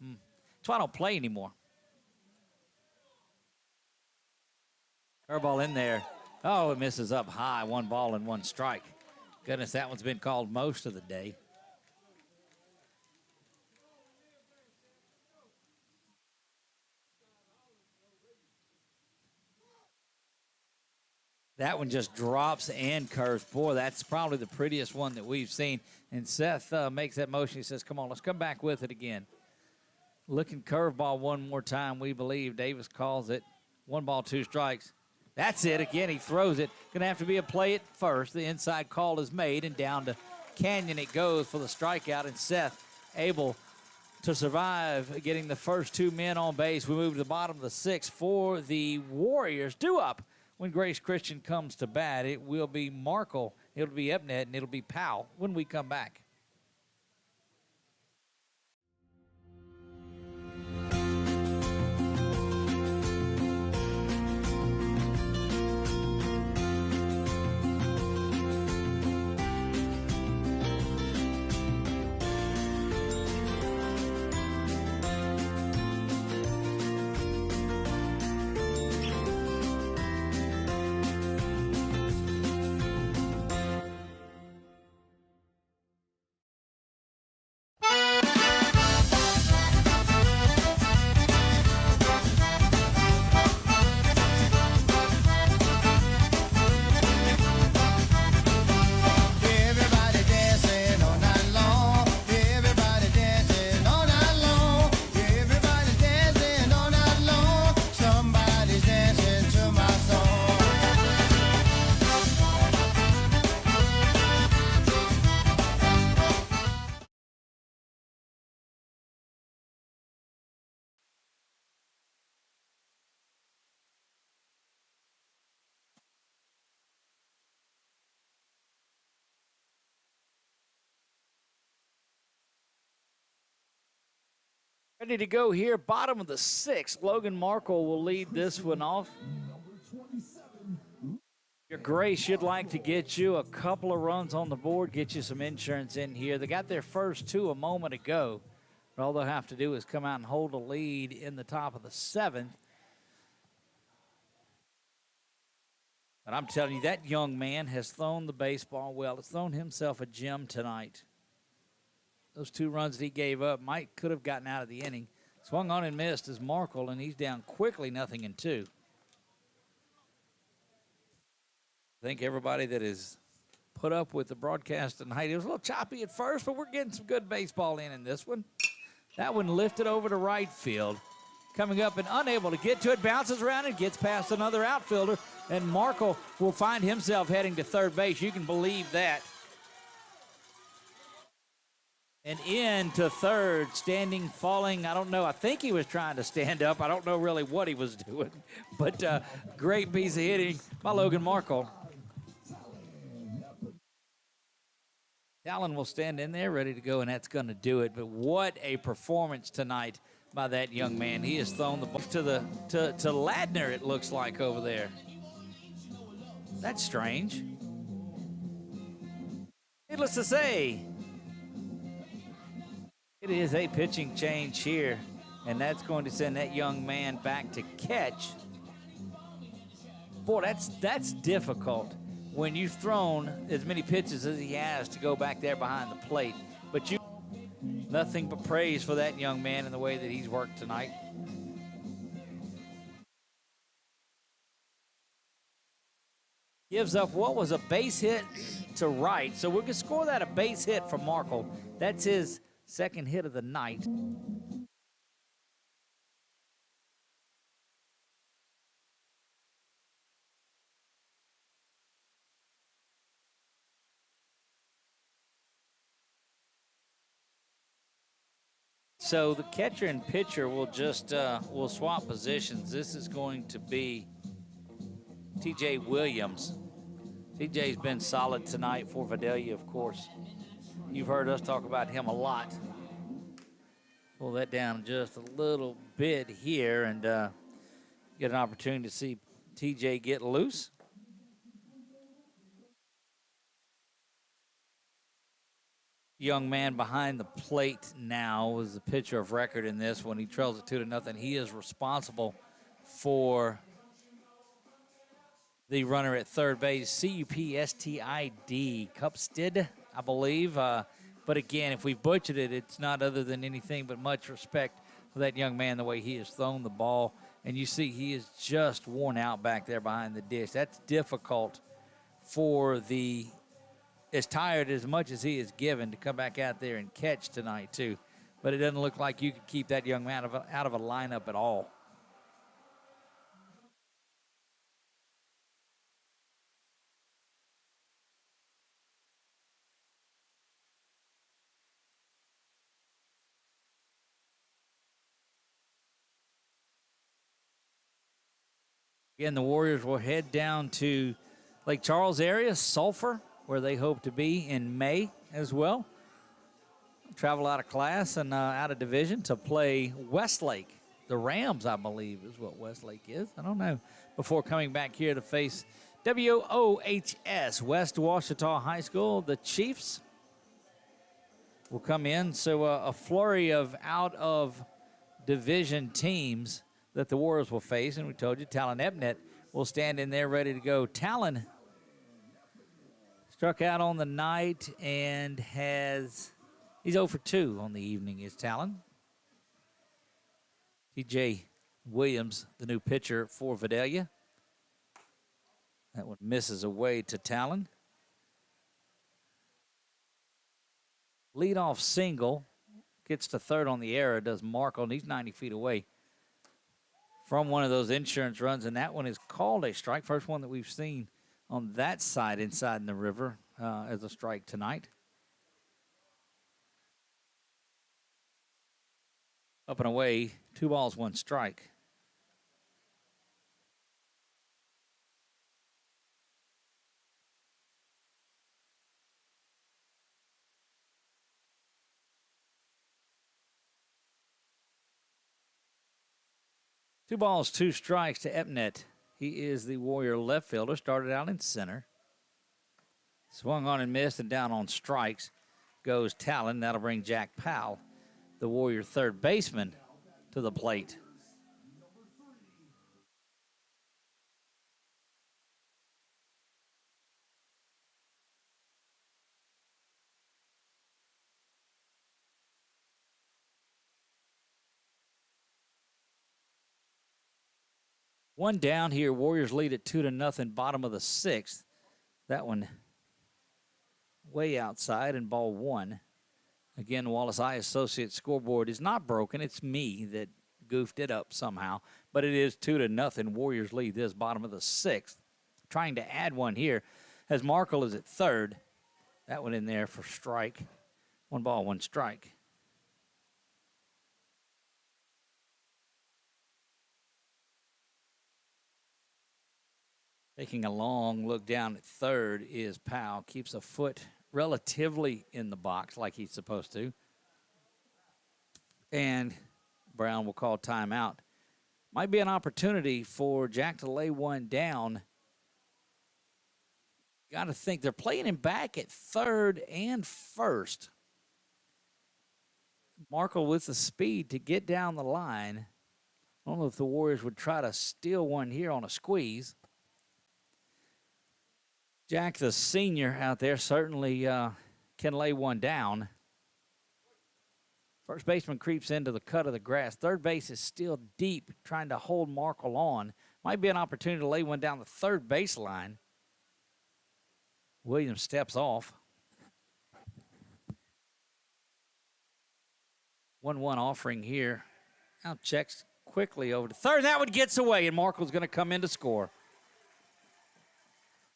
That's why I don't play anymore. Curveball in there. Oh, it misses up high. 1 ball and 1 strike. Goodness, that one's been called most of the day. That one just drops and curves. Boy, that's probably the prettiest one that we've seen. And Seth makes that motion. He says, come on, let's come back with it again. Looking curveball one more time, we believe. Davis calls it. 1 ball, 2 strikes. That's it. Again, he throws it. Going to have to be a play at first. The inside call is made, and down to Canyon it goes for the strikeout. And Seth able to survive getting the first 2 men on base. We move to the bottom of the 6th for the Warriors. Due up. When Grace Christian comes to bat, it will be Markle, it'll be Ebnet, and it'll be Powell when we come back. Ready to go here, bottom of the 6th. Logan Markle will lead this one off. Your Grace should like to get you a couple of runs on the board, get you some insurance in here. They got their first two a moment ago. But all they'll have to do is come out and hold a lead in the top of the seventh. But I'm telling you, that young man has thrown the baseball well. Has thrown himself a gem tonight. Those two runs that he gave up could have gotten out of the inning. Swung on and missed is Markle, and he's down quickly, 0-2. I think everybody that is put up with the broadcast tonight, it was a little choppy at first, but we're getting some good baseball in this one. That one lifted over to right field. Coming up and unable to get to it, bounces around and gets past another outfielder, and Markle will find himself heading to third base. You can believe that. And into third, standing, falling, I don't know. I think he was trying to stand up. I don't know really what he was doing. But great piece of hitting by Logan Markle. Allen will stand in there ready to go, and that's going to do it. But what a performance tonight by that young man. He has thrown the ball to Ladner, it looks like, over there. That's strange. Needless to say, it is a pitching change here, and that's going to send that young man back to catch. Boy, that's difficult when you've thrown as many pitches as he has to go back there behind the plate. But nothing but praise for that young man and the way that he's worked tonight. Gives up what was a base hit to right. So we can score that a base hit for Markle. That's his second hit of the night. So the catcher and pitcher will just will swap positions. This is going to be TJ Williams. TJ's been solid tonight for Vidalia, of course. You've heard us talk about him a lot. Pull that down just a little bit here and get an opportunity to see TJ get loose. Young man behind the plate now is the pitcher of record in this one. He trails it 2-0. He is responsible for the runner at third base, Cupstid, Cupstid, I believe. But again, if we've butchered it, it's not other than anything but much respect for that young man, the way he has thrown the ball. And you see he is just worn out back there behind the dish. That's difficult for as tired as much as he is given to come back out there and catch tonight too. But it doesn't look like you could keep that young man out of a lineup at all. Again, the Warriors will head down to Lake Charles area, Sulphur, where they hope to be in May as well. Travel out of class and out of division to play Westlake. The Rams, I believe, is what Westlake is. I don't know. Before coming back here to face WOHS, West Ouachita High School. The Chiefs will come in. So a flurry of out-of-division teams that the Warriors will face. And we told you, Talon Ebnet will stand in there ready to go. Talon struck out on the night and he's 0 for 2 on the evening is Talon. TJ Williams, the new pitcher for Vidalia. That one misses away to Talon. Leadoff single. Gets to third on the error, does Markle, and he's 90 feet away from one of those insurance runs, and that one is called a strike. First one that we've seen on that side inside in the river as a strike tonight. Up and away, 2 balls, 1 strike. Two balls, 2 strikes to Epnet. He is the Warrior left fielder. Started out in center. Swung on and missed, and down on strikes goes Talon. That'll bring Jack Powell, the Warrior third baseman, to the plate. One down here. Warriors lead at 2-0, bottom of the sixth. That one way outside, and ball one. Again, Wallace Eye Associates scoreboard is not broken. It's me that goofed it up somehow. But it is 2-0. Warriors lead this bottom of the sixth. Trying to add one here as Markle is at third. That one in there for strike. 1 ball, 1 strike. Taking a long look down at third is Powell. Keeps a foot relatively in the box like he's supposed to. And Brown will call timeout. Might be an opportunity for Jack to lay one down. Got to think they're playing him back at third and first. Markle with the speed to get down the line. I don't know if the Warriors would try to steal one here on a squeeze. Jack, the senior out there, certainly can lay one down. First baseman creeps into the cut of the grass. Third base is still deep, trying to hold Markle on. Might be an opportunity to lay one down the third baseline. Williams steps off. 1-1 offering here. Now checks quickly over to third. That one gets away, and Markle's going to come in to score.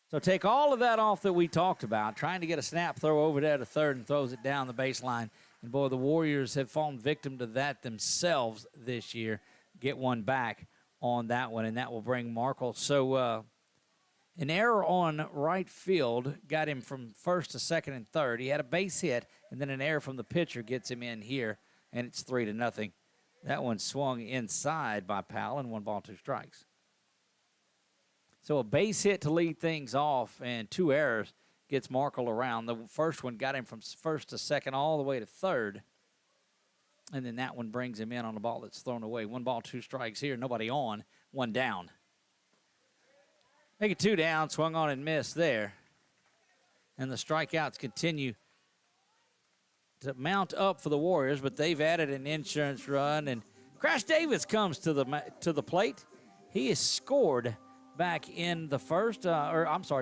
So take all of that off that we talked about, trying to get a snap throw over there to third, and throws it down the baseline. And, boy, the Warriors have fallen victim to that themselves this year. Get one back on that one, and that will bring Markle. So an error on right field got him from first to second and third. He had a base hit, and then an error from the pitcher gets him in here, and it's 3-0. That one swung inside by Powell, and 1 ball, 2 strikes. So a base hit to lead things off, and 2 errors gets Markle around. The first one got him from first to second all the way to third. And then that one brings him in on a ball that's thrown away. 1 ball, 2 strikes here. Nobody on, 1 down. Make it 2 down, swung on and missed there. And the strikeouts continue to mount up for the Warriors, but they've added an insurance run. And Crash Davis comes to the plate. He has scored back in the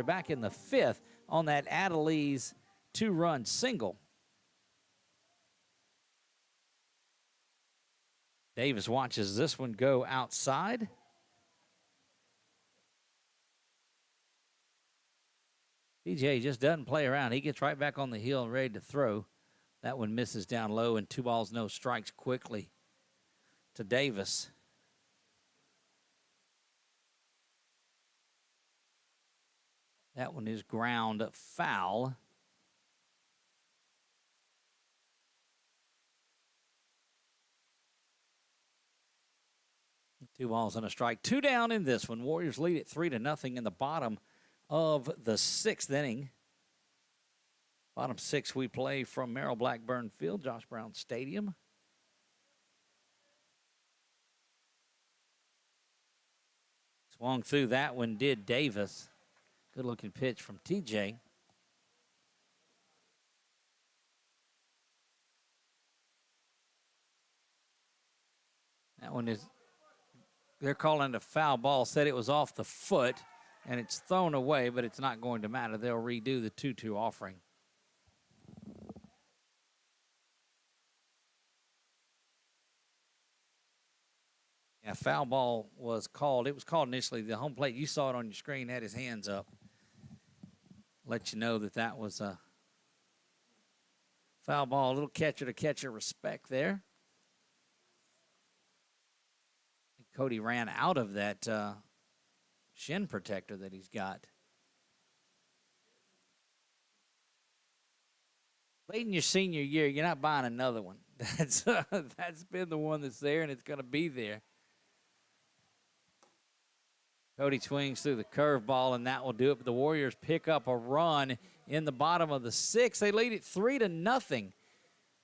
back in the 5th on that Adelise 2-run single. Davis watches this one go outside. DJ just doesn't play around. He gets right back on the hill and ready to throw. That one misses down low, and 2 balls, no strikes quickly to Davis. That one is ground foul. Two balls and a strike. 2 down in this one. Warriors lead it 3-0 in the bottom of the 6th inning. Bottom 6 we play from Merrill Blackburn Field, Josh Brown Stadium. Swung through that one, did Davis. Good-looking pitch from TJ. That one is, they're calling it a foul ball. Said it was off the foot, and it's thrown away, but it's not going to matter. They'll redo the 2-2 offering. Yeah, foul ball was called. It was called initially. The home plate, you saw it on your screen, had his hands up. Let you know that that was a foul ball. A little catcher-to-catcher respect there. Cody ran out of that shin protector that he's got. Late in your senior year, you're not buying another one. That's been the one that's there, and it's going to be there. Cody swings through the curveball, and that will do it. But the Warriors pick up a run in the bottom of the 6th. They lead it 3-0.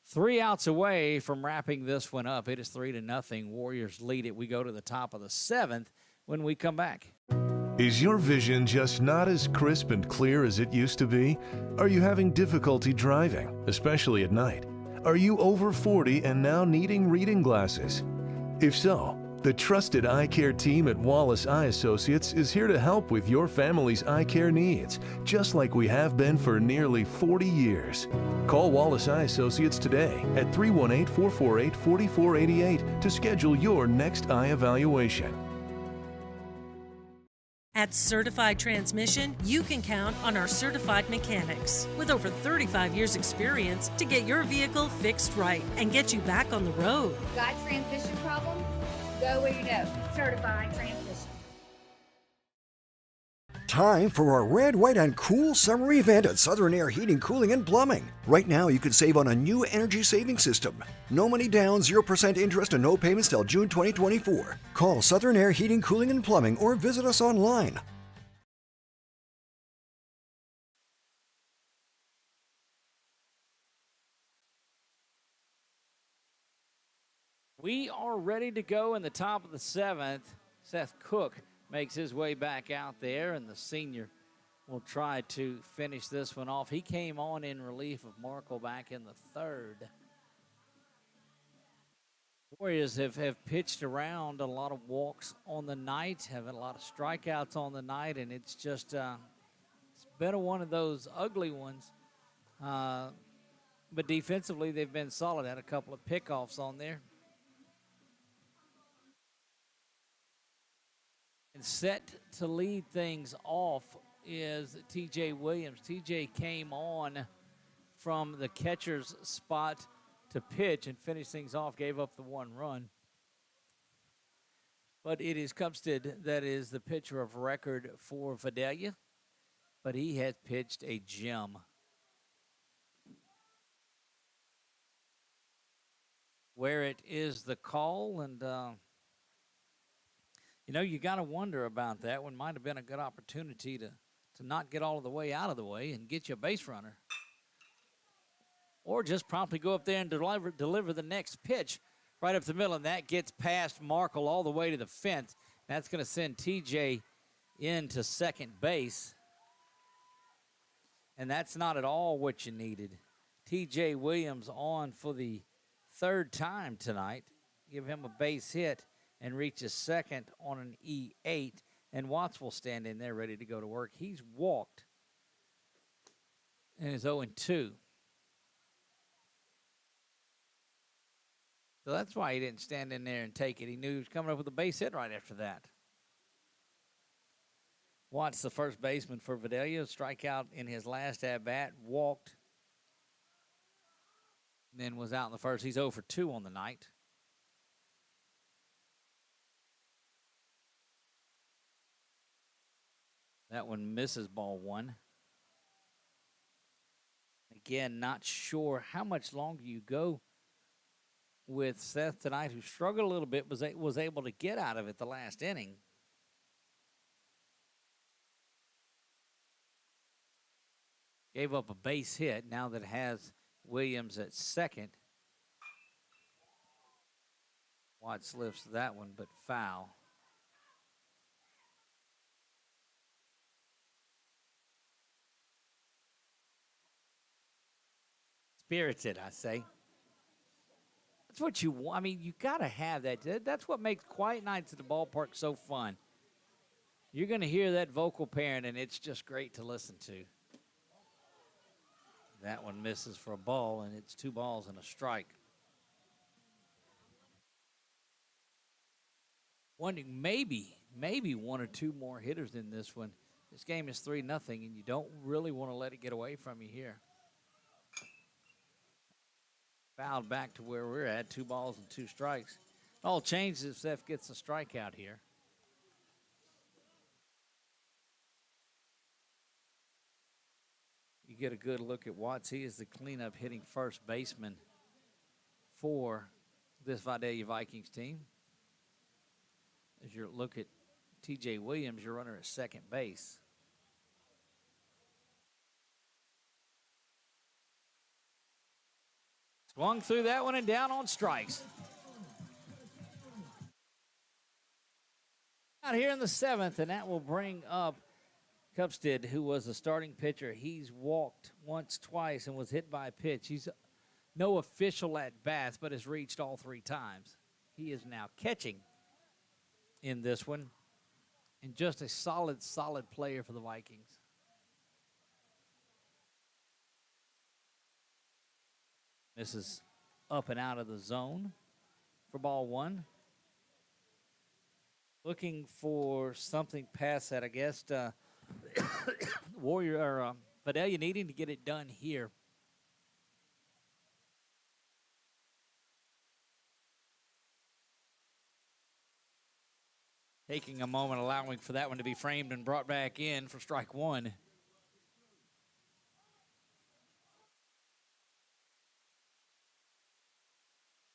3 outs away from wrapping this one up. It is 3-0. Warriors lead it. We go to the top of the 7th when we come back. Is your vision just not as crisp and clear as it used to be? Are you having difficulty driving, especially at night? Are you over 40 and now needing reading glasses? If so, the trusted eye care team at Wallace Eye Associates is here to help with your family's eye care needs, just like we have been for nearly 40 years. Call Wallace Eye Associates today at 318-448-4488 to schedule your next eye evaluation. At Certified Transmission, you can count on our certified mechanics with over 35 years experience to get your vehicle fixed right and get you back on the road. Got transmission problems? Go where you know. Certified Transmission. Time for our red, white, and cool summer event at Southern Air Heating, Cooling, and Plumbing. Right now, you can save on a new energy saving system. No money down, 0% interest, and no payments till June 2024. Call Southern Air Heating, Cooling, and Plumbing or visit us online. We are ready to go in the top of the 7th. Seth Cook makes his way back out there, and the senior will try to finish this one off. He came on in relief of Markle back in the 3rd. Warriors have pitched around a lot of walks on the night, have had a lot of strikeouts on the night, and it's just it's been one of those ugly ones. But defensively, they've been solid. Had a couple of pickoffs on there. And set to lead things off is T.J. Williams. T.J. came on from the catcher's spot to pitch and finish things off, gave up the 1 run. But it is Cupstead that is the pitcher of record for Vidalia, but he has pitched a gem. Where it is the call, and you know, you got to wonder about that one. Might have been a good opportunity to not get all of the way out of the way and get you a base runner. Or just promptly go up there and deliver the next pitch right up the middle, and that gets past Markle all the way to the fence. That's going to send TJ into second base. And that's not at all what you needed. TJ Williams on for the 3rd time tonight. Give him a base hit and reaches second on an E8, and Watts will stand in there ready to go to work. He's walked and is 0-2. So that's why he didn't stand in there and take it. He knew he was coming up with a base hit right after that. Watts, the first baseman for Vidalia, strikeout in his last at-bat, walked, and then was out in the first. He's 0-2 on the night. That one misses ball 1. Again, not sure how much longer you go with Seth tonight, who struggled a little bit, was able to get out of it the last inning. Gave up a base hit now that it has Williams at second. Watts lifts that one, but foul. Spirited, I say. That's what you want. I mean, you got to have that. That's what makes quiet nights at the ballpark so fun. You're going to hear that vocal parent, and it's just great to listen to. That one misses for a ball, and it's 2 balls and a strike. Wondering maybe 1 or 2 more hitters in this one. This game is 3-0, and you don't really want to let it get away from you here. Fouled back to where we're at, 2 balls and 2 strikes. All changes if Seth gets a strikeout here. You get a good look at Watts. He is the cleanup hitting first baseman for this Vidalia Vikings team. As you look at TJ Williams, your runner at second base. Swung through that one and down on strikes. Out here in the 7th, and that will bring up Cupstead, who was the starting pitcher. He's walked once, twice, and was hit by a pitch. He's no official at bats, but has reached all 3 times. He is now catching in this one, and just a solid player for the Vikings. This is up and out of the zone for ball 1. Looking for something past that, I guess. Warrior or Vidalia needing to get it done here. Taking a moment, allowing for that one to be framed and brought back in for strike 1.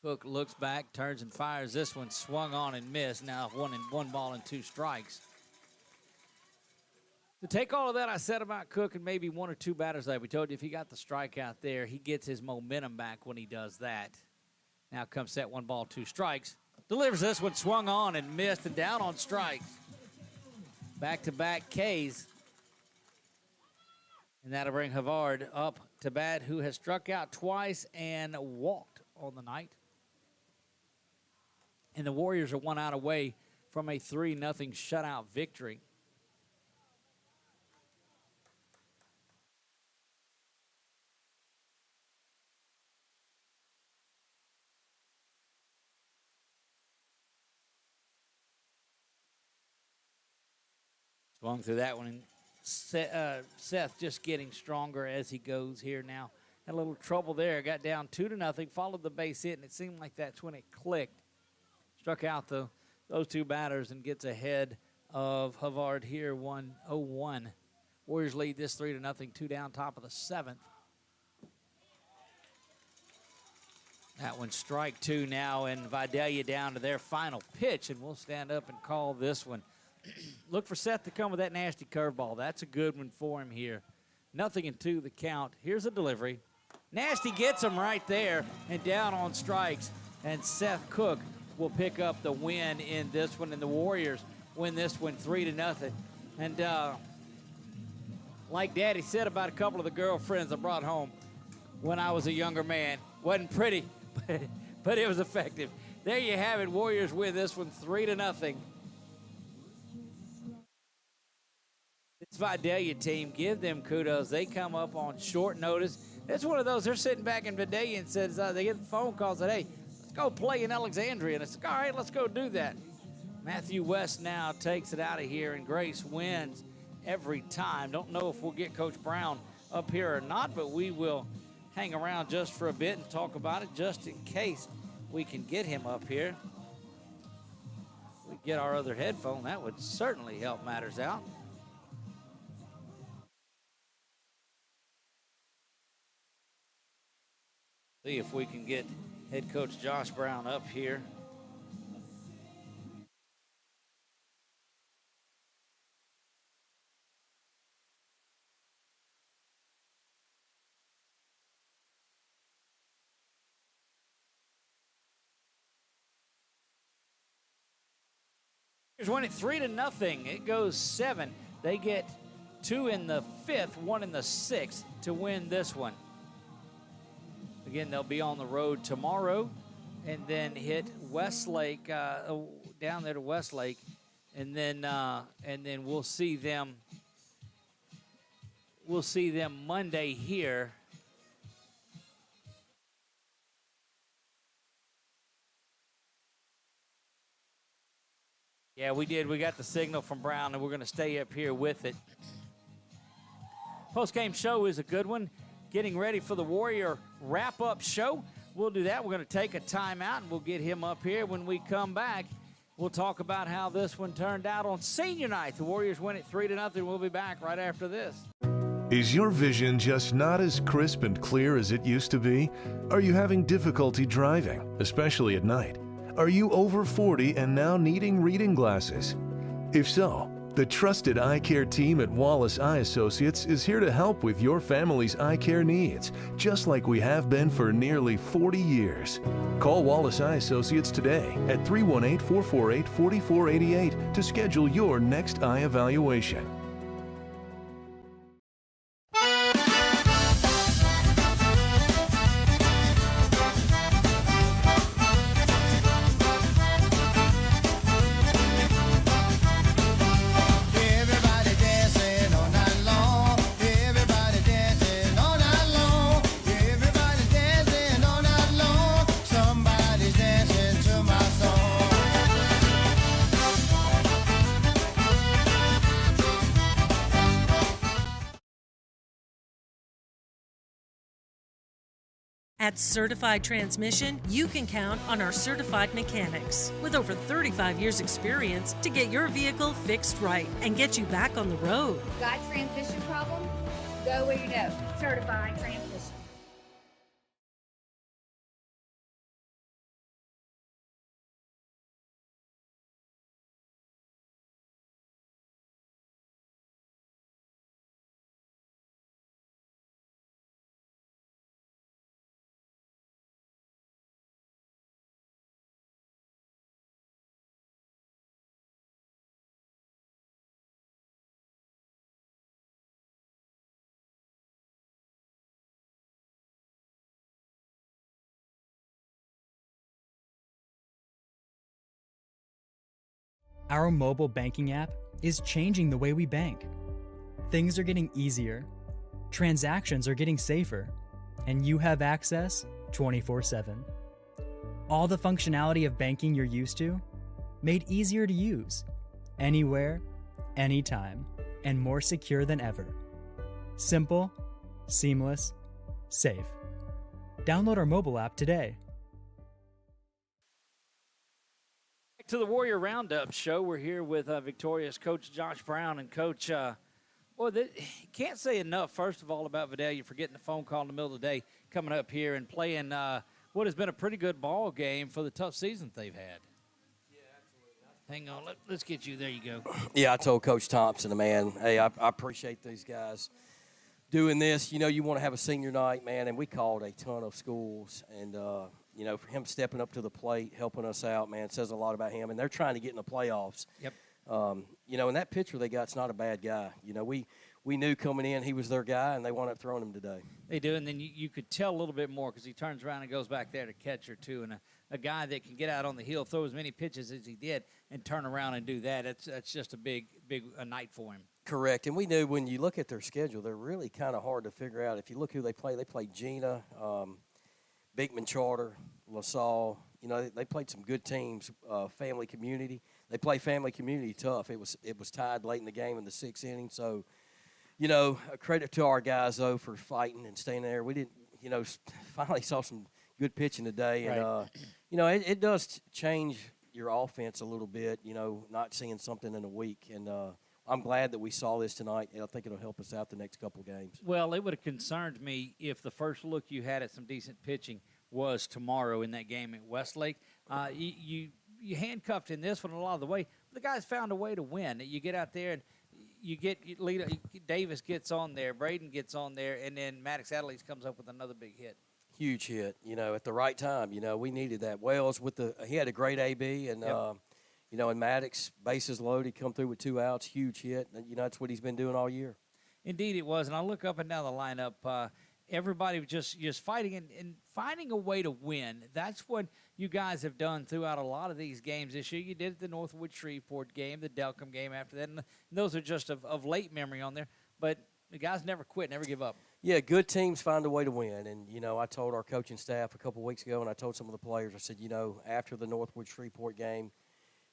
Cook looks back, turns and fires. This one swung on and missed. Now 1 ball and 2 strikes. To take all of that I said about Cook and maybe 1 or 2 batters like we told you, if he got the strikeout there, he gets his momentum back when he does that. Now comes set 1 ball, 2 strikes. Delivers this one, swung on and missed and down on strikes. Back-to-back Ks. And that'll bring Havard up to bat, who has struck out twice and walked on the night. And the Warriors are 1 out away from a 3-0 shutout victory. Swung through that one, and Seth just getting stronger as he goes here now. Had a little trouble there, got down 2-0, followed the base hit, and it seemed like that's when it clicked. Struck out those 2 batters and gets ahead of Havard here, 1-0-1. Warriors lead this 3-0, 2 down, top of the 7th. That one strike 2 now, and Vidalia down to their final pitch, and we'll stand up and call this one. Look for Seth to come with that nasty curveball. That's a good one for him here. 0-2 the count. Here's a delivery. Nasty gets him right there and down on strikes, and Seth Cook will pick up the win in this one, and the Warriors win this one 3-0. And like Daddy said about a couple of the girlfriends I brought home when I was a younger man, wasn't pretty, but it was effective. There you have it. Warriors win this one 3-0. This Vidalia team, give them kudos. They come up on short notice. It's one of those, they're sitting back in Vidalia and says, they get the phone call and said, hey, let's go play in Alexandria. And it's like, all right, let's go do that. Matthew West now takes it out of here, and Grace wins every time. Don't know if we'll get Coach Brown up here or not, but we will hang around just for a bit and talk about it just in case we can get him up here. We get our other headphone. That would certainly help matters out. See if we can get head coach Josh Brown up here. Here's one at 3-0. It goes 7. They get 2 in the 5th, 1 in the 6th to win this one. Again, they'll be on the road tomorrow and then hit Westlake, down there to Westlake, and then we'll see them Monday here. Yeah, we did. We got the signal from Brown, and we're going to stay up here with it. Post-game show is a good one. Getting ready for the Warrior wrap-up show. We'll do that. We're going to take a timeout, and we'll get him up here. When we come back, we'll talk about how this one turned out on senior night. The Warriors win it 3-0. We'll be back right after this. Is your vision just not as crisp and clear as it used to be? Are you having difficulty driving, especially at night? Are you over 40 and now needing reading glasses? If so, the trusted eye care team at Wallace Eye Associates is here to help with your family's eye care needs, just like we have been for nearly 40 years. Call Wallace Eye Associates today at 318-448-4488 to schedule your next eye evaluation. At Certified Transmission, you can count on our certified mechanics with over 35 years' experience to get your vehicle fixed right and get you back on the road. Got transmission problems? Go where you know. Certified Transmission. Our mobile banking app is changing the way we bank. Things are getting easier, transactions are getting safer, and you have access 24/7. All the functionality of banking you're used to, made easier to use, anywhere, anytime, and more secure than ever. Simple, seamless, safe. Download our mobile app today. To the Warrior Roundup show. We're here with Victoria's Coach Josh Brown. And, Coach, can't say enough, first of all, about Vidalia for getting a phone call in the middle of the day, coming up here and playing what has been a pretty good ball game for the tough season they've had. Hang on. Let's get you. There you go. Yeah, I told Coach Thompson, man, hey, I appreciate these guys doing this. You know, you want to have a senior night, man, and we called a ton of schools. And, you know, for him stepping up to the plate, helping us out, man, it says a lot about him. And they're trying to get in the playoffs. Yep. You know, and that pitcher they got's not a bad guy. You know, we knew coming in he was their guy, and they wound up throwing him today. They do, and then you could tell a little bit more because he turns around and goes back there to catcher, too. And a guy that can get out on the hill, throw as many pitches as he did, and turn around and do that, that's just a big night for him. Correct. And we knew when you look at their schedule, they're really kind of hard to figure out. If you look who they play Gina, Beekman Charter, LaSalle. You know, they played some good teams, Family Community. They play Family Community tough. It was tied late in the game in the 6th inning. So, you know, a credit to our guys, though, for fighting and staying there. We didn't, you know, finally saw some good pitching today. And, right. You know, it does change your offense a little bit, you know, not seeing something in a week. And I'm glad that we saw this tonight, and I think it'll help us out the next couple games. Well, it would have concerned me if the first look you had at some decent pitching was tomorrow in that game at Westlake. You handcuffed in this one a lot of the way. The guys found a way to win. You get out there and Davis gets on there, Braden gets on there, and then Maddox Adelise comes up with another big hit. Huge hit, you know, at the right time. You know, we needed that. Wells he had a great AB, and Yep. you know, and Maddox, bases loaded, come through with 2 outs, huge hit. And, you know, that's what he's been doing all year. Indeed it was, and I look up and down the lineup. Everybody was just fighting and finding a way to win. That's what you guys have done throughout a lot of these games this year. You did it the Northwood Shreveport game, the Delcom game after that, and those are just of late memory on there. But the guys never quit, never give up. Yeah, good teams find a way to win. And, you know, I told our coaching staff a couple weeks ago, and I told some of the players, I said, you know, after the Northwood Shreveport game,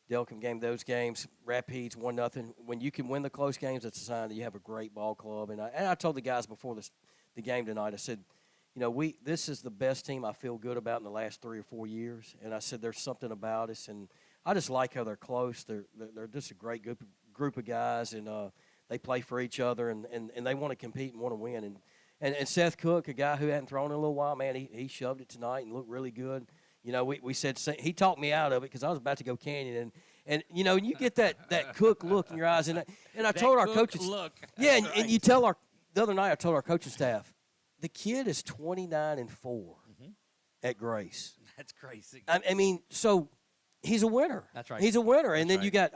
Delcom game, those games, Rapides 1-0. When you can win the close games, it's a sign that you have a great ball club. And I told the guys before the game tonight, I said, you know, this is the best team I feel good about in the last 3 or 4 years. And I said, there's something about us, and I just like how they're close. They're just a great group of guys, and they play for each other, and they want to compete and want to win. And Seth Cook, a guy who hadn't thrown in a little while, man, he shoved it tonight and looked really good. You know, we said he talked me out of it because I was about to go canyon, And you know, you get that Cook look in your eyes, and I told our coaches, look. yeah, That's and you tell the other night I told our coaching staff, the kid is 29-4 at Grace. That's crazy. I mean, so he's a winner. That's right. He's a winner, and That's then you got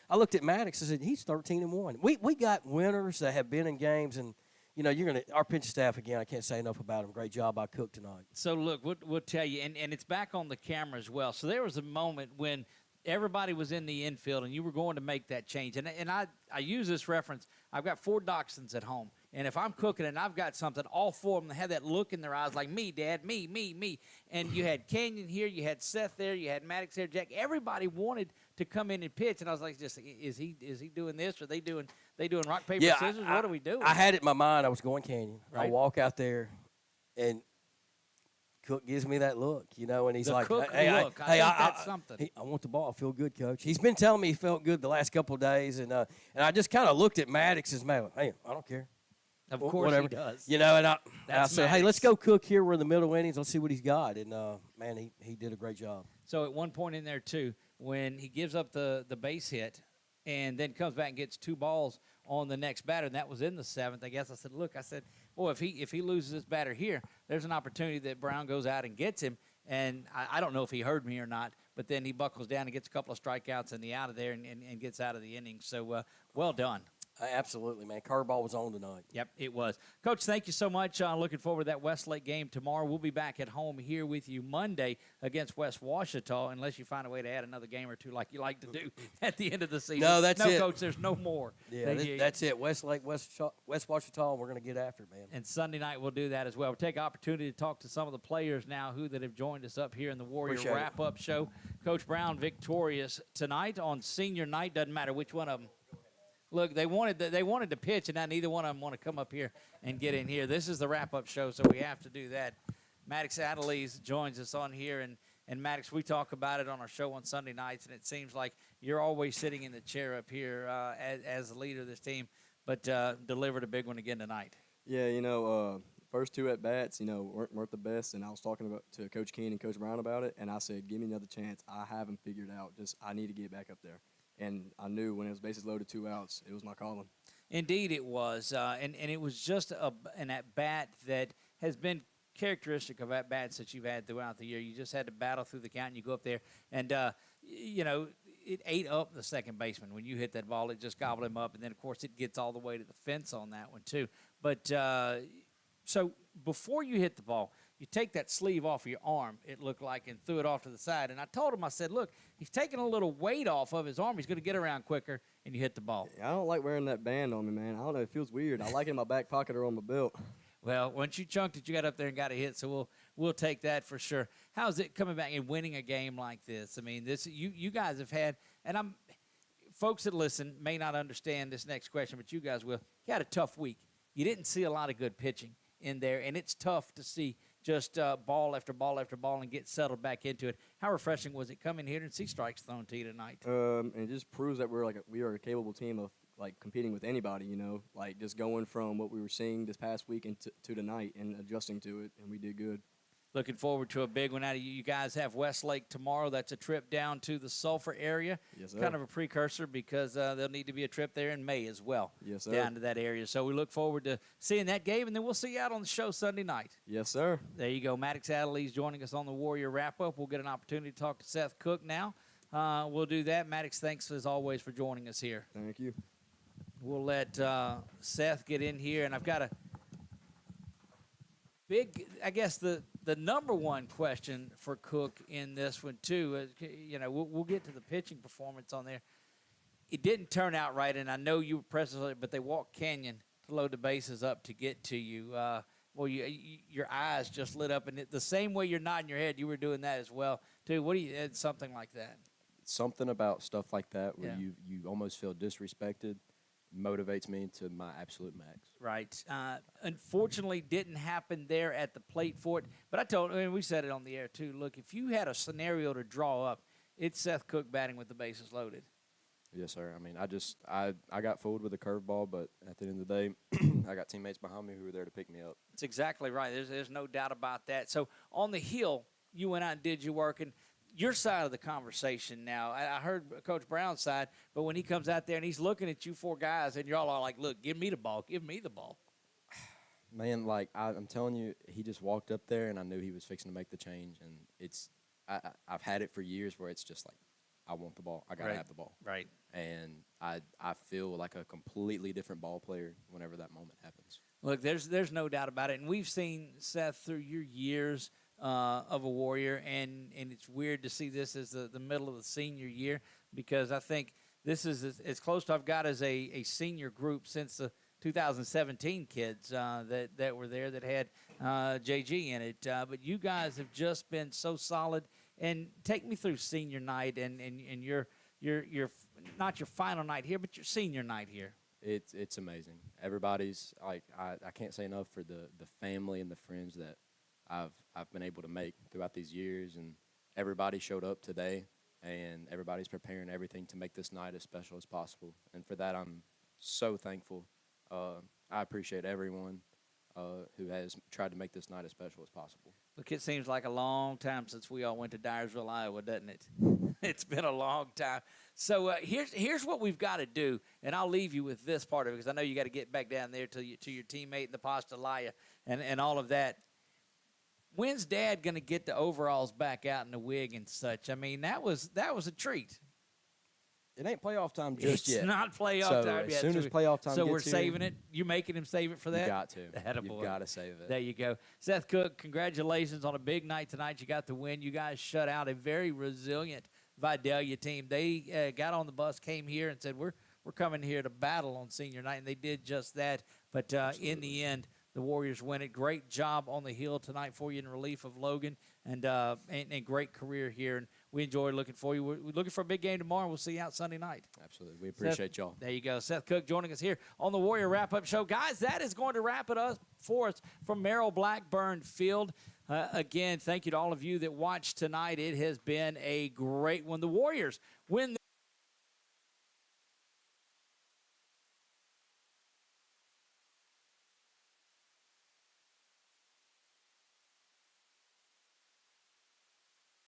I looked at Maddox and said he's 13-1. We got winners that have been in games, and you know our pitching staff again. I can't say enough about them. Great job by Cook tonight. So look, we'll tell you, and it's back on the camera as well. So there was a moment when everybody was in the infield, and you were going to make that change. And I use this reference. I've got 4 dachshunds at home. And if I'm cooking and I've got something, all 4 of them have that look in their eyes like, me, Dad, me. And you had Canyon here, you had Seth there, you had Maddox there, Jack. Everybody wanted to come in and pitch. And I was like, is he doing this? Or they doing rock, paper, scissors? What are we doing? I had it in my mind. I was going Canyon. Right. I walk out there, and Cook gives me that look, you know, and he's The like, Cook hey, look. I think that's something. I want the ball. I feel good, Coach. He's been telling me he felt good the last couple of days, and I just kind of looked at Maddox's man. Hey, I don't care. Of course whatever. he does. You know, and I That's said, hey, let's go Cook here. We're in the middle innings. Let's see what he's got. And, man, he did a great job. So at one point in there, too, when he gives up the base hit and then comes back and gets 2 balls on the next batter, and that was in the 7th, I guess I said, look, boy, if he loses this batter here, there's an opportunity that Brown goes out and gets him. And I don't know if he heard me or not, but then he buckles down and gets a couple of strikeouts and out of there and gets out of the inning. So well done. Absolutely, man. Curveball was on tonight. Yep, it was. Coach, thank you so much. Looking forward to that Westlake game tomorrow. We'll be back at home here with you Monday against West Washita, unless you find a way to add another game or 2 like you like to do at the end of the season. No, that's it. No, Coach, there's no more. Yeah, that's it. Westlake, West Washita, we're going to get after it, man. And Sunday night we'll do that as well. We'll take an opportunity to talk to some of the players now that have joined us up here in the Warrior Appreciate it. Wrap-Up Show. Coach Brown victorious tonight on senior night. Doesn't matter which one of them. Look, they wanted to pitch, and now neither one of them want to come up here and get in here. This is the wrap-up show, so we have to do that. Maddox Adelise joins us on here, and Maddox, we talk about it on our show on Sunday nights, and it seems like you're always sitting in the chair up here as the leader of this team, but delivered a big one again tonight. Yeah, first 2 at-bats, weren't the best, and I was talking to Coach Keene and Coach Brown about it, and I said, give me another chance. I haven't figured out. I need to get back up there. And I knew when it was bases loaded, 2 outs, it was my calling. Indeed it was, and it was just an at-bat that has been characteristic of at-bats that you've had throughout the year. You just had to battle through the count, and you go up there, and, it ate up the second baseman. When you hit that ball, it just gobbled him up, and then, of course, it gets all the way to the fence on that one, too. But so before you hit the ball, you take that sleeve off of your arm, it looked like, and threw it off to the side. And I told him, I said, look, he's taking a little weight off of his arm. He's going to get around quicker, and you hit the ball. I don't like wearing that band on me, man. I don't know. It feels weird. I like it in my back pocket or on my belt. Well, once you chunked it, you got up there and got a hit, so we'll take that for sure. How's it coming back and winning a game like this? I mean, you guys have had, and folks that listen may not understand this next question, but you guys will. You had a tough week. You didn't see a lot of good pitching in there, and it's tough to see just ball after ball after ball and get settled back into it. How refreshing was it coming here and see strikes thrown to you tonight? And it just proves that we are a capable team of competing with anybody. Just going from what we were seeing this past week to tonight and adjusting to it, and we did good. Looking forward to a big one out of you. You guys have Westlake tomorrow. That's a trip down to the Sulphur area. Yes, sir. Kind of a precursor because there'll need to be a trip there in May as well. Yes, sir. Down to that area. So we look forward to seeing that game, and then we'll see you out on the show Sunday night. Yes, sir. There you go. Maddox Adelise joining us on the Warrior Wrap-Up. We'll get an opportunity to talk to Seth Cook now. We'll do that. Maddox, thanks as always for joining us here. Thank you. We'll let Seth get in here, and I've got a big, I guess the number one question for Cook in this one too. We'll get to the pitching performance on there. It didn't turn out right, and I know you were present, but they walked Canyon to load the bases up to get to you. Your eyes just lit up, and the same way you're nodding your head, you were doing that as well too. What do you add something like that? Something about stuff like that where Yeah. you almost feel disrespected motivates me to my absolute max. Right. Unfortunately, didn't happen there at the plate for it. But we said it on the air too. Look, if you had a scenario to draw up, it's Seth Cook batting with the bases loaded. Yes, sir. I mean, I got fooled with a curveball, but at the end of the day, I got teammates behind me who were there to pick me up. That's exactly right. There's no doubt about that. So on the hill, you went out and did your work, and your side of the conversation now. I heard Coach Brown's side, but when he comes out there and he's looking at you four guys, and y'all are like, look, give me the ball. Give me the ball. Man, like, I'm telling you, he just walked up there, and I knew he was fixing to make the change. And I've had it for years where it's just like, I want the ball. I got to have the ball. Right. And I feel like a completely different ball player whenever that moment happens. Look, there's no doubt about it. And we've seen, Seth, through your years of a Warrior, and it's weird to see this as the middle of the senior year, because I think this is as close to I've got as a senior group since the 2017 kids that were there that had JG in it. But you guys have just been so solid. And take me through senior night and your not your final night here, but your senior night here. It's amazing. Everybody's like, I can't say enough for the family and the friends that I've been able to make throughout these years, and everybody showed up today, and everybody's preparing everything to make this night as special as possible. And for that, I'm so thankful. I appreciate everyone who has tried to make this night as special as possible. Look, it seems like a long time since we all went to Dyersville, Iowa, doesn't it? It's been a long time. So here's what we've got to do, and I'll leave you with this part of it because I know you got to get back down there to your teammate in the Vidalia and all of that. When's Dad going to get the overalls back out in the wig and such? I mean, that was a treat. It ain't playoff time just yet. It's not playoff time yet. As soon as playoff time so gets we're here, saving it. You're making him save it for that? You got to. Attaboy. You've got to save it. There you go. Seth Cook, congratulations on a big night tonight. You got the win. You guys shut out a very resilient Vidalia team. They got on the bus, came here, and said, we're coming here to battle on senior night, and they did just that. But in the end, the Warriors win it. Great job on the hill tonight for you in relief of Logan, and great career here. And we enjoy looking for you. We're looking for a big game tomorrow. We'll see you out Sunday night. Absolutely. We appreciate y'all. There you go. Seth Cook joining us here on the Warrior Wrap-Up Show. Guys, that is going to wrap it up for us from Merrill Blackburn Field. Again, thank you to all of you that watched tonight. It has been a great one. The Warriors win